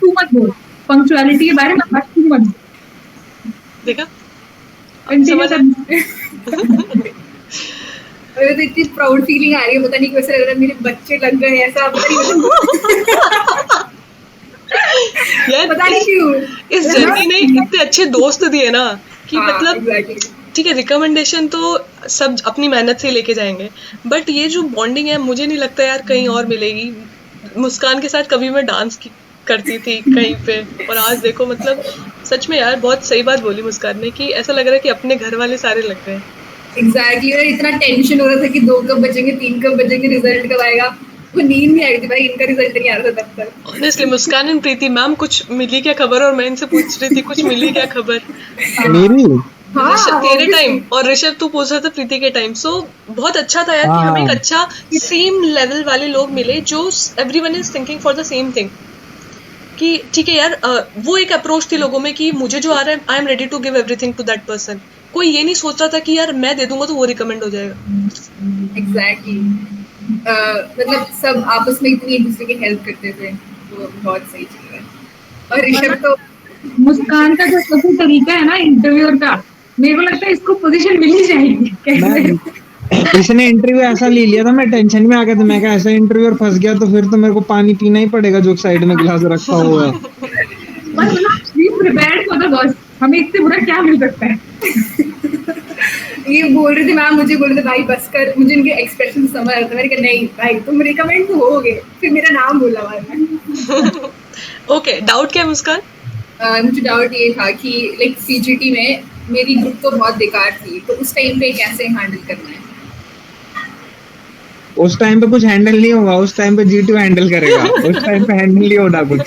तू मत बोल पंक्चुअलिटी के बारे में, बात तू मत देखा समझ। मुझे तो इतनी प्राउड फीलिंग आ रही है, पता नहीं कैसे लग रहा है मेरे बच्चे लग गए ऐसा, पता नहीं क्यों। इस जर्नी ने इतने अच्छे दोस्त दिए ना कि मतलब ठीक है, रिकमेंडेशन तो सब अपनी मेहनत से लेके जाएंगे, बट ये जो बॉन्डिंग है मुझे नहीं लगता यार कहीं और मिलेगी। मुस्कान के साथ कभी मैं डांस करती थी कहीं पे, और आज देखो मतलब सच में यार बहुत सही बात बोली मुस्कान ने कि ऐसा लग रहा है कि अपने घर वाले सारे लग गए। एग्जैक्टली यार, इतना टेंशन हो रहा था कि 2 कब बजेंगे, 3 कब बजेंगे, रिजल्ट कब आएगा, वो नींद नहीं आई थी भाई, इनका रिजल्ट नहीं आ रहा था तब तक। Honestly Muskan and Preeti ma'am, कुछ मिली क्या खबर? और मैं इनसे पूछ रही थी कुछ मिली क्या खबर मेरी? तेरे टाइम, और ऋषभ तू पूछ रहा था प्रीति के टाइम। सो बहुत अच्छा था यार कि हमें एक अच्छा सेम लेवल वाले लोग मिले जो everyone is thinking for the same thing, कि ठीक है यार, वो एक अप्रोच थी लोगों में कि मुझे जो आ रहा है I am ready to give everything to that person. कोई ये नहीं सोच रहा था कि यार मैं दे दूंगा तो वो रिकमेंड हो जाएगा। एग्जैक्टली मतलब सब आपस में इतनी एक दूसरे की हेल्प करते थे, वो बहुत सही चीज है। और ऋषभ तो मुस्कान का जो सबसे तरीका है ना इंटरव्यूअर का, मेरे को लगता है इसको पोजीशन मिल ही जाएगी कैसे। इसने इंटरव्यू ऐसा ले लिया था, मैं टेंशन में आ गया था, मैं कहा ऐसा इंटरव्यूअर फंस गया तो फिर तो मेरे को पानी पीना ही पड़ेगा जो साइड में गिलास रखा हुआ है। बस be prepared for the worst, हमें इससे बुरा क्या मिल सकता है। ये बोल रही थी मैम, मुझे बोल रहे थे भाई बस कर, मुझे इनके एक्सप्रेशन समझ आता है। मैंने कहा नहीं भाई तुम रिकमेंड तो होगे, फिर मेरा नाम बोला बाद में। ओके, डाउट क्या मुस्कान? मुझे डाउट ये था कि लाइक सीजीटी में मेरी ग्रुप तो बहुत बेकार थी, तो उस टाइम पे कैसे हैंडल करना है? उस टाइम पे कुछ हैंडल नहीं होगा, उस टाइम पे G2 हैंडल करेगा, उस टाइम पे हैंडल नहीं होगा कुछ।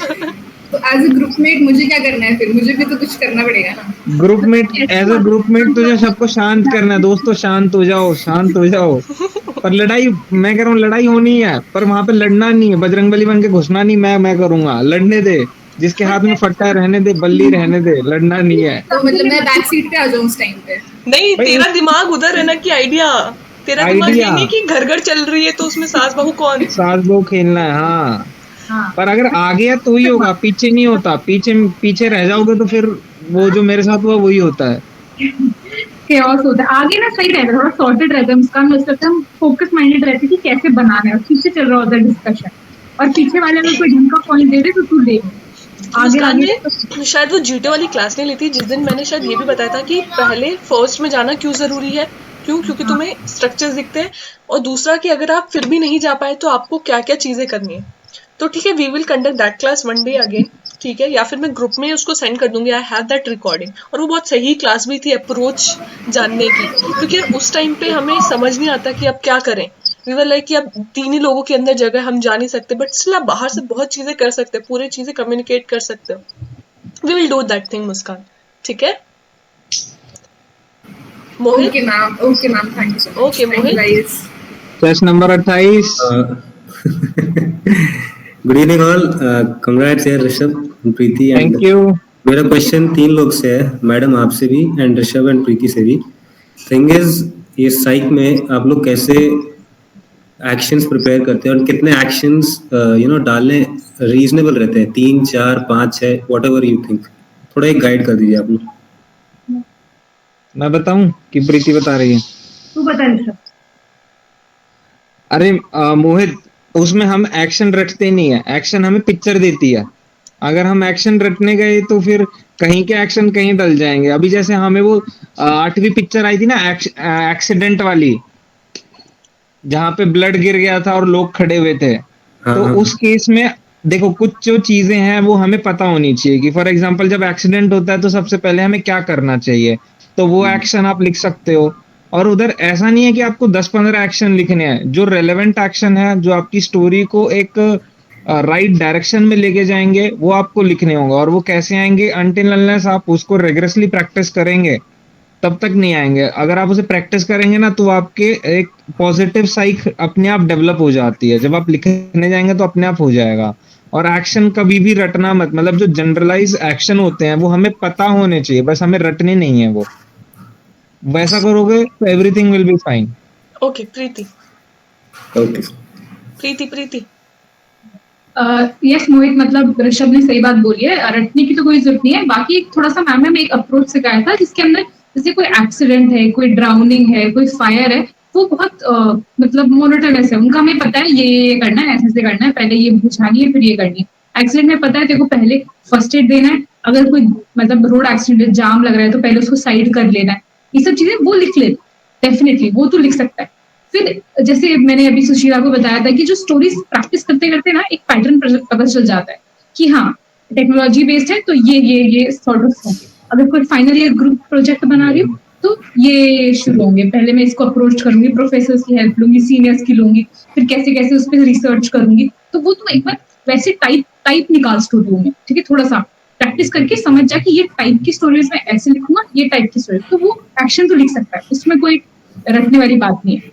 तो एज अ ग्रुपमेट मुझे क्या करना है फिर? मुझे भी तो कुछ करना पड़ेगा ना। ग्रुपमेट, एज अ ग्रुपमेट तुझे सबको शांत करना है। दोस्तों शांत हो जाओ, शांत हो जाओ। पर लड़ाई, मैं कह रहा हूँ लड़ाई होनी है, पर वहां पे लड़ना नहीं है, बजरंगबली बन के घुसना नहीं, मैं करूंगा। लड़ने दे, जिसके हाथ में फट्टा रहने दे, बल्ली रहने दे, लड़ना नहीं है। तो मतलब मैं बैक सीट पे आ जाऊं उस टाइम पे? नहीं, तेरा दिमाग उधर है ना कि आइडिया, तेरा दिमाग ये नहीं कि घर घर चल रही है तो उसमें सास बहू कौन, सास बहू खेलना है। हाँ, पर अगर आ गया तो ही होगा, पीछे नहीं होता। पीछे रह जाओगे तो फिर वो जो मेरे साथ हुआ वही होता है। chaos होता है। आगे ना सही रहता है, थोड़ा सॉर्टेड रहता है मुस्कान, मुझे लगता है हम फोकस माइंडेड रहते हैं कि कैसे बनाना है, और पीछे चल रहा होता है डिस्कशन, और पीछे वाले अगर कोई ढंग का पॉइंट दे दे तो तू दे आगे मुस्कान आगे ने शायद वो जीटे वाली क्लास नहीं ली थी, जिस दिन मैंने शायद ये भी बताया था कि पहले फर्स्ट में जाना क्यों जरूरी है, क्योंकि तुम्हें स्ट्रक्चर्स दिखते हैं, और दूसरा कि अगर आप फिर भी नहीं जा पाए तो आपको क्या क्या चीजें करनी है। तो ठीक है, we will conduct that class one day again, ठीक है, या फिर मैं ग्रुप में उसको सेंड कर दूंगी, आई हैव दैट रिकॉर्डिंग। और वो बहुत सही क्लास भी थी अप्रोच जानने की, क्योंकि उस टाइम पे हमें समझ नहीं आता कि अब क्या करें। वी वर लाइक कि अब 3 ही लोगों के अंदर जगह, हम जा नहीं सकते, बट स्टिल आप बाहर से बहुत चीजें कर सकते हैं, पूरी चीजें कम्युनिकेट कर सकते हो। We will do that thing Muskan, ठीक है Mohit? Okay ma'am, thank you so much. Okay Mohit, test number 28। Good evening all, congrats यार Rishabh and Preeti. And thank you. मेरा क्वेश्चन 3 लोग से है, मैडम आपसे भी एंड ऋषभ एंड प्रीति से भी। थिंग इज, ये साइक में आप लोग कैसे एक्शंस प्रिपेयर करते हैं और कितने एक्शंस डालने रीजनेबल रहते हैं? 3, 4, 5, 6, व्हाटएवर यू थिंक। थोड़ा एक गाइड कर दीजिए आप लोग। मैं बताऊं कि प्रीति बता रही है? तू बता ऋषभ। अरे मोहित, उसमें हम एक्शन रटते नहीं है, एक्शन हमें पिक्चर देती है। अगर हम एक्शन रटने गए तो फिर कहीं के एक्शन कहीं डल जाएंगे। अभी जैसे हमें वो 8वीं पिक्चर आई थी ना, एक्सीडेंट वाली, जहाँ पे ब्लड गिर गया था और लोग खड़े हुए थे। तो उस केस में देखो, कुछ जो चीजें हैं वो हमें पता होनी चाहिए कि फॉर एग्जांपल जब एक्सीडेंट होता है तो सबसे पहले हमें क्या करना चाहिए, तो वो एक्शन आप लिख सकते हो। और उधर ऐसा नहीं है कि आपको 10-15 एक्शन लिखने हैं, जो रेलेवेंट एक्शन है, जो आपकी स्टोरी को एक राइट डायरेक्शन में लेके जाएंगे, वो आपको लिखने होंगे। और वो कैसे आएंगे? अनटिल अनलेस आप उसको रेगुलरली प्रैक्टिस करेंगे तब तक नहीं आएंगे। अगर आप उसे प्रैक्टिस करेंगे ना तो आपके एक पॉजिटिव साइक अपने आप डेवलप हो जाती है। जब आप लिखने जाएंगे तो अपने आप हो जाएगा। और एक्शन कभी भी रटना मत, मतलब जो जनरलाइज एक्शन होते हैं वो हमें पता होने चाहिए, बस हमें रटने नहीं है। वो वैसा करोगे तो everything will be fine. Okay Preeti. Okay Preeti yes Mohit, मतलब ऋषभ ने सही बात बोली है, रटने की तो कोई जरूरत नहीं है। बाकी थोड़ा सा मैम ने एक अप्रोच सिखाया था जिसके अंदर जैसे कोई एक्सीडेंट है, कोई ड्राउनिंग है, कोई फायर है, वो बहुत मतलब मोनोटोनस है। उनका हमें पता है ये करना है, ऐसे करना है, पहले ये बुझानी है, फिर ये करनी है। एक्सीडेंट में पता है तेरे को पहले फर्स्ट एड देना है, अगर कोई मतलब रोड एक्सीडेंट जाम लग रहा है तो पहले उसको साइड कर लेना है। ये सब चीजें वो लिख ले, डेफिनेटली वो तो लिख सकता है। फिर जैसे मैंने अभी सुशीला को बताया था कि जो स्टोरीज प्रैक्टिस करते करते ना एक पैटर्न पता चल जाता है कि हाँ टेक्नोलॉजी बेस्ड है तो ये सॉर्ट ऑफ होंगे। अगर कोई फाइनल ईयर ग्रुप प्रोजेक्ट बना रही हूँ तो ये शुरू होंगे, पहले मैं इसको अप्रोच करूंगी, प्रोफेसर्स की हेल्प लूंगी, सीनियर्स की लूंगी, फिर कैसे कैसे उस पर रिसर्च करूंगी। तो वो तो एक बार वैसे टाइप निकाल स्टोरी में, ठीक है, थोड़ा सा प्रैक्टिस करके समझ जा कि ये टाइप की स्टोरीज में ऐसे लिखूंगा, ये टाइप की स्टोरी, तो वो एक्शन तो लिख सकता है, उसमें कोई रटने वाली बात नहीं है।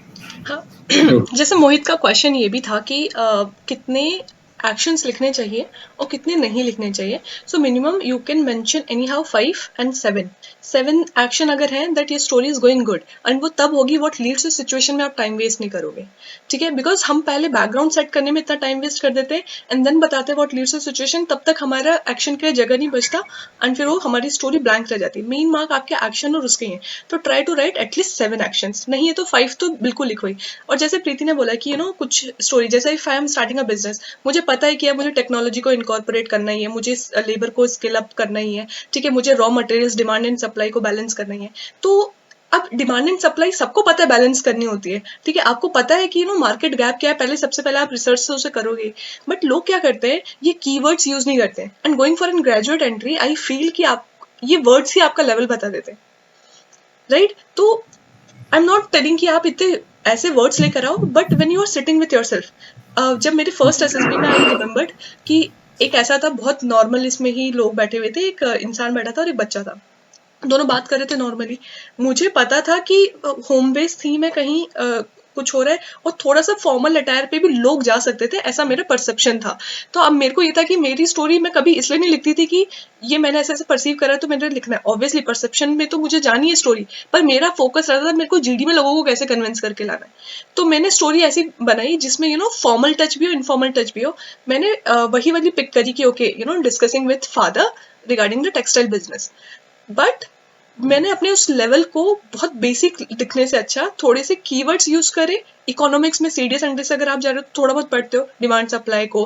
हाँ जैसे मोहित का क्वेश्चन ये भी था कि कितने एक्शंस लिखने चाहिए और कितने नहीं लिखने चाहिए। So minimum you can mention any how 5 and 7 action अगर है दैट ये story is going good, and वो तब होगी व्हाट लीड्स टू सिचुएशन में आप टाइम वेस्ट नहीं करोगे, ठीक है। बिकॉज हम पहले बैकग्राउंड सेट करने में इतना टाइम वेस्ट कर देते हैं एंड देन बताते हैं व्हाट लीड्स टू सिचुएशन, तब तक हमारा एक्शन के लिए जगह नहीं बचता एंड फिर वो हमारी स्टोरी ब्लैंक रह जाती है। मेन मार्क आपके एक्शन और उसके हैं, तो try to write at least 7 actions, नहीं है तो 5 तो बिल्कुल लिखो ही। और जैसे प्रीति ने बोला कि कुछ स्टोरी, जैसे if I am starting a business, मुझे पता है कि अब मुझे टेक्नोलॉजी को इनकॉर्पोरेट करना ही है, मुझे लेबर को स्किल अप करना ही है, ठीक है, मुझे raw materials demand and supply को बैलेंस करना ही है। तो अब डिमांड एंड सप्लाई सबको पता है बैलेंस करनी होती है, ठीक है, आपको पता है कि मार्केट गैप क्या है, पहले सबसे पहले आप रिसर्च से उसे करोगे। बट लोग क्या करते हैं, ये कीवर्ड्स यूज नहीं करते, and going for an graduate entry I feel कि आप ये वर्ड्स ही आपका लेवल बता देते हैं, राइट। तो आई एम नॉट टेलिंग कि आप इतने ऐसे वर्ड्स लेकर आओ, but when you are sitting with yourself, जब मेरे फर्स्ट एसएसबी में आई रिमेंबर्ड कि एक ऐसा था, बहुत नॉर्मल इसमें ही लोग बैठे हुए थे, एक इंसान बैठा था और एक बच्चा था, दोनों बात कर रहे थे नॉर्मली। मुझे पता था कि होम बेस्ड थी मैं कहीं, कुछ हो रहा है, और थोड़ा सा फॉर्मल अटायर पे भी लोग जा सकते थे, ऐसा मेरा परसेप्शन था। तो अब मेरे को ये था कि मेरी स्टोरी मैं कभी इसलिए नहीं लिखती थी कि ये मैंने ऐसे ऐसे परसीव करा तो मैंने लिखना है, ऑब्वियसली परसेप्शन में तो मुझे जानी है स्टोरी, पर मेरा फोकस रहता था मेरे को जीडी में लोगों को कैसे कन्विंस करके लाना है। तो मैंने स्टोरी ऐसी बनाई जिसमें फॉर्मल टच भी हो, इनफॉर्मल टच भी हो। मैंने वही वाली पिक करी कि okay discussing with father regarding the textile business, but मैंने अपने उस लेवल को बहुत बेसिक लिखने से अच्छा थोड़े से कीवर्ड्स यूज करे। इकोनॉमिक्स में सीडीएस एंड अगर आप जा रहे हो तो थोड़ा बहुत पढ़ते हो डिमांड सप्लाई को,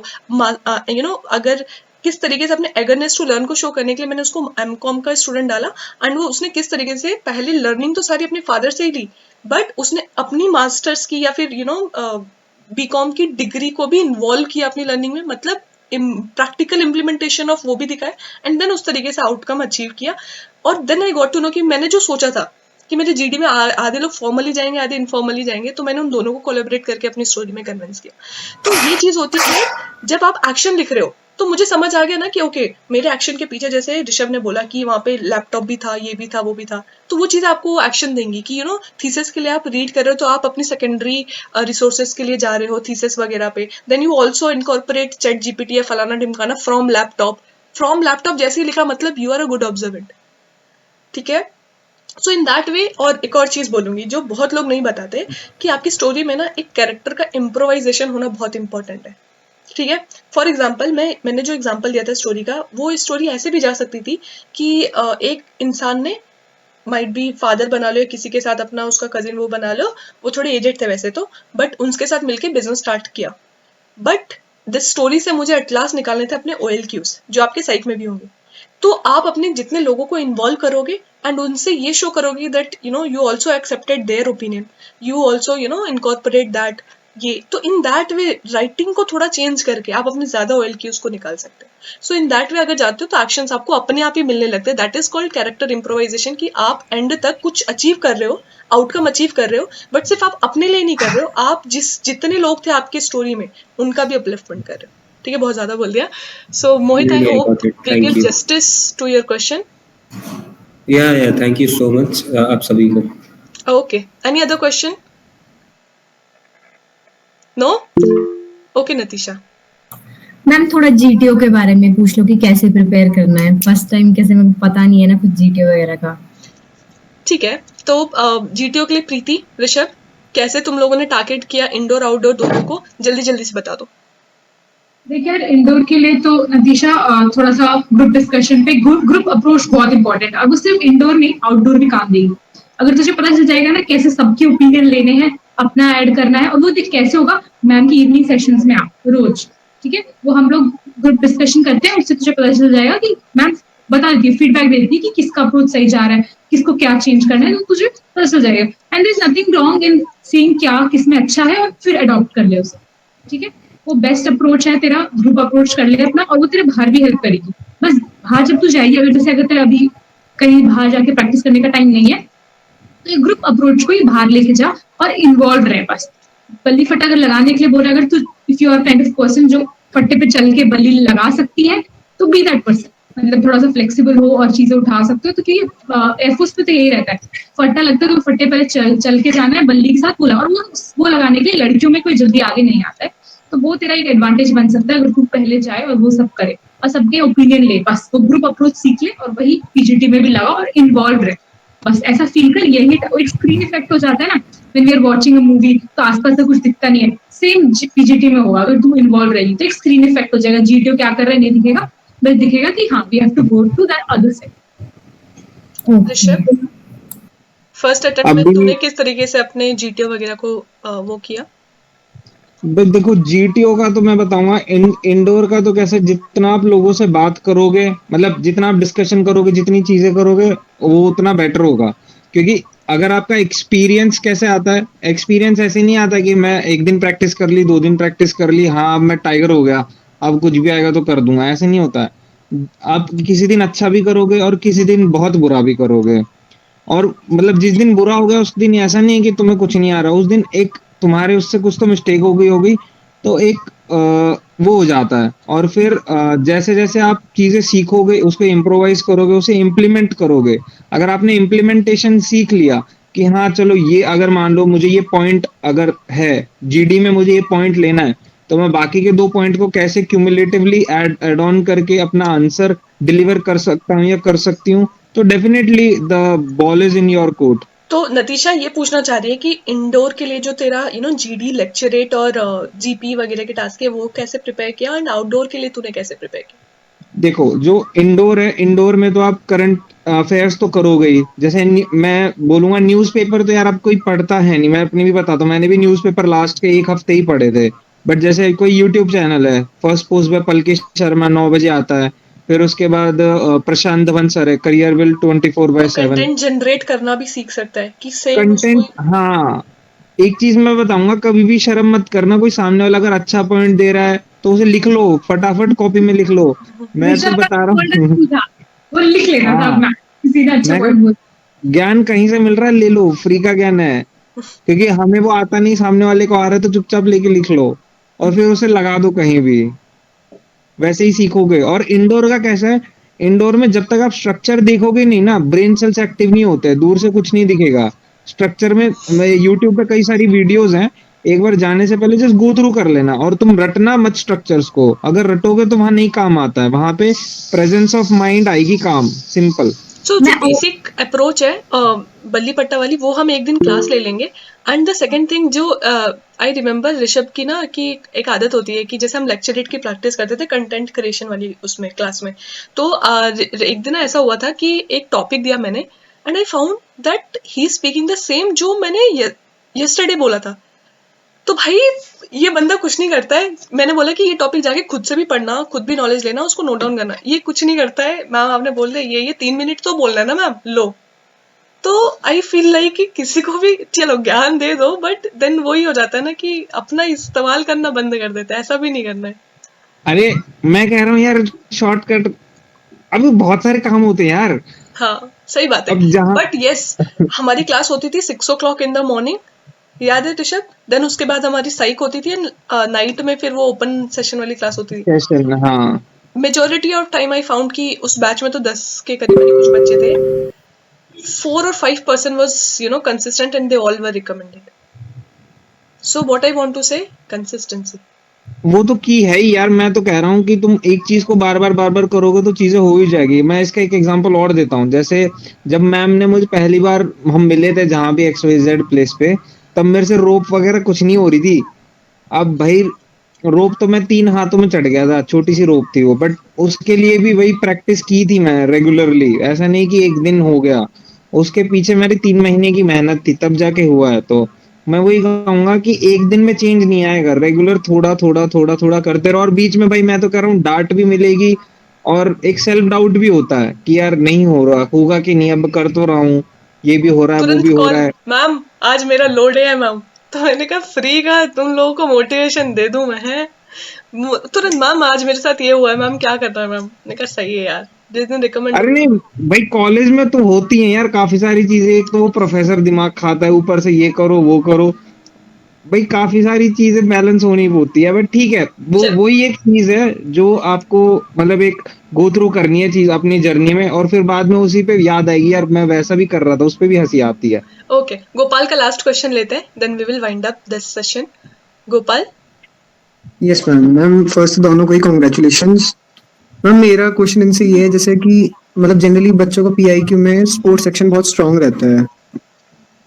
अगर किस तरीके से अपने एगरनेस टू लर्न को शो करने के लिए मैंने उसको एमकॉम का स्टूडेंट डाला, एंड वो उसने किस तरीके से पहले लर्निंग तो सारी अपने फादर से ही ली, बट उसने अपनी मास्टर्स की या फिर बीकॉम की डिग्री को भी इन्वॉल्व किया अपनी लर्निंग में, मतलब प्रैक्टिकल इम्प्लीमेंटेशन ऑफ वो भी दिखाया, एंड देन उस तरीके से आउटकम अचीव किया। और then I got to know कि मैंने जो सोचा था कि मेरे जीडी में आधे लोग फॉर्मली जाएंगे आधे इनफॉर्मली जाएंगे, तो मैंने उन दोनों को कोलैबोरेट करके अपनी स्टोरी में कन्विंस किया। तो ये चीज होती है जब आप एक्शन लिख रहे हो, तो मुझे समझ आ गया ना कि ओके मेरे एक्शन के पीछे, जैसे ऋषभ ने बोला कि वहाँ पे लैपटॉप भी था, ये भी था, वो भी था, तो वो चीज़ आपको एक्शन देंगी कि थीसिस के लिए आप रीड कर रहे हो तो आप अपनी सेकेंडरी रिसोर्सेज के लिए जा रहे हो थीसिस वगैरह पे, then you also incorporate ChatGPT या फलाना ढिमकाना फ्रॉम लैपटॉप जैसे ही लिखा, मतलब you are a good observant, ठीक है। So in that way. और एक और चीज बोलूंगी जो बहुत लोग नहीं बताते कि आपकी स्टोरी में ना एक कैरेक्टर का इम्प्रोवाइजेशन होना बहुत इंपॉर्टेंट है, ठीक है। फॉर एग्जाम्पल मैंने जो एग्जाम्पल दिया था स्टोरी का, वो स्टोरी ऐसे भी जा सकती थी कि एक इंसान ने माइट बी फादर बना लो या किसी के साथ अपना उसका कजिन वो बना लो, वो थोड़े एजेड थे वैसे तो, बट उनके साथ मिलके बिजनेस स्टार्ट किया। बट दिस स्टोरी से मुझे एट लास्ट निकालने थे अपने ओएल क्यूज जो आपके साइट में भी होंगे। तो आप अपने जितने लोगों को इन्वॉल्व करोगे एंड उनसे ये शो करोगे that you also accepted their opinion, you also incorporate that, ये तो इन दैट वे राइटिंग को थोड़ा चेंज करके आप अपने ज्यादा ऑयल क्यूज को निकाल सकते हो। सो इन दैट वे अगर जाते हो तो एक्शंस आपको अपने आप ही मिलने लगते हैं। That is called character improvisation, कि आप एंड तक कुछ अचीव कर रहे हो, आउटकम अचीव कर रहे हो, बट सिर्फ आप अपने लिए नहीं कर रहे हो, आप जितने लोग थे आपके स्टोरी में उनका भी अपलिफ्टमेंट कर रहे हो, ठीक है। बहुत ज्यादा बोल दिया। So Mohit, I hope will give justice to your question. या थैंक यू सो मच आप सभी को। Okay, any other question? No? Okay Natisha. Ma'am थोड़ा जीटीओ के बारे में पूछ लो कि कैसे प्रिपेयर करना है, फर्स्ट टाइम कैसे, मेरे को पता नहीं है ना कुछ जीटीओ वगैरह का। ठीक है, तो जीटीओ के लिए प्रीति, ऋषभ, कैसे तुम लोगों ने टारगेट किया इंडोर आउटडोर दोनों को, जल्दी जल्दी से बता दो। देखिए यार, इंडोर के लिए तो नतीशा थोड़ा सा ग्रुप डिस्कशन पे ग्रुप अप्रोच बहुत इंपॉर्टेंट है। अब वो सिर्फ इंडोर नहीं आउटडोर भी काम देगी। अगर तुझे पता चल जाएगा ना कैसे सबके ओपिनियन लेने हैं, अपना ऐड करना है, और वो देख कैसे होगा, मैम की इवनिंग सेशंस में आप रोज, ठीक है, वो हम लोग ग्रुप डिस्कशन करते हैं, उससे तुझे पता चल जाएगा कि मैम बता देती है, फीडबैक दे देती है कि किसका अप्रोच सही जा रहा है, किसको क्या चेंज करना है, तो तुझे पता चल जाएगा। And there is nothing wrong in seeing क्या किसमें अच्छा है और फिर अडॉप्ट कर ले उसे, ठीक है। वो बेस्ट अप्रोच है तेरा, ग्रुप अप्रोच कर ले अपना, और वो तेरे बाहर भी हेल्प करेगी। बस बाहर जब तू जाएगी, अगर तेरा अभी कहीं बाहर जाके प्रैक्टिस करने का टाइम नहीं है, तो ये ग्रुप अप्रोच को ही बाहर लेके जा और इन्वॉल्व रहे। बस बल्ली फट्टा अगर लगाने के लिए बोल रहा है, अगर तू if you are kind of person जो फट्टे पे चल के बल्ली लगा सकती है, तो बी दैट पर्सन, मतलब थोड़ा सा फ्लेक्सिबल हो और चीजें उठा सकते हो। तो क्योंकि एयरफोर्स पे तो यही रहता है, फट्टा लगता है तो फट्टे पहले चल के जाना है, बल्ली के साथ बोला, और वो लगाने के लिए लड़कियों में कोई जल्दी आगे नहीं आता है, तो वो तेरा एक एडवांटेज बन सकता है अगर तू पहले जाए और वो सब करे और सबके ओपिनियन ले। बस वो ग्रुप अप्रोच सीख ले और वही पीजीटी में भी लगा और इन्वॉल्व रहे। बस ऐसा फील कर, यही एक स्क्रीन इफेक्ट हो जाता है ना, when we are watching a movie तो आसपास से कुछ दिखता नहीं है, सेम पीजीटी में होगा। अगर तू इन्वॉल्व रहेगी तो एक स्क्रीन इफेक्ट हो जाएगा, जीटीओ क्या कर रहा है नहीं दिखेगा, बस दिखेगा कि हाँ we have to go to that other side. Rishabh, first attempt में तूने किस तरीके से अपने जीटीओ वगैरह को वो किया? देखो जीटीओ का तो मैं बताऊंगा, इंडोर का तो कैसे, जितना आप लोगों से बात करोगे, मतलब जितना आप डिस्कशन करोगे, जितनी चीजें करोगे, वो उतना बेटर होगा। क्योंकि अगर आपका एक्सपीरियंस कैसे आता है, एक्सपीरियंस ऐसे नहीं आता कि मैं एक दिन प्रैक्टिस कर ली, 2 दिन प्रैक्टिस कर ली, हाँ अब मैं टाइगर हो गया, अब कुछ भी आएगा तो कर दूंगा, ऐसे नहीं होता है। आप किसी दिन अच्छा भी करोगे और किसी दिन बहुत बुरा भी करोगे, और मतलब जिस दिन बुरा हो गया उस दिन ऐसा नहीं है कि तुम्हें कुछ नहीं आ रहा, उस दिन एक तुम्हारे उससे कुछ तो मिस्टेक हो गई होगी, तो एक वो हो जाता है। और फिर जैसे जैसे आप चीजें सीखोगे, उसको इम्प्रोवाइज करोगे, उसे इम्प्लीमेंट करोगे। अगर आपने इम्प्लीमेंटेशन सीख लिया कि हाँ चलो ये, अगर मान लो मुझे ये पॉइंट अगर है जीडी में, मुझे ये पॉइंट लेना है, तो मैं बाकी के 2 पॉइंट को कैसे क्यूमुलेटिवली एड ऑन करके अपना आंसर डिलीवर कर सकता हूँ या कर सकती हूँ, तो definitely the ball is in your court. तो नतीशा ये पूछना चाह रही है कि इंडोर के लिए जो तेरा जीडी लेक्चरेट और जीपी वगैरह के टास्क है वो कैसे प्रिपेयर किया, एंड आउटडोर के लिए तूने कैसे प्रिपेयर किया? देखो जो इंडोर है, इंडोर में तो आप करंट अफेयर्स तो करोगे ही। जैसे मैं बोलूंगा न्यूज़पेपर तो यार अब कोई पढ़ता है नहीं, मैं अपनी भी बताता हूँ, मैंने भी न्यूज़पेपर लास्ट के एक हफ्ते ही पढ़े थे। बट जैसे कोई यूट्यूब चैनल है, फर्स्ट पोस्ट पे पलकेश शर्मा 9 बजे आता है, फिर उसके बाद प्रशांत धवन सर है, करियर विल 24/7 कंटेंट जनरेट करना भी सीख सकता है कि सेम उसको। कंटेंट। हाँ, एक चीज मैं बताऊंगा, कभी भी शर्म मत करना, कोई सामने वाला अगर अच्छा पॉइंट दे रहा है तो उसे लिख लो, फटाफट कॉपी में लिख लो। मैं तो ऋषभ का बता रहा गोल्डन हूँ। टू था, वो लिख लेता था हाँ, अपना, किसी ने अच्छा मैं पॉइंट बोल। ज्ञान कहीं से मिल रहा है ले लो, फ्री का ज्ञान है। क्योंकि हमें वो आता नहीं, सामने वाले को आ रहा है तो चुपचाप लेके लिख लो और फिर उसे लगा दो कहीं भी, वैसे ही सीखोगे। और इंडोर का कैसा है, इंडोर में जब तक आप स्ट्रक्चर देखोगे नहीं ना, ब्रेन सेल्स एक्टिव नहीं होते, दूर से कुछ नहीं दिखेगा। स्ट्रक्चर में यूट्यूब पे कई सारी वीडियोस हैं, एक बार जाने से पहले जस्ट गो थ्रू कर लेना, और तुम रटना मत स्ट्रक्चर्स को, अगर रटोगे तो वहां नहीं काम आता है, वहां पे प्रेजेंस ऑफ माइंड आएगी काम, सिंपल। सो जो बेसिक अप्रोच है बल्ली पट्टा वाली, वो हम एक दिन क्लास ले लेंगे। एंड द सेकंड थिंग जो आई रिमेम्बर ऋषभ की ना, कि एक आदत होती है कि जैसे हम लेक्चरेट की प्रैक्टिस करते थे कंटेंट क्रिएशन वाली उसमें क्लास में, तो एक दिन ऐसा हुआ था कि एक टॉपिक दिया मैंने, and I found that he speaking the same जो मैंने यस्टरडे बोला था। तो भाई ये बंदा कुछ नहीं करता है, मैंने बोला कि ये टॉपिक जाके खुद से भी पढ़ना, खुद भी नॉलेज लेना, उसको नोट डाउन करना, ये कुछ नहीं करता है। मैम आपने बोल दिया ये 3 मिनट तो बोलना है ना मैम, लो। तो आई फील लाइक कि किसी को भी चलो ज्ञान दे दो, बट देन वही हो जाता है ना कि अपना इस्तेमाल करना बंद कर देता है, ऐसा भी नहीं करना है। अरे मैं कह रहा हूँ यार, शॉर्टकट, अभी बहुत सारे काम होते हैं यार। हाँ सही बात है, अब जहाँ बट यस हमारी क्लास होती थी 6 o'clock इन द मॉर्निंग, याद है ऋषभ? देन उसके बाद हमारी साइक होती थी नाइट में, फिर वो ओपन सेशन वाली क्लास होती थी। सेशन, हाँ, majority of time I found कि उस बैच में तो 10 के करीब ही कुछ बच्चे थे, 4 or 5% was consistent and they all were recommended. So what I want to say, consistency. वो तो की है ही यार। मैं तो कह रहा हूँ कि तुम एक चीज को बार बार करोगे तो चीजें हो ही जाएगी। मैं इसका एक एग्जांपल और देता हूँ। जैसे जब मैम ने मुझे पहली बार, हम मिले थे जहां भी XYZ प्लेस पे, तब मेरे से रोप वगैरह कुछ नहीं हो रही थी। अब भाई रोप तो मैं 3 हाथों में चढ़ गया था, छोटी सी रोप थी वो, बट उसके लिए भी वही प्रैक्टिस की थी मैं रेगुलरली, ऐसा नहीं कि एक दिन हो गया। उसके पीछे मेरी 3 महीने की मेहनत थी, तब जाके हुआ है। तो मैं वही कहूंगा कि एक दिन में चेंज नहीं आएगा, रेगुलर थोड़ा थोड़ा थोड़ा थोड़ा करते रहो। और बीच में भाई मैं तो कह रहा हूँ डांट भी मिलेगी, और एक सेल्फ डाउट भी होता है कि यार नहीं हो रहा, होगा कि नहीं, अब कर तो रहा हूँ, ये भी हो रहा है, वो तुरंत भी हो कॉल, रहा है। मैम आज मेरा लोड है मैम। तो मैंने कहा फ्री का तुम लोगों को मोटिवेशन दे दूं मैं? तुरंत मैम आज मेरे साथ ये हुआ है, मैम क्या करना है मैम? मैंने कहा सही है यार, जिस दिन रिकमेंड अरे होगा। नहीं भाई, कॉलेज में तो होती हैं यार काफी सारी चीजें। एक तो वो प्रोफेसर दिमाग खाता है, ऊपर से ये करो वो करो, भाई काफी सारी चीजें बैलेंस होनी होती है। बट ठीक है, वो चल वही एक चीज है जो आपको मतलब एक गो थ्रू करनी है चीज अपनी जर्नी में, और फिर बाद में उसी पे याद आएगी यार मैं वैसा भी कर रहा था, उस पे भी हंसी आती है। ओके, गोपाल का लास्ट क्वेश्चन लेते हैं, then we will wind up this session. Gopal. Yes ma'am. Ma'am first दोनों को ही कॉन्ग्रेचुलेशंस। मैम मेरा क्वेश्चन इनसे ये है, जैसे कि मतलब जनरली बच्चों का PIQ में स्पोर्ट्स सेक्शन बहुत स्ट्रांग रहता है,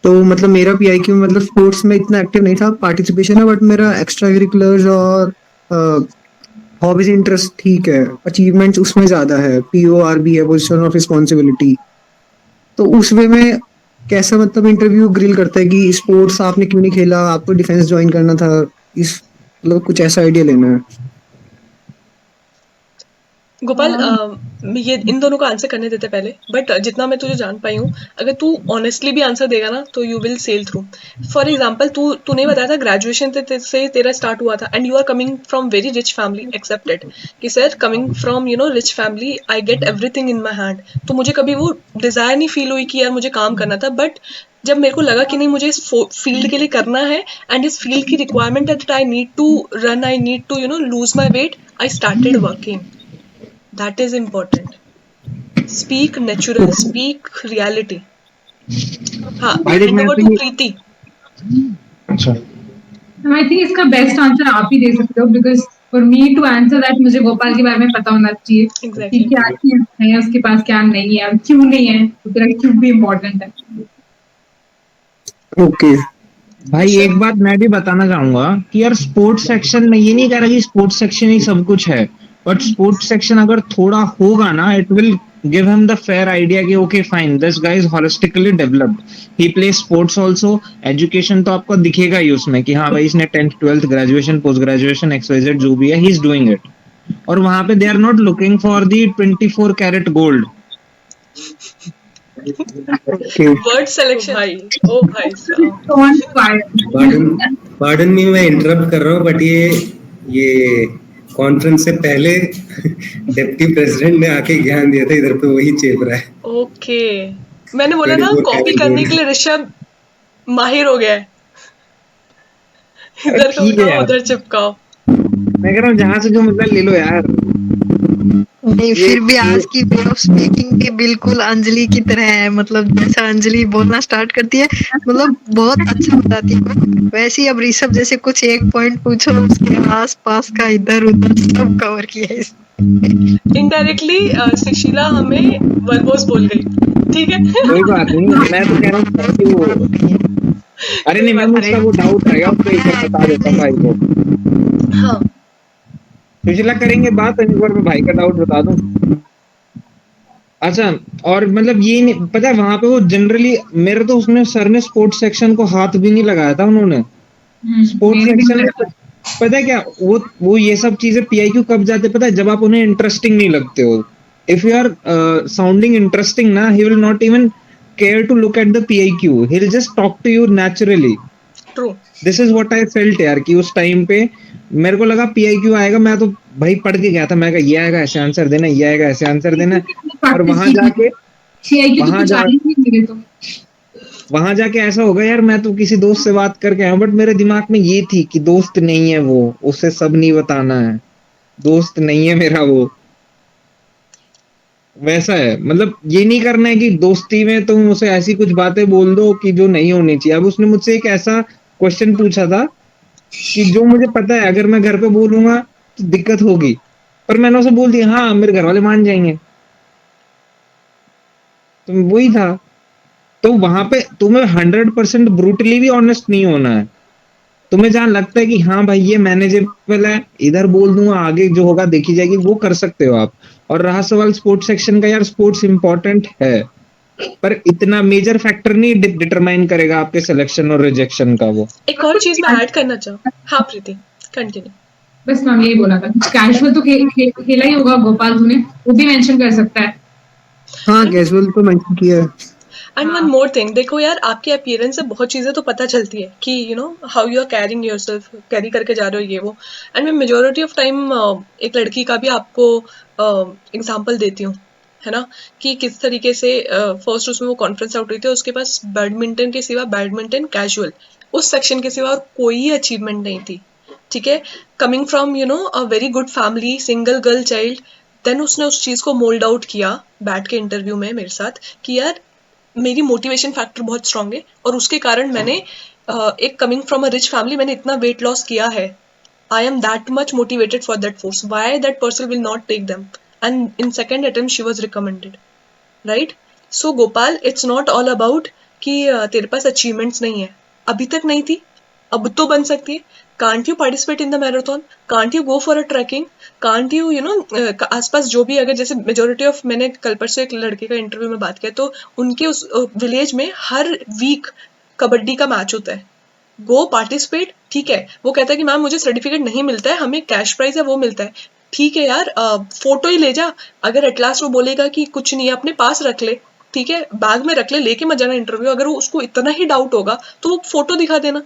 तो मतलब मेरा PIQ में मतलब स्पोर्ट्स में इतना एक्टिव नहीं था, पार्टिसिपेशन है, बट मेरा एक्स्ट्रा करिकुलर्स और हॉबीज इंटरेस्ट ठीक है, अचीवमेंट्स उसमें ज्यादा है, PORB है, पोजीशन ऑफ रिस्पॉन्सिबिलिटी। तो उस वे में कैसा मतलब इंटरव्यू ग्रिल करता है कि स्पोर्ट्स आपने क्यों नहीं खेला, आपको डिफेंस ज्वाइन करना था, इस मतलब कुछ ऐसा आइडिया लेना है। गोपाल ये इन दोनों को आंसर करने देते पहले, बट जितना मैं तुझे जान पाई हूँ, अगर तू ऑनेस्टली भी आंसर देगा ना तो you will sail through. For example तूने बताया था ग्रेजुएशन से तेरा स्टार्ट हुआ था, and you are coming from very rich family, accepted कि sir coming from rich family I get everything in my hand. तो मुझे कभी वो डिजायर नहीं फील हुई कि यार मुझे काम करना था, बट जब मेरे को लगा कि नहीं मुझे इस फील्ड के लिए करना है, एंड इस फील्ड की रिक्वायरमेंट है that I need to run, I need to lose my weight, I started working. That is important. Speak natural, speak reality. हाँ, भाई देख hand मैं over तो to ये, Preeti. अच्छा आई थिंक इसका बेस्ट आंसर आप ही दे सकते हो, because for me to answer that मुझे गोपाल के बारे में पता होना चाहिए कि Exactly. क्या चीज है उसके पास, क्या नहीं है, और क्यों नहीं है, तो तेरा क्यों भी इम्पोर्टेंट है। ओके भाई एक बात मैं भी बताना चाहूंगा कि यार स्पोर्ट्स सेक्शन में ये नहीं कह रहा कि स्पोर्ट्स सेक्शन ही सब कुछ है, बट स्पोर्ट्स सेक्शन अगर थोड़ा होगा ना, it will give him the fair idea कि okay fine, this guy is holistically developed, he plays sports also, education तो आपको दिखेगा ही उसमें कि हाँ भाई इसने 10th 12th graduation post graduation XYZ जो भी है, he is doing it. और वहां पे they are not looking for the 24 karat gold. Word selection भाई, ओ भाई साहब। पार्डन मी, मैं इंटरप्ट कर रहा हूँ, बट ये कॉन्फ्रेंस से पहले डिप्टी प्रेसिडेंट ने आके ज्ञान दिया था, इधर पे वही चेप रहा है। ओके, मैंने बोला ना कॉपी करने के लिए ऋषभ माहिर हो गया है। इधर का उठाओ उधर चिपकाओ। मैं कह रहा हूँ जहाँ से जो मतलब ले लो यार। नहीं, फिर भी आज की वे ऑफ स्पीकिंग भी बिल्कुल अंजलि की तरह है, मतलब जैसा अंजलि बोलना स्टार्ट करती है मतलब बहुत अच्छा बताती है, वैसे ही अब ऋषभ जैसे कुछ एक पॉइंट पूछो उसके आस पास का इधर उधर सब कवर किया है। इनडायरेक्टली सुशीला हमें वर्बोस बोल गई, ठीक है। कोई बात नहीं, मैं तो कह रहा हूँ कि वो, अरे नहीं, मैं उसका वो डाउट रहेगा उसको एक बार बता देता हूँ भाई को। हाँ सुशीला करेंगे बात, एक बार मैं भाई का डाउट बता दूं। अच्छा, और मतलब ये नहीं पता है वहां पे वो जनरली मेरे तो उसने सर ने स्पोर्ट्स सेक्शन को हाथ भी नहीं लगाया था उन्होंने। स्पोर्ट्स सेक्शन में पता है क्या, वो ये सब चीजें PIQ कब जाते पता है, जब आप उन्हें इंटरेस्टिंग नहीं लगते हो। If you are sounding interesting ना, he will not even care to look at the PIQ, he will just talk to you naturally. True, this is what I felt यार, कि उस टाइम पे मेरे को लगा PIQ आएगा, मैं तो भाई पढ़ के गया था, मैं कहा ये आएगा ऐसे आंसर देना, ये आएगा ऐसे आंसर देना, और वहां जाके ऐसा होगा यार, मैं तो किसी दोस्त से बात करके आया, बट मेरे दिमाग में ये थी कि दोस्त नहीं है वो, उसे सब नहीं बताना है, दोस्त नहीं है मेरा वो, वैसा है। मतलब ये नहीं करना है कि दोस्ती में तुम उसे ऐसी कुछ बातें बोल दो कि जो नहीं होनी चाहिए। अब उसने मुझसे एक ऐसा क्वेश्चन पूछा था कि जो मुझे पता है अगर मैं घर पे बोलूंगा तो दिक्कत होगी, पर मैंने उसे बोल दिया हाँ मेरे घर वाले मान जाएंगे, तो वही था। तो वहां पे तुम्हें 100% ब्रूटली भी ऑनेस्ट नहीं होना है, तुम्हें जहां लगता है कि हाँ भाई ये मैनेजेबल है, इधर बोल दूंगा, आगे जो होगा देखी जाएगी, वो कर सकते हो आप। और रहा सवाल स्पोर्ट्स सेक्शन का, यार स्पोर्ट्स इंपॉर्टेंट है, पर इतना मेजर फैक्टर नहीं डिटरमाइन करेगा आपके सिलेक्शन और रिजेक्शन का वो। एक और चीज मैं ऐड करना चाहूँ। हाँ प्रीति कंटिन्यू। बस मैम यही बोला था, कुछ कैजुअल तो खेला ही होगा गोपाल, तूने वो भी मेंशन कर सकता है। हाँ कैजुअल तो मेंशन किया है। एंड वन मोर थिंग, देखो यार आपके अपीयरेंस से बहुत चीजें तो पता चलती है कि you know how you are carrying yourself, carry करके जा रहे हो ये वो। एंड मैं मेजोरिटी ऑफ टाइम एक लड़की का भी आपको एग्जांपल देती हूँ, है ना, कि किस तरीके से फर्स्ट उसमें वो कॉन्फ्रेंस आउट हुई थी, उसके पास बैडमिंटन के सिवा, बैडमिंटन कैजुअल उस सेक्शन के सिवा और कोई अचीवमेंट नहीं थी, ठीक है। Coming from you know a very good family, single girl child, then उसने उस चीज को मोल्ड आउट किया बैठ के इंटरव्यू में मेरे साथ कि यार मेरी मोटिवेशन फैक्टर बहुत स्ट्रांग है और उसके कारण मैंने एक coming from a rich family मैंने इतना वेट लॉस किया है, I am that much motivated for that force, why that person will not take them, and in second attempt she was recommended, right. So Gopal, it's not all about कि तेरे पास achievements नहीं है, अभी तक नहीं थी, अब तो बन सकती है। Can't you participate in the marathon, can't you go for a trekking, can't you you know आसपास जो भी, अगर जैसे मेजोरिटी ऑफ, मैंने कल परसों एक लड़के का इंटरव्यू में बात किया तो उनके उस विलेज में हर वीक कबड्डी का मैच होता है, गो पार्टिसिपेट, ठीक है। वो कहता है कि मैम मुझे सर्टिफिकेट नहीं मिलता है, हमें कैश प्राइज है वो मिलता है, ठीक है यार, फोटो ही ले जा, अगर एट लास्ट वो बोलेगा कि कुछ नहीं है अपने पास रख ले, ठीक है, बैग में रख ले, लेके मत जाना इंटरव्यू, अगर वो उसको इतना ही डाउट होगा तो वो फोटो दिखा देना।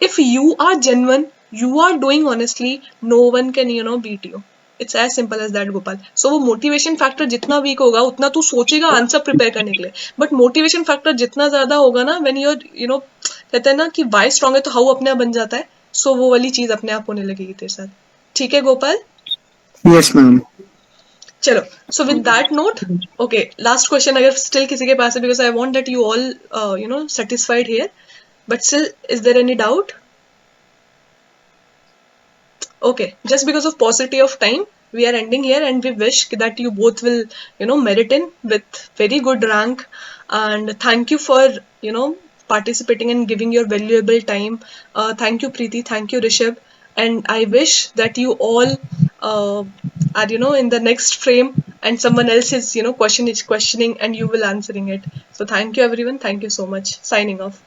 If you are genuine, you are doing honestly, no one can beat you. It's as simple as that, Gopal. So वो motivation factor जितना weak होगा उतना तू सोचेगा आंसर प्रिपेयर करने के लिए, but motivation factor जितना ज्यादा होगा ना, when you're कहते हैं ना कि why strong है तो how अपने आप बन जाता है, so वो वाली चीज अपने आप होने लगेगी तेरे साथ, ठीक है गोपाल? Yes ma'am. चलो, so with that note, okay, last question अगर still किसी के पास है, because I want that you all satisfied here. But still, is there any doubt? Okay, just because of paucity of time, we are ending here, and we wish that you both will, merit in with very good rank. And thank you for, participating and giving your valuable time. Thank you, Preeti. Thank you, Rishabh. And I wish that you all are in the next frame, and someone else is questioning and you will answering it. So thank you everyone, thank you so much. Signing off.